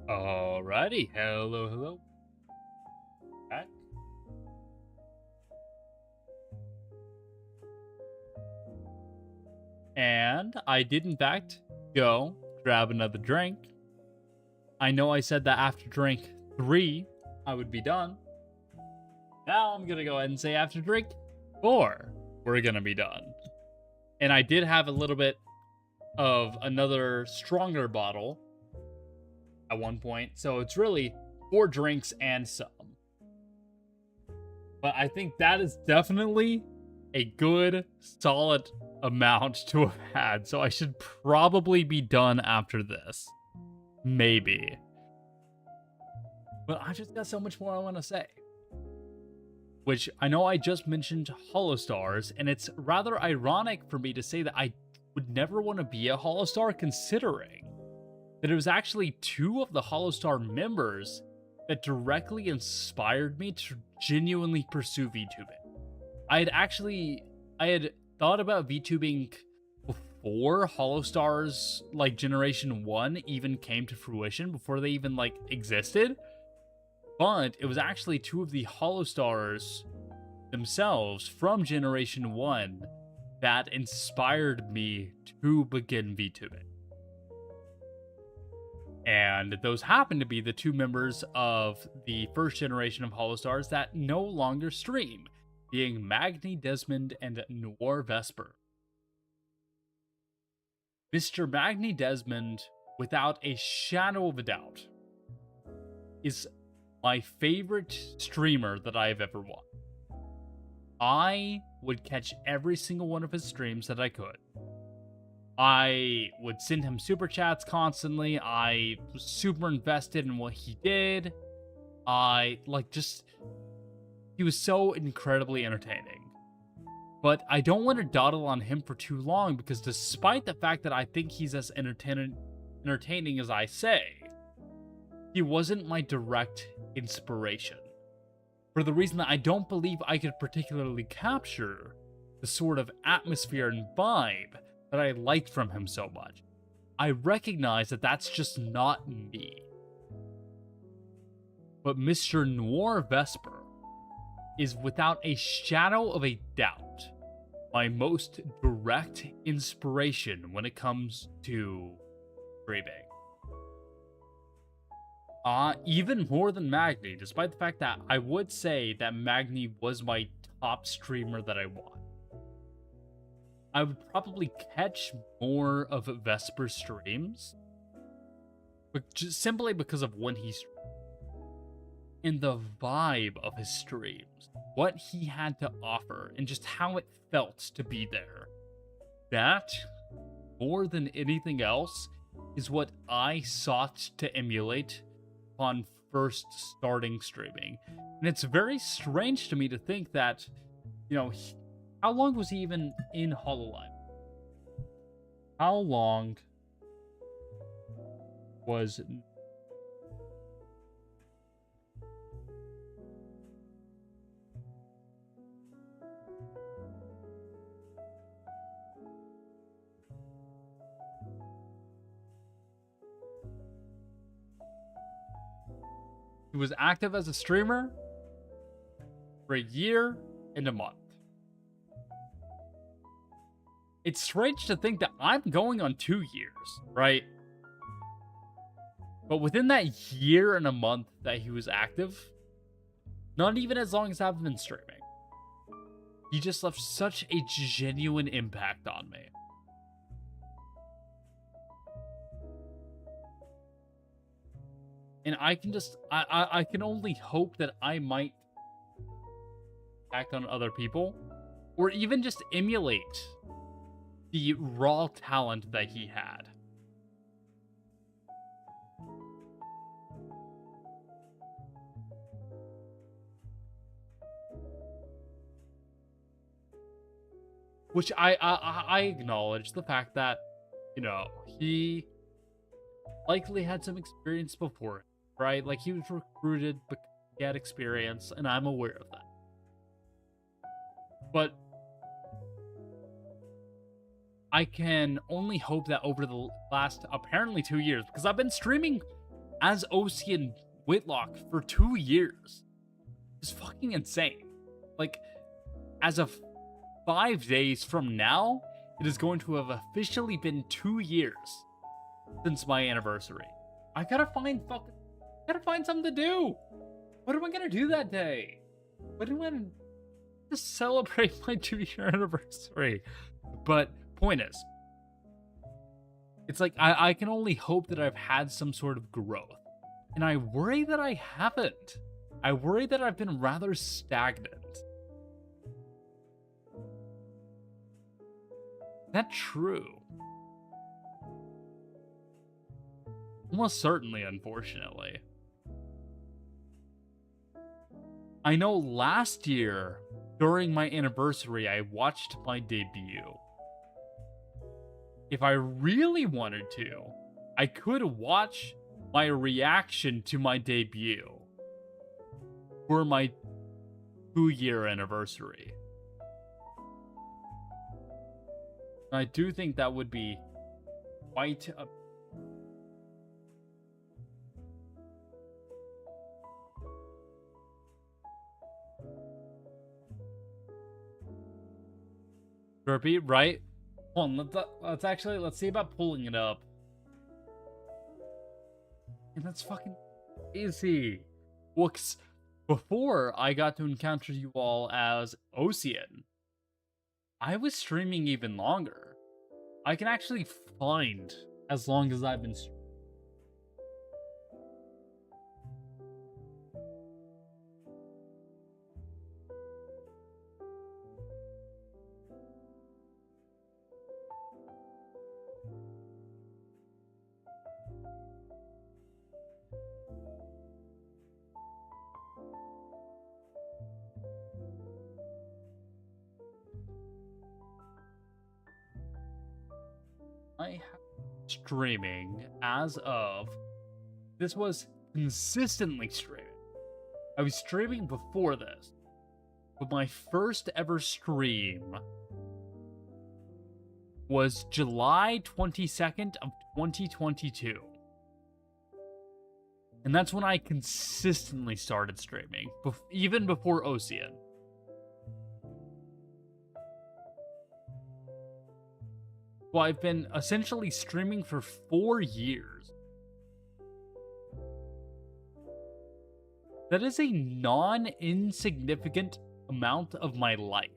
Alrighty, hello. Back. And I did in fact go grab another drink. I know I said that after drink 3, I would be done. Now I'm gonna go ahead and say after drink 4, we're gonna be done. And I did have a little bit of another stronger bottle at one point, so it's really 4 drinks and some. But I think that is definitely a good, solid amount to have had, so I should probably be done after this. Maybe. But I just got so much more I want to say. Which, I know I just mentioned Holostars, and it's rather ironic for me to say that I would never want to be a Holostar, considering that it was actually 2 of the Holostar members that directly inspired me to genuinely pursue VTubing. I had thought about VTubing before Holostars, like, Generation 1 even came to fruition, before they even, like, existed. But it was actually 2 of the Holostars themselves from Generation 1 that inspired me to begin VTubing. And those happen to be the two members of the first generation of Holostars that no longer stream, being Magni Desmond and Noir Vesper. Mr. Magni Desmond, without a shadow of a doubt, is my favorite streamer that I have ever watched. I would catch every single one of his streams that I could. I would send him super chats constantly. I was super invested in what he did. He was so incredibly entertaining. But I don't want to dawdle on him for too long, because despite the fact that I think he's as entertaining as I say, he wasn't my direct inspiration. For the reason that I don't believe I could particularly capture the sort of atmosphere and vibe that I liked from him so much. I recognize that that's just not me. But Mr. Noir Vesper is without a shadow of a doubt my most direct inspiration when it comes to streaming. Even more than Magni, despite the fact that I would say that Magni was my top streamer that I watched. I would probably catch more of Vesper streams, but just simply because of when he streamed. And the vibe of his streams, what he had to offer, and just how it felt to be there. That, more than anything else, is what I sought to emulate upon first starting streaming. And it's very strange to me to think that, how long was he even in HoloLive? How long was... He was active as a streamer for a year and a month. It's strange to think that I'm going on 2 years, right? But within that year and a month that he was active, not even as long as I've been streaming, he just left such a genuine impact on me. And I can just, I can only hope that I might act on other people, or even just emulate the raw talent that he had. Which I acknowledge the fact that, he likely had some experience before, right? Like, he was recruited, but he had experience, and I'm aware of that. But I can only hope that over the last, apparently 2 years, because I've been streaming as Osian Whitlock for 2 years. It's fucking insane. Like, as of 5 days from now, it is going to have officially been 2 years since my anniversary. I gotta find something to do. What am I gonna do that day? What do I to celebrate my 2-year anniversary? But point is, it's like I can only hope that I've had some sort of growth. And I worry that I haven't. I worry that I've been rather stagnant. Is that true? Almost certainly, unfortunately. I know last year, during my anniversary, I watched my debut. If I really wanted to, I could watch my reaction to my debut for my 2-year anniversary. I do think that would be quite a... Derpy, right? Hold on, let's see about pulling it up. And that's fucking easy. Well, 'cause before I got to encounter you all as Osian, I was streaming even longer. I can actually find as long as I've been streaming. I have streaming as of, this was consistently streaming. I was streaming before this, but my first ever stream was July 22nd of 2022. And that's when I consistently started streaming, even before Osian. Well, I've been essentially streaming for 4 years. That is a non-insignificant amount of my life.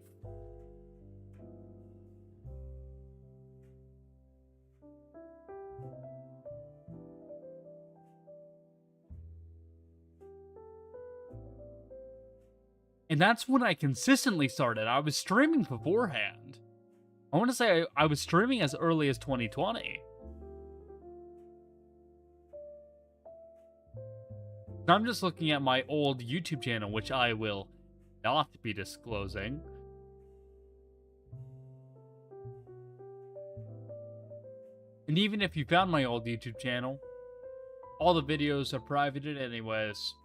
And that's when I consistently started. I was streaming beforehand. I want to say I was streaming as early as 2020. I'm just looking at my old YouTube channel, which I will not be disclosing. And even if you found my old YouTube channel, all the videos are privated anyways.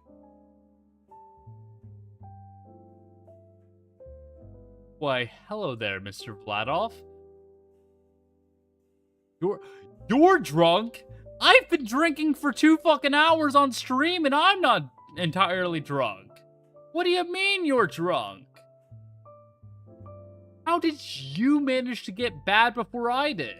Why, hello there, Mr. Vladoff. You're drunk? I've been drinking for 2 fucking hours on stream and I'm not entirely drunk. What do you mean you're drunk? How did you manage to get bad before I did?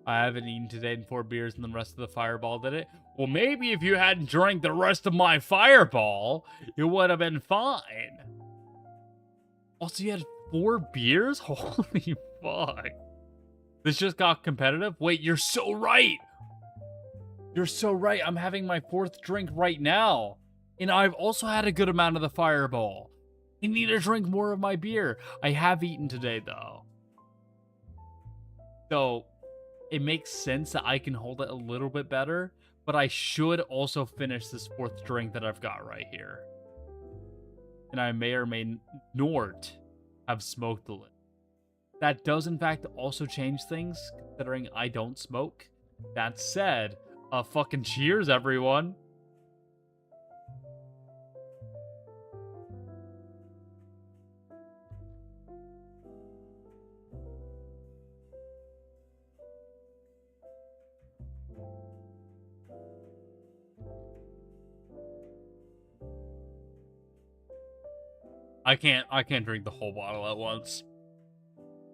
I haven't eaten today in 4 beers and the rest of the fireball did it. Well, maybe if you hadn't drank the rest of my fireball, it would have been fine. Also, you had 4 beers? Holy fuck. This just got competitive? Wait, you're so right. You're so right. I'm having my 4th drink right now. And I've also had a good amount of the fireball. I need to drink more of my beer. I have eaten today, though. So it makes sense that I can hold it a little bit better, but I should also finish this 4th drink that I've got right here. And I may or may not have smoked a little. That does in fact also change things, considering I don't smoke. That said, fucking cheers, everyone. I can't drink the whole bottle at once.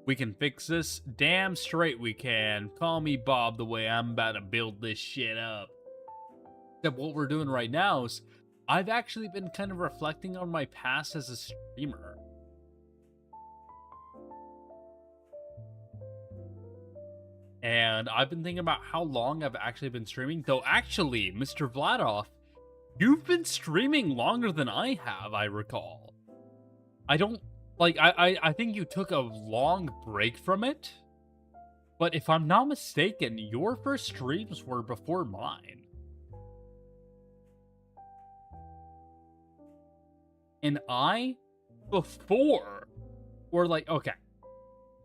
We can fix this. Damn straight we can. Call me Bob the way I'm about to build this shit up. Except what we're doing right now is I've actually been kind of reflecting on my past as a streamer. And I've been thinking about how long I've actually been streaming. Though actually, Mr. Vladoff, you've been streaming longer than I have, I recall. I don't, like, I think you took a long break from it. But if I'm not mistaken, your first streams were before mine. And before, or like, okay.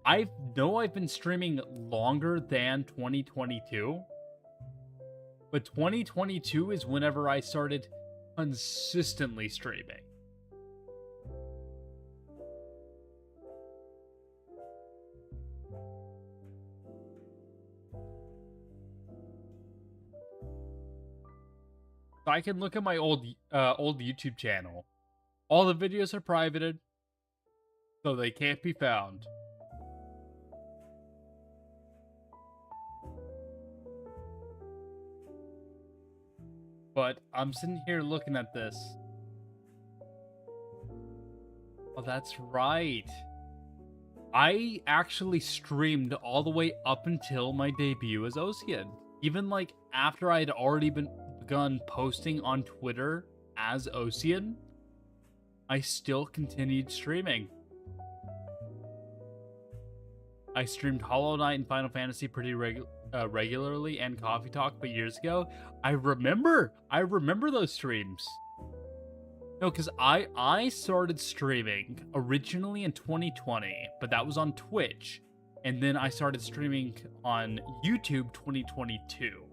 I know I've been streaming longer than 2022. But 2022 is whenever I started consistently streaming. I can look at my old YouTube channel. All the videos are privated, so they can't be found. But I'm sitting here looking at this. Oh, that's right. I actually streamed all the way up until my debut as Osian. Even like after I had already begun posting on Twitter as Osian, I still continued streaming. I streamed Hollow Knight and Final Fantasy pretty regularly, and Coffee Talk, but years ago. I remember those streams. No, because I started streaming originally in 2020, but that was on Twitch. And then I started streaming on YouTube 2022.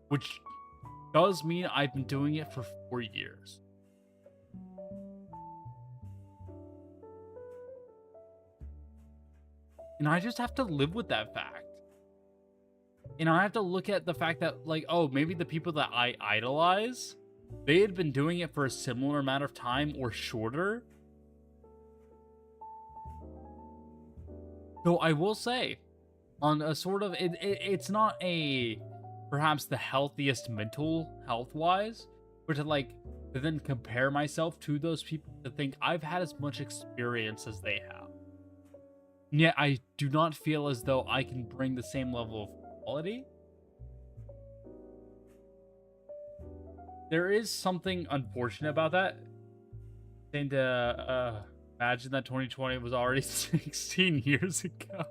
Which does mean I've been doing it for 4 years. And I just have to live with that fact. And I have to look at the fact that, like, oh, maybe the people that I idolize, they had been doing it for a similar amount of time or shorter. Though I will say, on a sort of, it's not a, perhaps the healthiest mental health-wise, but to then compare myself to those people to think I've had as much experience as they have. And yet I do not feel as though I can bring the same level of quality. There is something unfortunate about that. Saying to imagine that 2020 was already 16 years ago.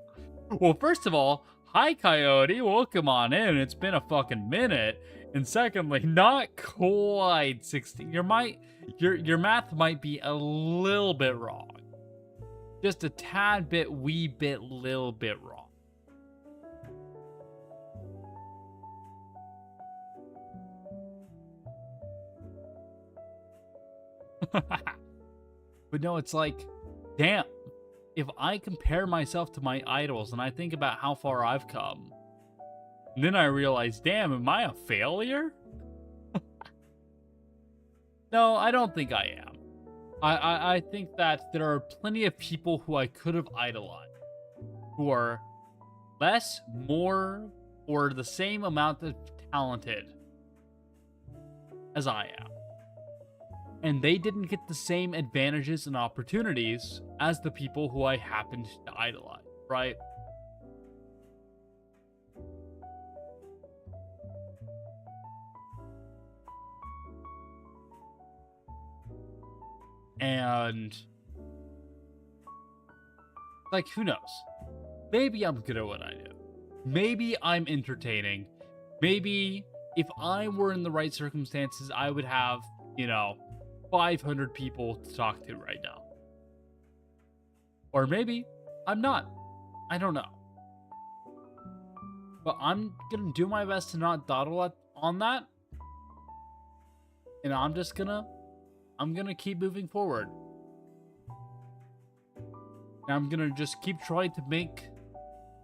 Well, first of all, hi Coyote, welcome on in. It's been a fucking minute. And secondly, not quite 16. Your math might be a little bit wrong. Just a tad bit, little bit wrong. But no, it's like, damn, if I compare myself to my idols and I think about how far I've come, and then I realize, damn, am I a failure? No, I don't think I am. I think that there are plenty of people who I could have idolized, who are less, more, or the same amount of talented as I am. And they didn't get the same advantages and opportunities as the people who I happened to idolize, right? And, like, who knows? Maybe I'm good at what I do. Maybe I'm entertaining. Maybe if I were in the right circumstances, I would have, 500 people to talk to right now. Or maybe I'm not. I don't know. But I'm gonna do my best to not dawdle on that. And I'm gonna keep moving forward. And I'm gonna just keep trying to make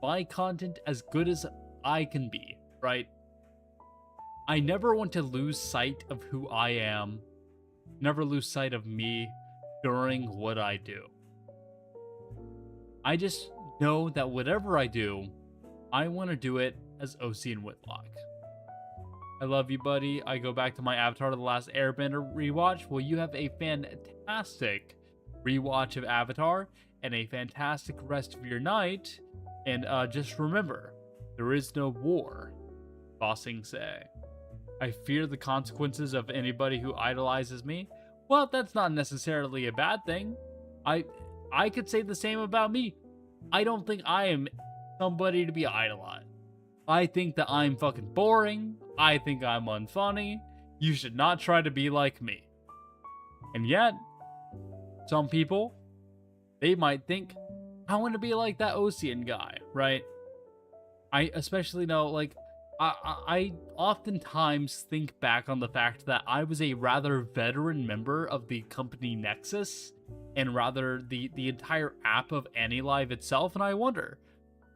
my content as good as I can be, right? I never want to lose sight of who I am. Never lose sight of me during what I do. I just know that whatever I do, I want to do it as Osian Whitlock. I love you, buddy. I go back to my Avatar: The Last Airbender rewatch. Well, you have a fantastic rewatch of Avatar and a fantastic rest of your night. And just remember, there is no war. Ba Sing Se. I fear the consequences of anybody who idolizes me. Well, that's not necessarily a bad thing. I could say the same about me. I don't think I am somebody to be idolized. I think that I'm fucking boring. I think I'm unfunny. You should not try to be like me. And yet, some people, they might think, I want to be like that Osian guy, right? I especially know, like, I oftentimes think back on the fact that I was a rather veteran member of the company Nexus, and rather the entire app of AniLive itself, and I wonder,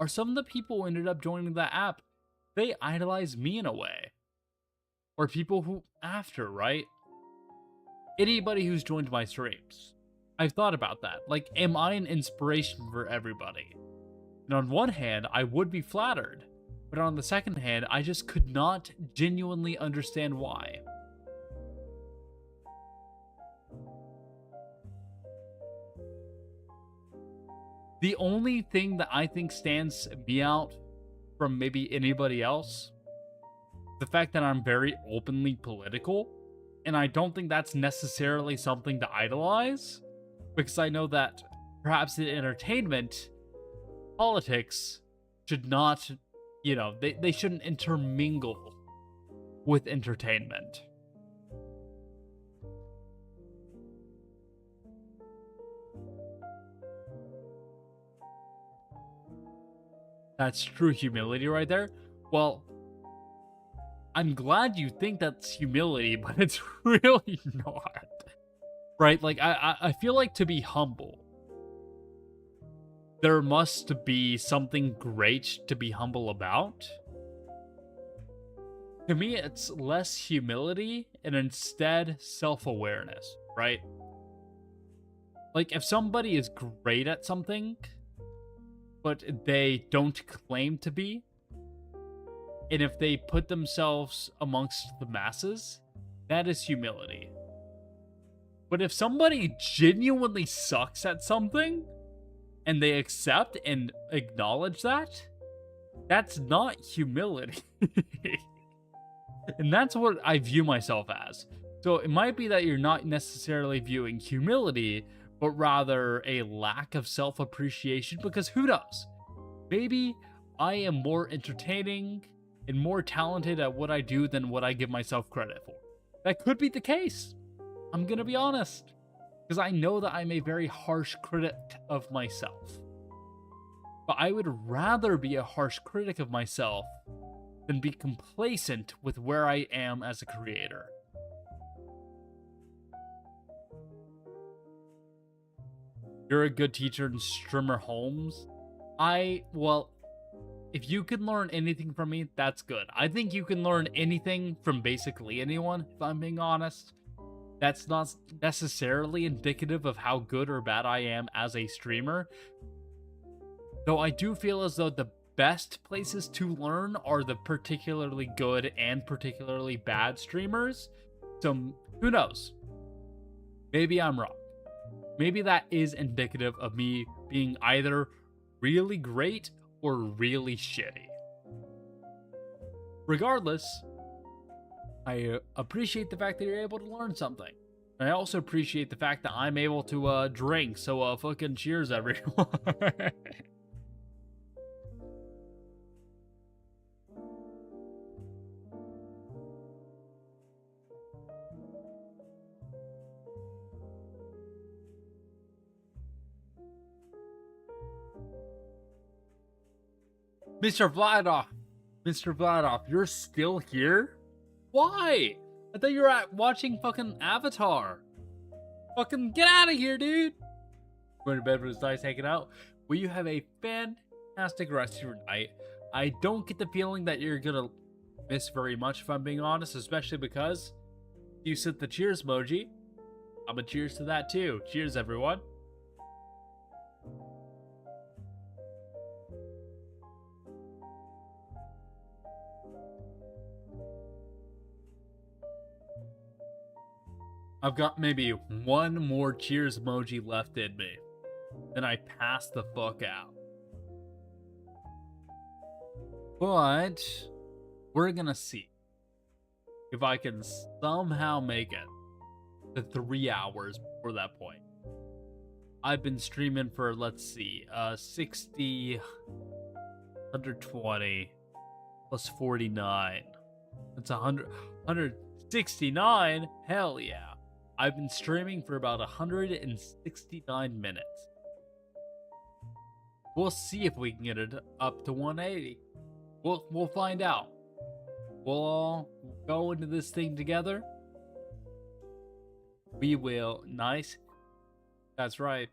are some of the people who ended up joining that app, they idolize me in a way? or people who after, right? Anybody who's joined my streams. I've thought about that. Like, am I an inspiration for everybody? And on one hand, I would be flattered. But on the second hand, I just could not genuinely understand why. The only thing that I think stands me out from maybe anybody else, the fact that I'm very openly political, and I don't think that's necessarily something to idolize, because I know that perhaps in entertainment, politics should not, they shouldn't intermingle with entertainment. That's true humility right there. Well, I'm glad you think that's humility, but it's really not. Right? Like, I feel like to be humble, there must be something great to be humble about. To me, it's less humility and instead self-awareness, right? Like, if somebody is great at something, but they don't claim to be, and if they put themselves amongst the masses, that is humility. But if somebody genuinely sucks at something, and they accept and acknowledge that, that's not humility. And that's what I view myself as. So it might be that you're not necessarily viewing humility, but rather a lack of self-appreciation, because who knows? Maybe I am more entertaining and more talented at what I do than what I give myself credit for. That could be the case. I'm gonna be honest. Because I know that I'm a very harsh critic of myself. But I would rather be a harsh critic of myself than be complacent with where I am as a creator. You're a good teacher in Strimmer Holmes. Well, if you can learn anything from me, that's good. I think you can learn anything from basically anyone, if I'm being honest. That's not necessarily indicative of how good or bad I am as a streamer. Though I do feel as though the best places to learn are the particularly good and particularly bad streamers. So who knows? Maybe I'm wrong. Maybe that is indicative of me being either really great or really shitty. Regardless, I appreciate the fact that you're able to learn something. I also appreciate the fact that I'm able to drink, so fucking cheers, everyone. Mr. Vladoff, you're still here? Why? I thought you were watching fucking Avatar. Fucking get out of here, dude. Going to bed was nice hanging out. Well, you have a fantastic rest of your night. I don't get the feeling that you're gonna miss very much, if I'm being honest, especially because you sent the cheers emoji. I'm a cheers to that too. Cheers, everyone. I've got maybe one more cheers emoji left in me. Then I pass the fuck out. But we're gonna see if I can somehow make it to 3 hours before that point. I've been streaming for, let's see, 60, 120, plus 49. That's 169? Hell yeah. I've been streaming for about 169 minutes. We'll see if we can get it up to 180. We'll find out. We'll all go into this thing together. We will. Nice. That's right.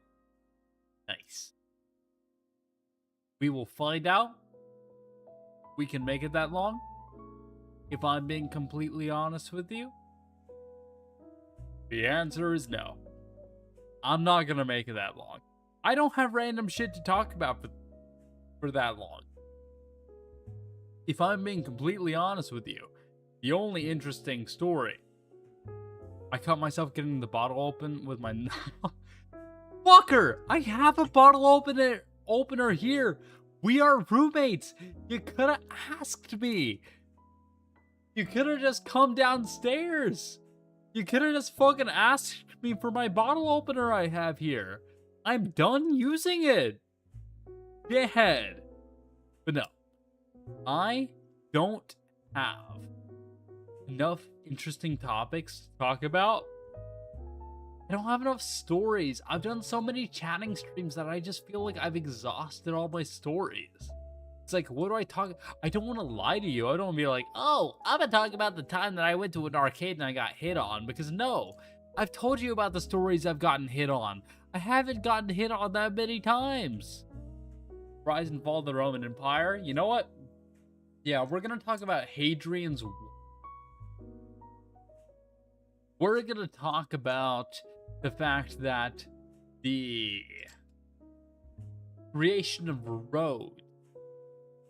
Nice. We will find out. We can make it that long. If I'm being completely honest with you, the answer is no. I'm not gonna make it that long. I don't have random shit to talk about for that long. If I'm being completely honest with you, the only interesting story, I caught myself getting the bottle open with my fucker. I have a bottle opener here. We are roommates. You could have asked me. You could have just come downstairs. You could have just fucking asked me for my bottle opener I have here. I'm done using it. Dead. But no, I don't have enough interesting topics to talk about. I don't have enough stories. I've done so many chatting streams that I just feel like I've exhausted all my stories. It's like, what do I talk? I don't want to lie to you. I don't want to be like, oh, I'm going to talk about the time that I went to an arcade and I got hit on. Because no, I've told you about the stories I've gotten hit on. I haven't gotten hit on that many times. Rise and fall of the Roman Empire. You know what? Yeah, we're going to talk about Hadrian's War. We're going to talk about the fact that the creation of roads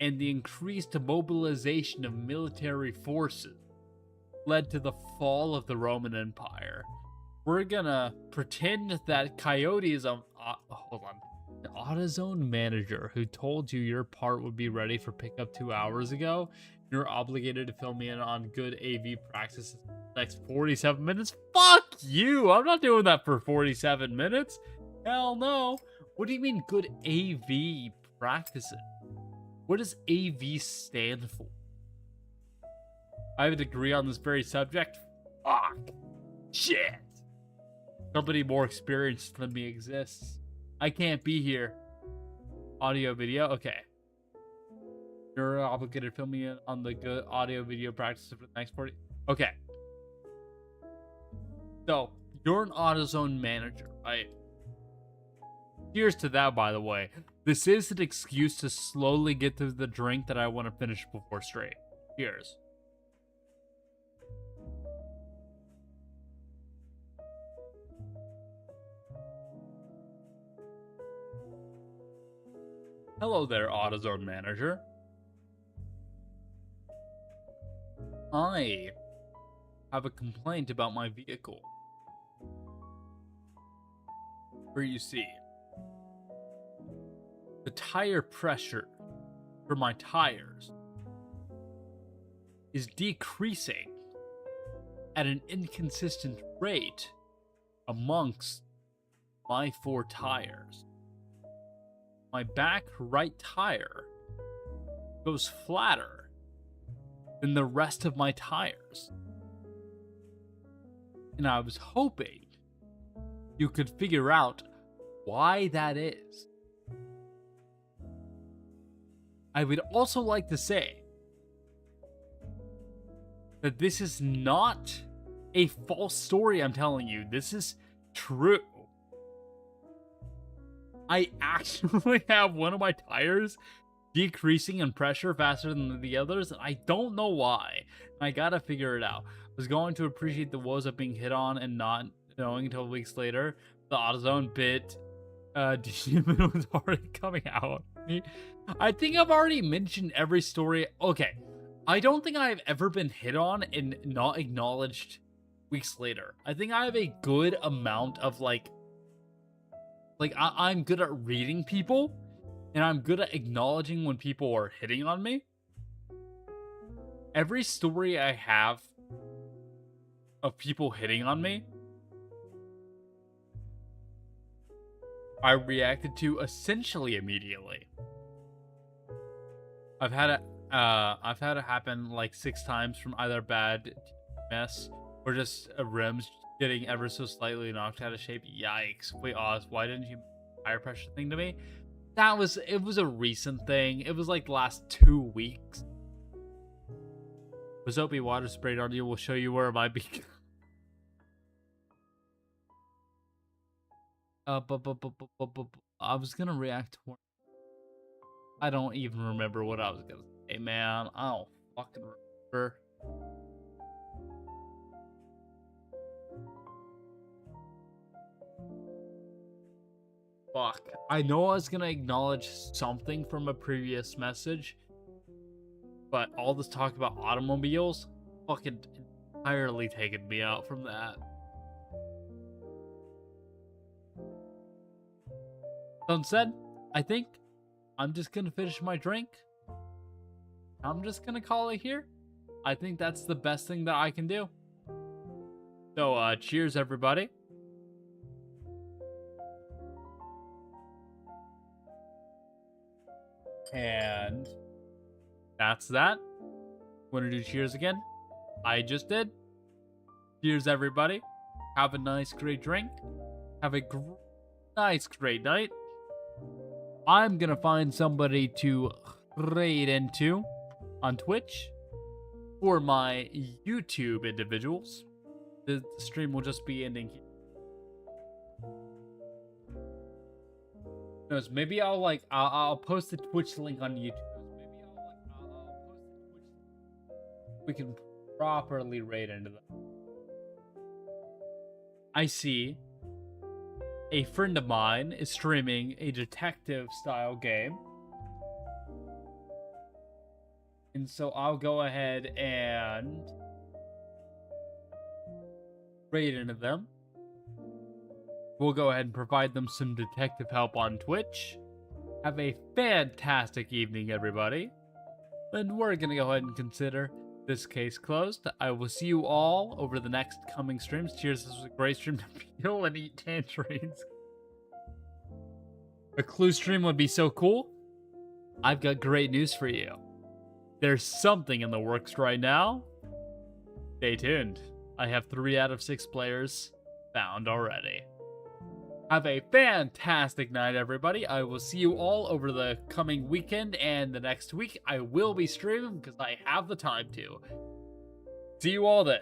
and the increased mobilization of military forces led to the fall of the Roman Empire. We're gonna pretend that Coyote is an AutoZone manager who told you your part would be ready for pickup 2 hours ago. You're obligated to fill me in on good AV practices for the next 47 minutes. Fuck you! I'm not doing that for 47 minutes. Hell no. What do you mean good AV practices? What does AV stand for? I have a degree on this very subject. Fuck. Shit. Somebody more experienced than me exists. I can't be here. Audio, video? Okay. You're obligated to fill me in on the good audio, video practices for the next 40. Okay. So, you're an AutoZone manager, right? Cheers to that, by the way. This is an excuse to slowly get through the drink that I want to finish before straight. Cheers. Hello there, AutoZone manager. I have a complaint about my vehicle. Where you see, the tire pressure for my tires is decreasing at an inconsistent rate amongst my 4 tires. My back right tire goes flatter than the rest of my tires. And I was hoping you could figure out why that is. I would also like to say that this is not a false story I'm telling you. This is true. I actually have one of my tires decreasing in pressure faster than the others, and I don't know why. I gotta figure it out. I was going to appreciate the woes of being hit on and not knowing until weeks later. The AutoZone bit demon was already coming out. I think I've already mentioned every story. Okay, I don't think I've ever been hit on and not acknowledged weeks later. I think I have a good amount of I'm good at reading people, and I'm good at acknowledging when people are hitting on me. Every story I have of people hitting on me, I reacted to essentially immediately. I've had it happen like 6 times from either bad mess or just rims getting ever so slightly knocked out of shape. Yikes. Wait, Oz, why didn't you tire pressure thing to me? It was a recent thing. It was like the last 2 weeks. Wasopi water sprayed on you will show you where it might be. I was gonna react to one. I don't even remember what I was gonna say, man. I don't fucking remember. Fuck. I know I was gonna acknowledge something from a previous message, but all this talk about automobiles fucking entirely taken me out from that. That said, I think I'm just gonna finish my drink. I'm just gonna call it here. I think that's the best thing that I can do. So, cheers, everybody. And that's that. Want to do cheers again? I just did. Cheers, everybody. Have a nice, great drink. Have a nice, great night. I'm gonna find somebody to raid into on Twitch. For my YouTube individuals, the stream will just be ending here. No, maybe I'll post the Twitch link on YouTube. We can properly raid into them. I see a friend of mine is streaming a detective style game. And so I'll go ahead and raid into them. We'll go ahead and provide them some detective help on Twitch. Have a fantastic evening, everybody. And we're going to go ahead and consider this case closed. I will see you all over the next coming streams. Cheers, this was a great stream to peel and eat tangerines. A clue stream would be so cool. I've got great news for you. There's something in the works right now. Stay tuned. I have 3 out of 6 players found already. Have a fantastic night, everybody. I will see you all over the coming weekend and the next week. I will be streaming because I have the time to. See you all then.